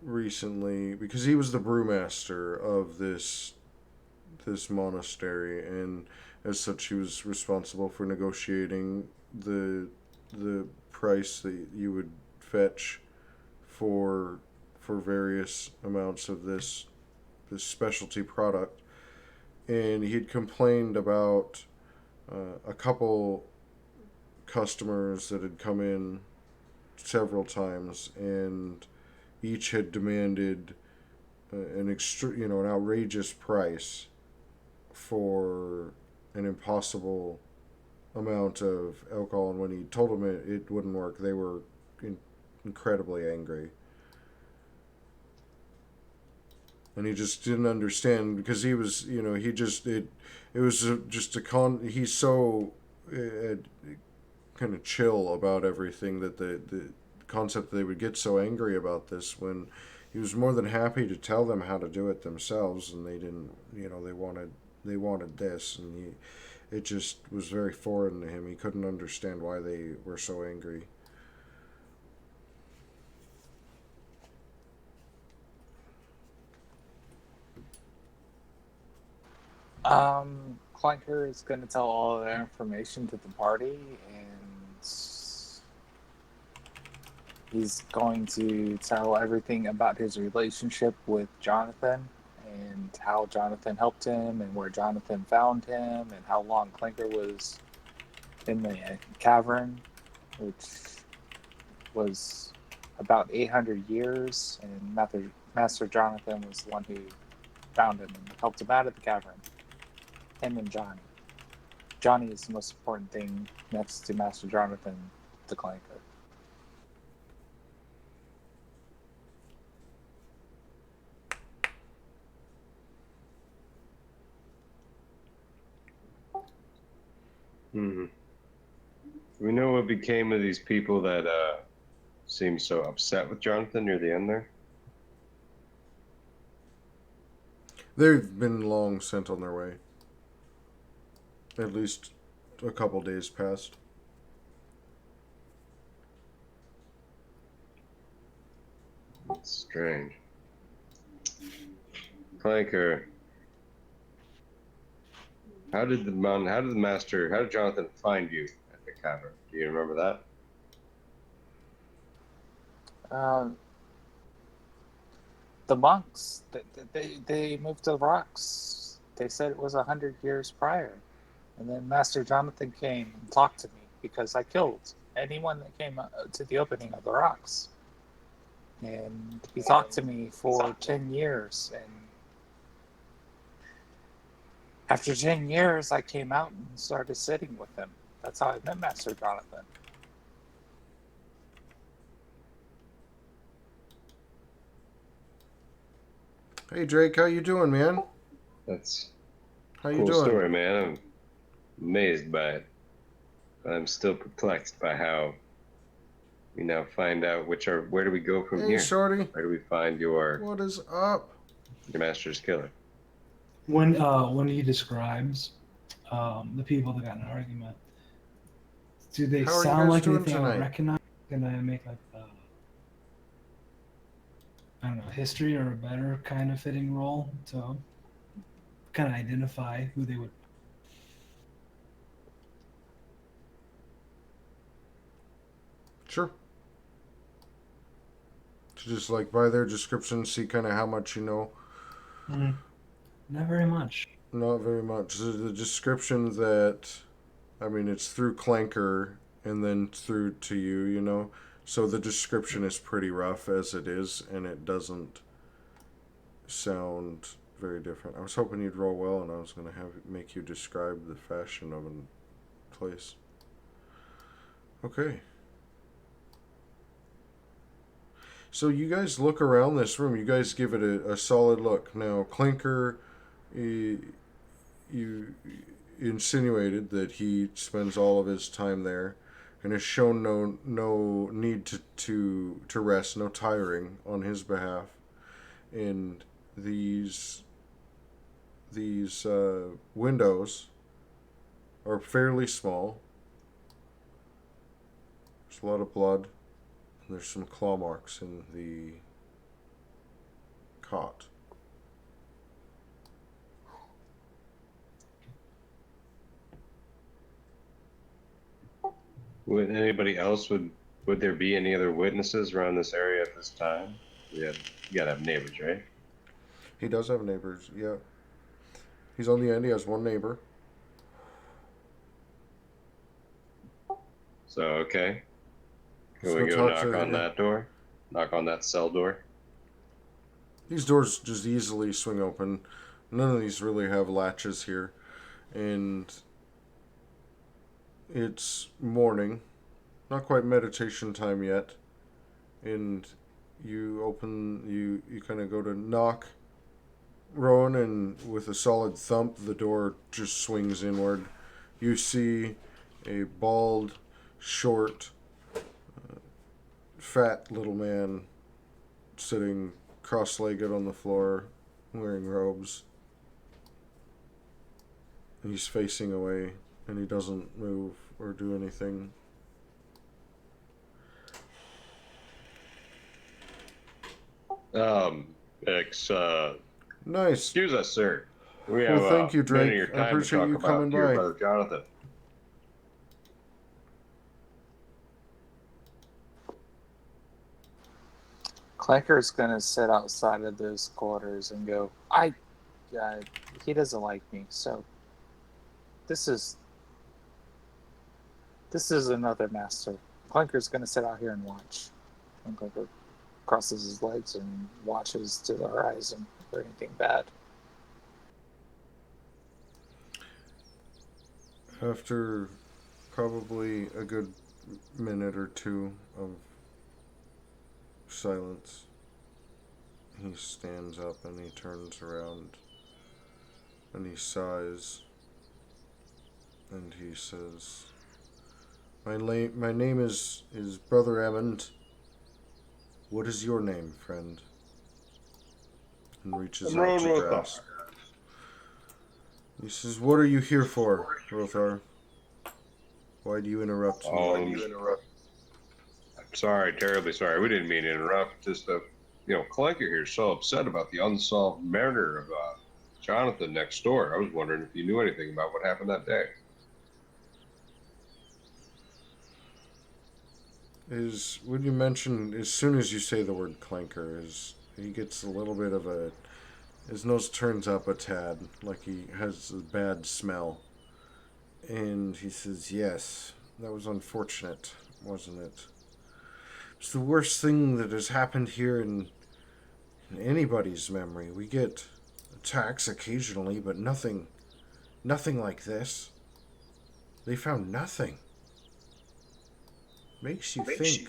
S1: recently, because he was the brewmaster of this monastery, and as such he was responsible for negotiating the price that you would fetch for various amounts of this specialty product. And he'd complained about a couple customers that had come in several times, and each had demanded an outrageous price for an impossible amount of alcohol. And when he told them it wouldn't work, they were incredibly angry. And he just didn't understand, because he was, he just it was just he's so kind of chill about everything, that the concept that they would get so angry about this when he was more than happy to tell them how to do it themselves, and they didn't. They wanted this, and it just was very foreign to him. He couldn't understand why they were so angry.
S2: Clanker is going to tell all of that information to the party, and he's going to tell everything about his relationship with Jonathan and how Jonathan helped him and where Jonathan found him and how long Clanker was in the cavern, which was about 800 years, and Master Jonathan was the one who found him and helped him out of the cavern. Him and Johnny. Johnny is the most important thing next to Master Jonathan to Clanker.
S3: Hmm. Do we know what became of these people that seemed so upset with Jonathan near the end there?
S1: They've been long sent on their way. At least a couple days past.
S3: That's strange. Clanker, how did Jonathan find you at the cavern? Do you remember that?
S2: The monks, they moved to the rocks. They said it was 100 years prior. And then Master Jonathan came and talked to me because I killed anyone that came to the opening of the rocks. And he talked to me for 10 years. And after 10 years, I came out and started sitting with him. That's how I met Master Jonathan.
S1: Hey Drake, how you doing, man?
S3: That's
S1: How
S3: a
S1: you
S3: cool
S1: doing?
S3: story, man. I'm amazed by it. But I'm still perplexed by how we now find out where do we go from
S1: Hey
S3: here?
S1: Shorty,
S3: Where do we find your
S1: what is up?
S3: master's killer?
S5: When he describes the people that got in an argument, do they
S1: How are you
S5: sound
S1: guys
S5: like
S1: doing
S5: anything I would
S1: tonight?
S5: recognize? Can I make like I don't know, history or a better kind of fitting role to kind of identify who they would?
S1: Sure. To just like by their description, see kind of how much you know.
S5: Not very much.
S1: Not very much. The description that, I mean, it's through Clanker and then through to you, you know. So the description is pretty rough as it is, and it doesn't sound very different. I was hoping you'd roll well, and I was gonna make you describe the fashion of a place. Okay. So you guys look around this room. You guys give it a solid look. Now, Clinker, you insinuated that he spends all of his time there, and has shown no need to rest, no tiring on his behalf. And these windows are fairly small. There's a lot of blood. There's some claw marks in the cot.
S3: Would anybody else would there be any other witnesses around this area at this time? Yeah, you gotta have neighbors, right?
S1: He does have neighbors, yeah. He's on the end, he has one neighbor.
S3: So okay. Can
S1: Let's
S3: we
S1: go
S3: go
S1: talk
S3: knock
S1: to
S3: on that door? Knock on that cell door?
S1: These doors just easily swing open. None of these really have latches here. And it's morning. Not quite meditation time yet. And you kind of go to knock, Rowan, and with a solid thump, the door just swings inward. You see a bald, short, fat little man sitting cross-legged on the floor, wearing robes. He's facing away, and he doesn't move or do anything.
S3: Ex,
S1: Nice.
S3: excuse us, sir. We
S1: Well,
S3: have
S1: thank you,
S3: a minute of
S1: Drake.
S3: your
S1: I
S3: time to
S1: appreciate
S3: talk
S1: you
S3: about
S1: coming
S3: your
S1: by.
S3: brother Jonathan.
S2: Clanker's gonna sit outside of those quarters and go, he doesn't like me, so this is another master. Clanker's gonna sit out here and watch. And Clanker crosses his legs and watches to the horizon for anything bad.
S1: After probably a good minute or two of silence, he stands up and he turns around and he sighs and he says, My name is Brother Emmond. What is your name, friend? And reaches out to grasp. He says, What are you here for, Rothar? Why do you interrupt me?
S3: I'm sorry, terribly sorry. We didn't mean to interrupt. Just Clanker here is so upset about the unsolved murder of Jonathan next door. I was wondering if you knew anything about what happened that day.
S1: When you mention, as soon as you say the word Clanker, he gets a little bit of his nose turns up a tad, like he has a bad smell. And he says, Yes, that was unfortunate, wasn't it? It's the worst thing that has happened here in anybody's memory. We get attacks occasionally, but nothing like this. They found nothing. Makes you think.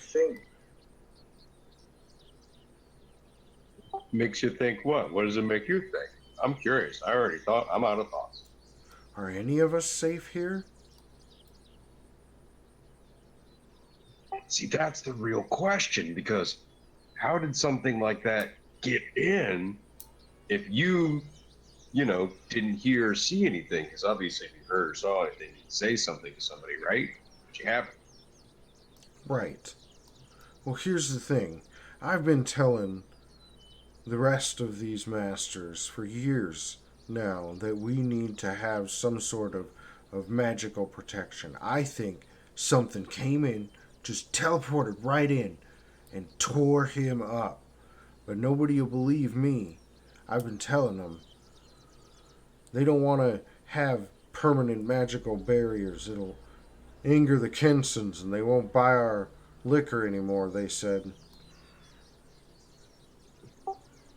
S3: Makes you think what? What does it make you think? I'm curious. I already thought. I'm out of thoughts.
S1: Are any of us safe here?
S3: See, that's the real question, because how did something like that get in if you didn't hear or see anything? Because obviously if you heard or saw anything, you'd say something to somebody, right? But you haven't.
S1: Right. Well, here's the thing. I've been telling the rest of these masters for years now that we need to have some sort of magical protection. I think something came in, just teleported right in, and tore him up. But nobody will believe me. I've been telling them. They don't want to have permanent magical barriers. It'll anger the Kinsons and they won't buy our liquor anymore, they said.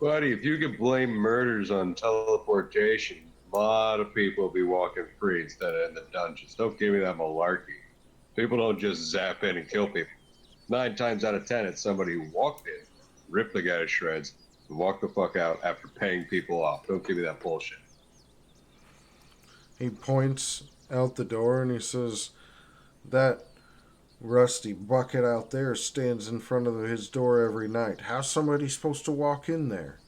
S3: Buddy, if you could blame murders on teleportation, a lot of people will be walking free instead of in the dungeons. Don't give me that malarkey. People don't just zap in and kill people. 9 times out of 10, it's somebody who walked in, ripped the guy to shreds, and walked the fuck out after paying people off. Don't give me that bullshit.
S1: He points out the door and he says, That rusty bucket out there stands in front of his door every night. How's somebody supposed to walk in there?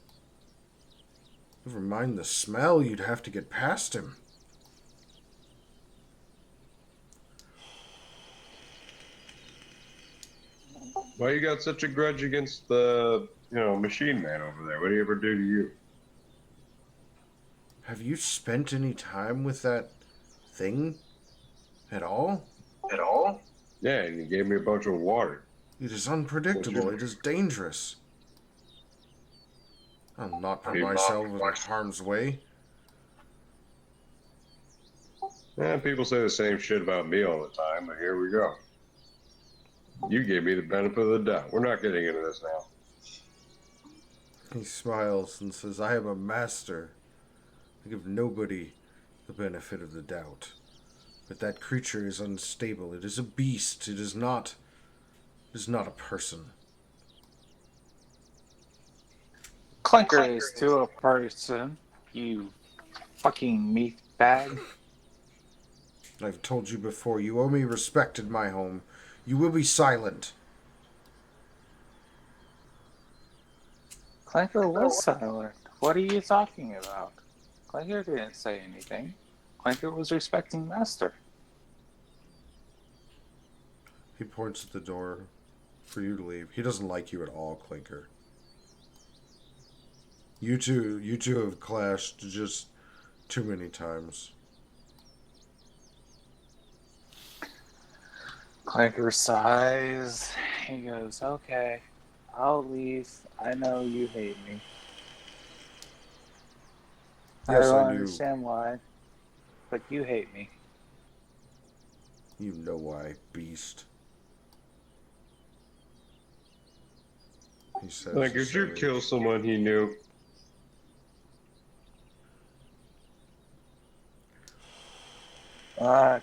S1: Never mind the smell, you'd have to get past him.
S3: Why you got such a grudge against the, machine man over there? What did he ever do to you?
S1: Have you spent any time with that thing at all?
S3: Yeah, and he gave me a bunch of water.
S1: It is unpredictable. It is dangerous. I'll not put myself in harm's way.
S3: Yeah, people say the same shit about me all the time, but here we go. You gave me the benefit of the doubt. We're not getting into this now.
S1: He smiles and says, I am a master. I give nobody the benefit of the doubt. But that creature is unstable. It is a beast. It is not a person.
S2: Clanker is still a person, you fucking meat bag.
S1: I've told you before, you owe me respect in my home. You will be silent.
S2: Clanker was silent. What are you talking about? Clanker didn't say anything. Clanker was respecting Master.
S1: He points at the door for you to leave. He doesn't like you at all, Clinker. You two have clashed just too many times.
S2: Clanker sighs. He goes, okay, I'll leave. I know you hate me.
S1: Yes,
S2: I don't
S1: I do.
S2: understand why, but you hate me.
S1: You know why, beast. He says.
S3: Like, if you kill someone he knew.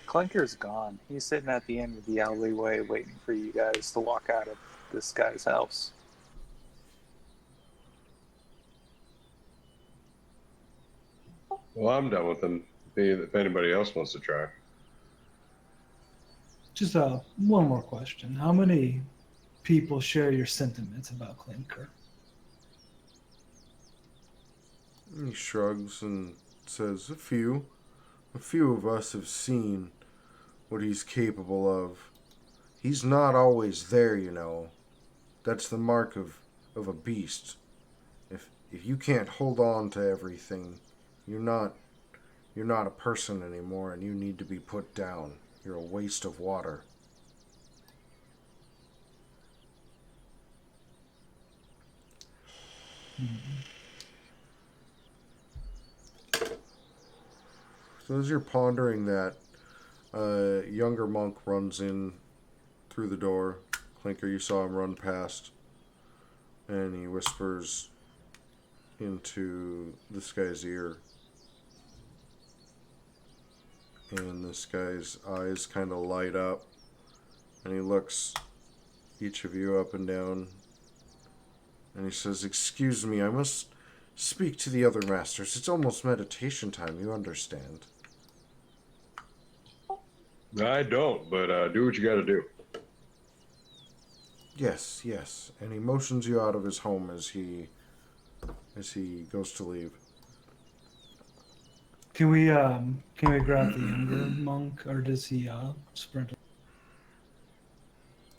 S2: Clinker's gone. He's sitting at the end of the alleyway waiting for you guys to walk out of this guy's house.
S3: Well, I'm done with him. If anybody else wants to try.
S5: Just one more question. How many people share your sentiments about Clinker?
S1: He shrugs and says, a few. A few of us have seen what he's capable of. He's not always there, you know. That's the mark of a beast. If you can't hold on to everything, you're not a person anymore, and you need to be put down. You're a waste of water. So as you're pondering that, a younger monk runs in through the door. Clinker, you saw him run past, and he whispers into this guy's ear. And this guy's eyes kind of light up, and he looks each of you up and down, and he says, "Excuse me, I must speak to the other masters. It's almost meditation time, you understand."
S3: I don't, but do what you gotta do.
S1: Yes, yes. And he motions you out of his home as he goes to leave.
S5: Can we grab the younger monk, or does he sprint?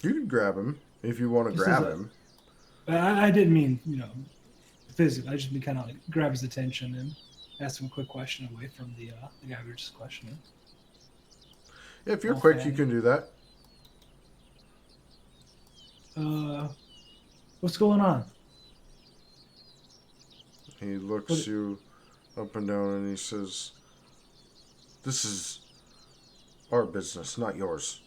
S1: You can grab him if you want to
S5: Just
S1: grab
S5: as a-
S1: him.
S5: I didn't mean, physically. I just mean kind of like grab his attention and ask him a quick question away from the guy we were just questioning.
S1: If you're
S5: Okay.
S1: quick, you can do that.
S5: What's going on?
S1: He looks
S5: What-
S1: you up and down and he says, "This is our business, not yours."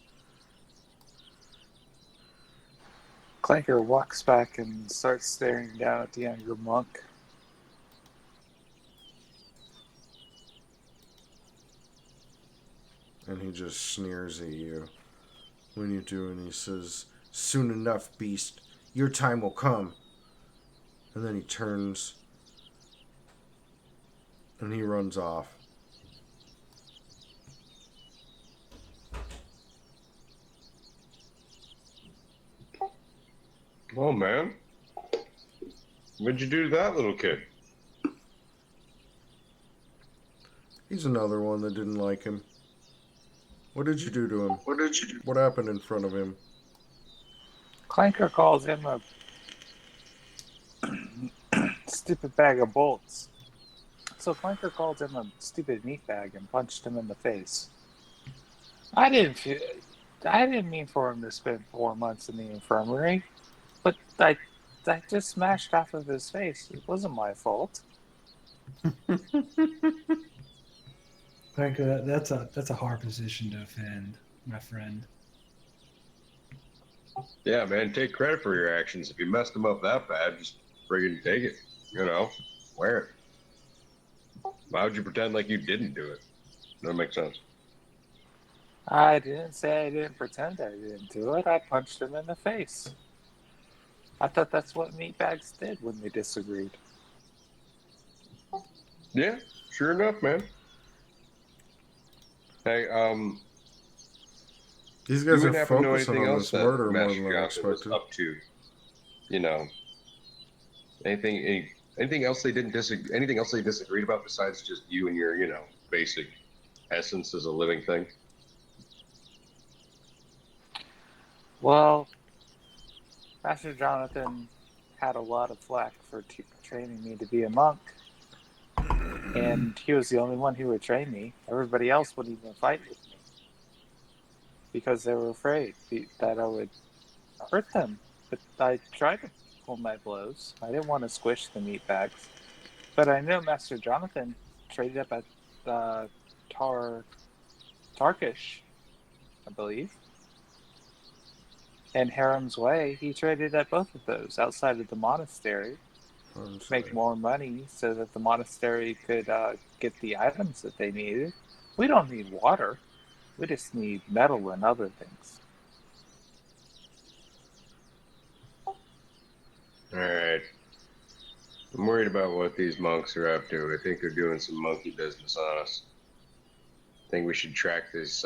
S2: Clanker walks back and starts staring down at the younger monk.
S1: And he just sneers at you when you do, and he says, "Soon enough, beast. Your time will come." And then he turns and he runs off.
S3: Oh, man. What'd you do to that little kid?
S1: He's another one that didn't like him. What did you do to him?
S3: What did you do?
S1: What happened in front of him?
S2: Clanker calls him a stupid bag of bolts. So Clanker called him a stupid meatbag and punched him in the face. I didn't mean for him to spend 4 months in the infirmary, but I just smashed half of his face. It wasn't my fault.
S5: Clinker, that's a hard position to defend, my friend.
S3: Yeah, man, take credit for your actions. If you messed him up that bad, just friggin' take it. Wear it. Why would you pretend like you didn't do it? That makes sense.
S2: I didn't say I didn't pretend I didn't do it. I punched him in the face. I thought that's what meatbags did when they disagreed.
S3: Yeah, sure enough, man. Hey,
S1: These
S3: you
S1: guys
S3: wouldn't
S1: are
S3: happen to know
S1: focusing on
S3: anything else
S1: this
S3: that
S1: murder more
S3: Master
S1: than I
S3: Johnson was
S1: expected.
S3: up to, you know, Anything else they didn't disagree? Anything else they disagreed about besides just you and your, basic essence as a living thing?
S2: Well, Master Jonathan had a lot of flack for training me to be a monk, and he was the only one who would train me. Everybody else wouldn't even fight with me because they were afraid that I would hurt them. But I tried to pull my blows. I didn't want to squish the meat bags. But I know Master Jonathan traded up at Tarkish, I believe. And Harem's Way, he traded at both of those outside of the monastery to make more money so that the monastery could get the items that they needed. We don't need water. We just need metal and other things.
S3: All right. I'm worried about what these monks are up to. I think they're doing some monkey business on us. I think we should track this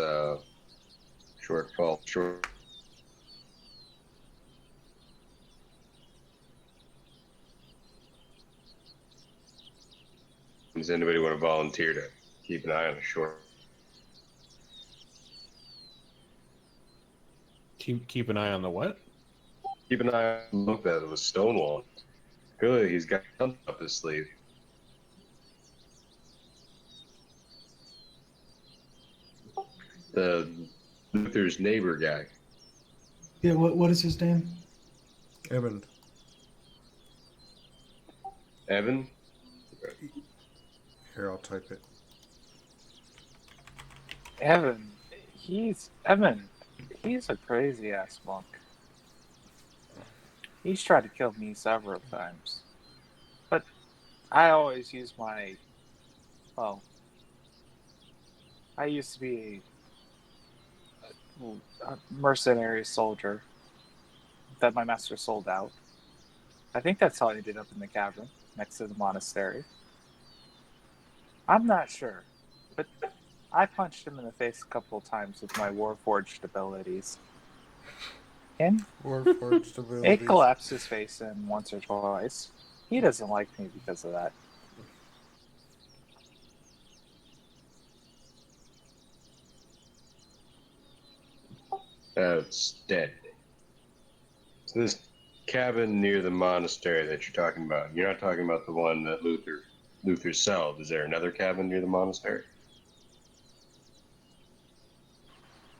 S3: short. Does anybody want to volunteer to keep an eye on the short?
S4: Keep an eye on the what?
S3: Keep an eye on the monk that was stonewalled. Good, he's got something up his sleeve. The Luther's neighbor guy.
S5: Yeah, what is his name?
S1: Evan.
S3: Evan?
S1: Here, I'll type it.
S2: Evan, he's a crazy ass monk. He's tried to kill me several times. But I always use I used to be a mercenary soldier that my master sold out. I think that's how I ended up in the cavern next to the monastery. I'm not sure, but I punched him in the face a couple of times with my Warforged abilities. And
S1: Warforged
S2: it
S1: abilities.
S2: collapsed his face in once or twice. He doesn't like me because of that.
S3: It's dead. So this cabin near the monastery that you're talking about, you're not talking about the one that Luther sold. Is there another cabin near the monastery?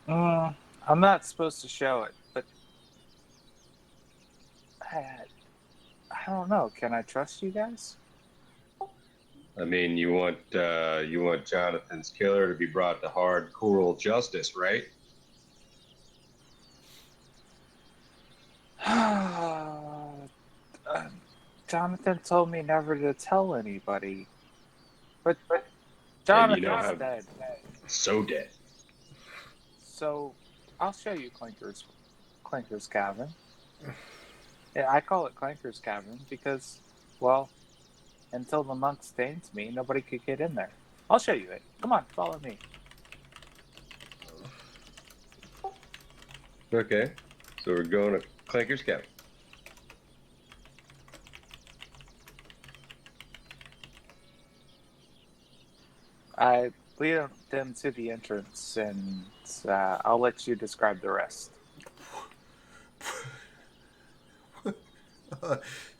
S2: I'm not supposed to show it, but I don't know. Can I trust you guys?
S3: I mean, you want Jonathan's killer to be brought to hard, cruel justice, right?
S2: Jonathan told me never to tell anybody. But
S3: And you know
S2: Jonathan's
S3: how
S2: dead.
S3: so dead.
S2: So I'll show you Clinker's Cabin. Yeah, I call it Clinker's Cabin because, well, until the monk stains me, nobody could get in there. I'll show you it. Come on, follow me.
S3: Okay, so we're going to Clanker's cabin.
S2: I lead them to the entrance, and I'll let you describe the rest.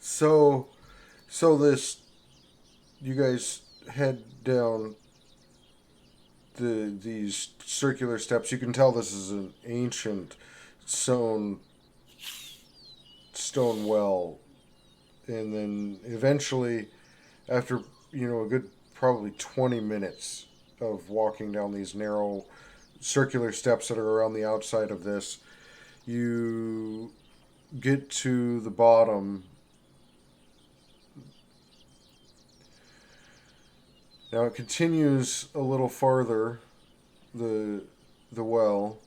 S1: So this, you guys head down these circular steps. You can tell this is an ancient stone well, and then eventually, after a good probably 20 minutes of walking down these narrow circular steps that are around the outside of this, you get to the bottom. Now it continues a little farther, the well,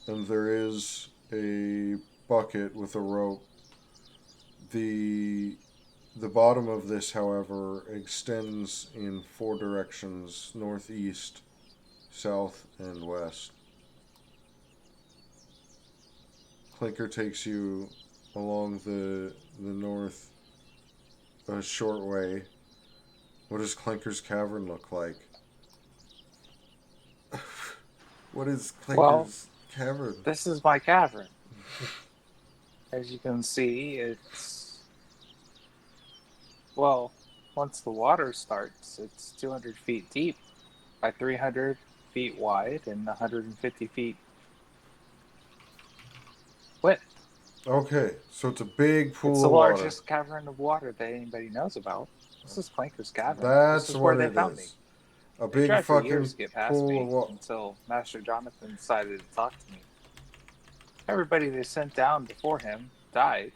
S1: and there is a bucket with a rope. The bottom of this, however, extends in 4 directions: northeast, south, and west. Clinker takes you along the north a short way. What does Clanker's Cavern look like? What is
S2: Well,
S1: Clanker's Cavern?
S2: this is my cavern. As you can see, it's, well, once the water starts, it's 200 feet deep by 300 feet wide and 150 feet width.
S1: Okay, so it's a big
S2: It's
S1: pool
S2: the
S1: of water.
S2: largest cavern of water that anybody knows about. This is Clanker's Cavern. This
S1: That's
S2: is where
S1: what
S2: they
S1: it
S2: found me.
S1: is. A
S2: They
S1: big
S2: tried for years
S1: fucking
S2: to get past
S1: pool
S2: me
S1: of water.
S2: until Master Jonathan decided to talk to me. Everybody they sent down before him died.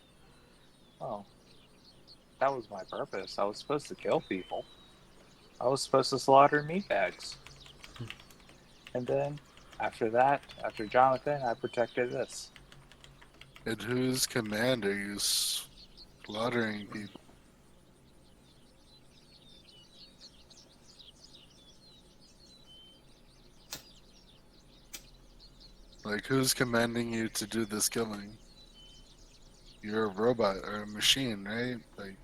S2: Oh, that was my purpose. I was supposed to kill people. I was supposed to slaughter meat bags. And then, after that, after Jonathan, I protected this.
S6: At whose command are you slaughtering people? Like, who's commanding you to do this killing? You're a robot or a machine, right? Like,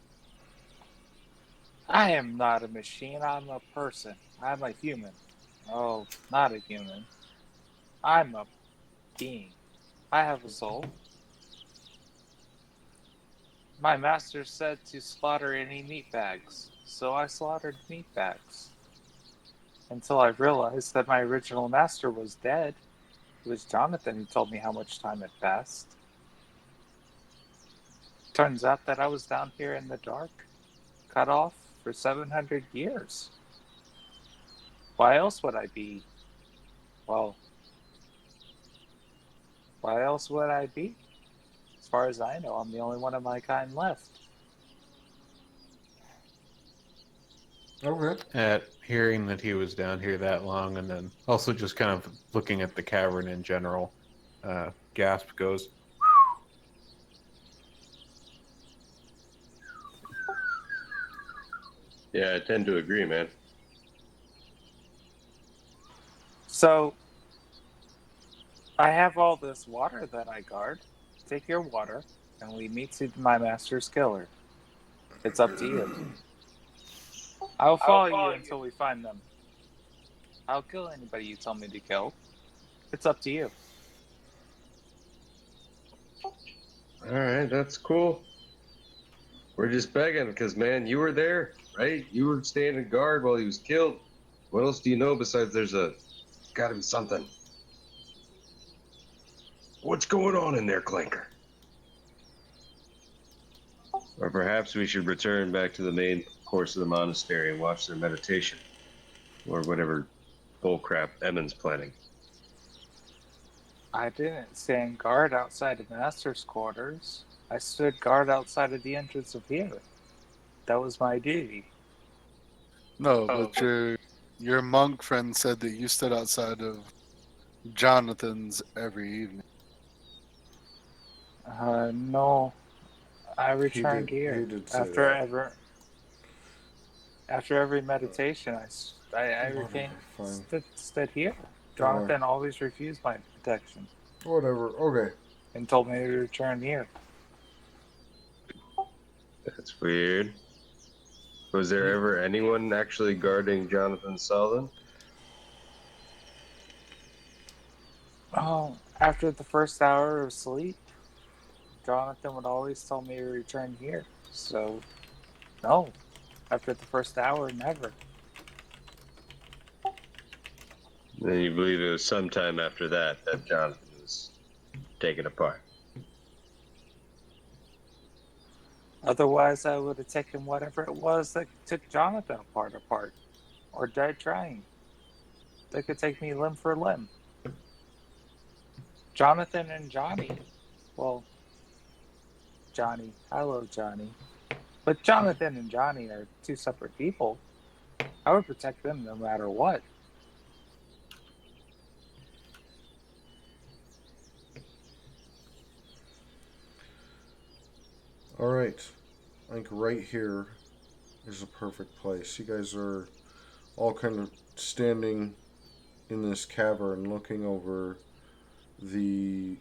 S2: I am not a machine. I'm a person. I'm a human. Oh, not a human. I'm a being. I have a soul. My master said to slaughter any meat bags, so I slaughtered meat bags. Until I realized that my original master was dead. It was Jonathan who told me how much time had passed. Turns out that I was down here in the dark, cut off for 700 years. Why else would I be? Well, why else would I be? As far as I know, I'm the only one of my kind left.
S1: Okay.
S4: At hearing that he was down here that long, and then also just kind of looking at the cavern in general, Gasp goes,
S3: Yeah, I tend to agree, man.
S2: So, I have all this water that I guard. Take your water and lead me to my master's killer. It's up to you. I'll follow you until we find them. I'll kill anybody you tell me to kill. It's up to you.
S3: All right, that's cool. We're just begging because, man, you were there, right? You were standing guard while he was killed. What else do you know besides there's gotta be something? What's going on in there, Clanker? Or perhaps we should return back to the main course of the monastery and watch their meditation. Or whatever bullcrap Emmons planning.
S2: I didn't stand guard outside of master's quarters. I stood guard outside of the entrance of here. That was my duty.
S6: no, but your monk friend said that you stood outside of Jonathan's every evening.
S2: No, I
S1: He
S2: returned
S1: did.
S2: here
S1: He did say
S2: after
S1: that.
S2: every meditation. I
S1: Whatever. Fine.
S2: stood here.
S1: Alright.
S2: Jonathan always refused my protection
S1: Whatever. Okay.
S2: and told me to return here.
S3: That's weird. Was there ever anyone actually guarding Jonathan's cell then?
S2: Oh, after the first hour of sleep, Jonathan would always tell me to return here. So, no. After the first hour, never.
S3: Then you believe it was sometime after that that Jonathan was taken apart.
S2: Otherwise, I would have taken whatever it was that took Jonathan apart, or died trying. They could take me limb for limb. Jonathan and Johnny. Well, Johnny. Hello, Johnny. But Jonathan and Johnny are two separate people. I would protect them no matter what.
S1: Alright. I think right here is a perfect place. You guys are all kind of standing in this cavern looking over the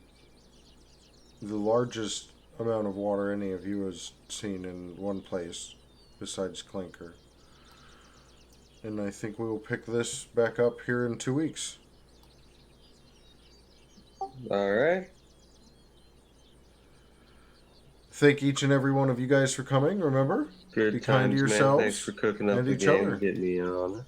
S1: largest amount of water any of you has seen in one place besides Clinker. And I think we will pick this back up here in 2 weeks.
S7: All right.
S1: Thank each and every one of you guys for coming. Remember,
S7: Good
S1: be
S7: times,
S1: kind to
S7: man.
S1: yourselves
S7: Thanks for cooking up
S1: and
S7: the
S1: each
S7: game.
S1: other.
S7: Get me on.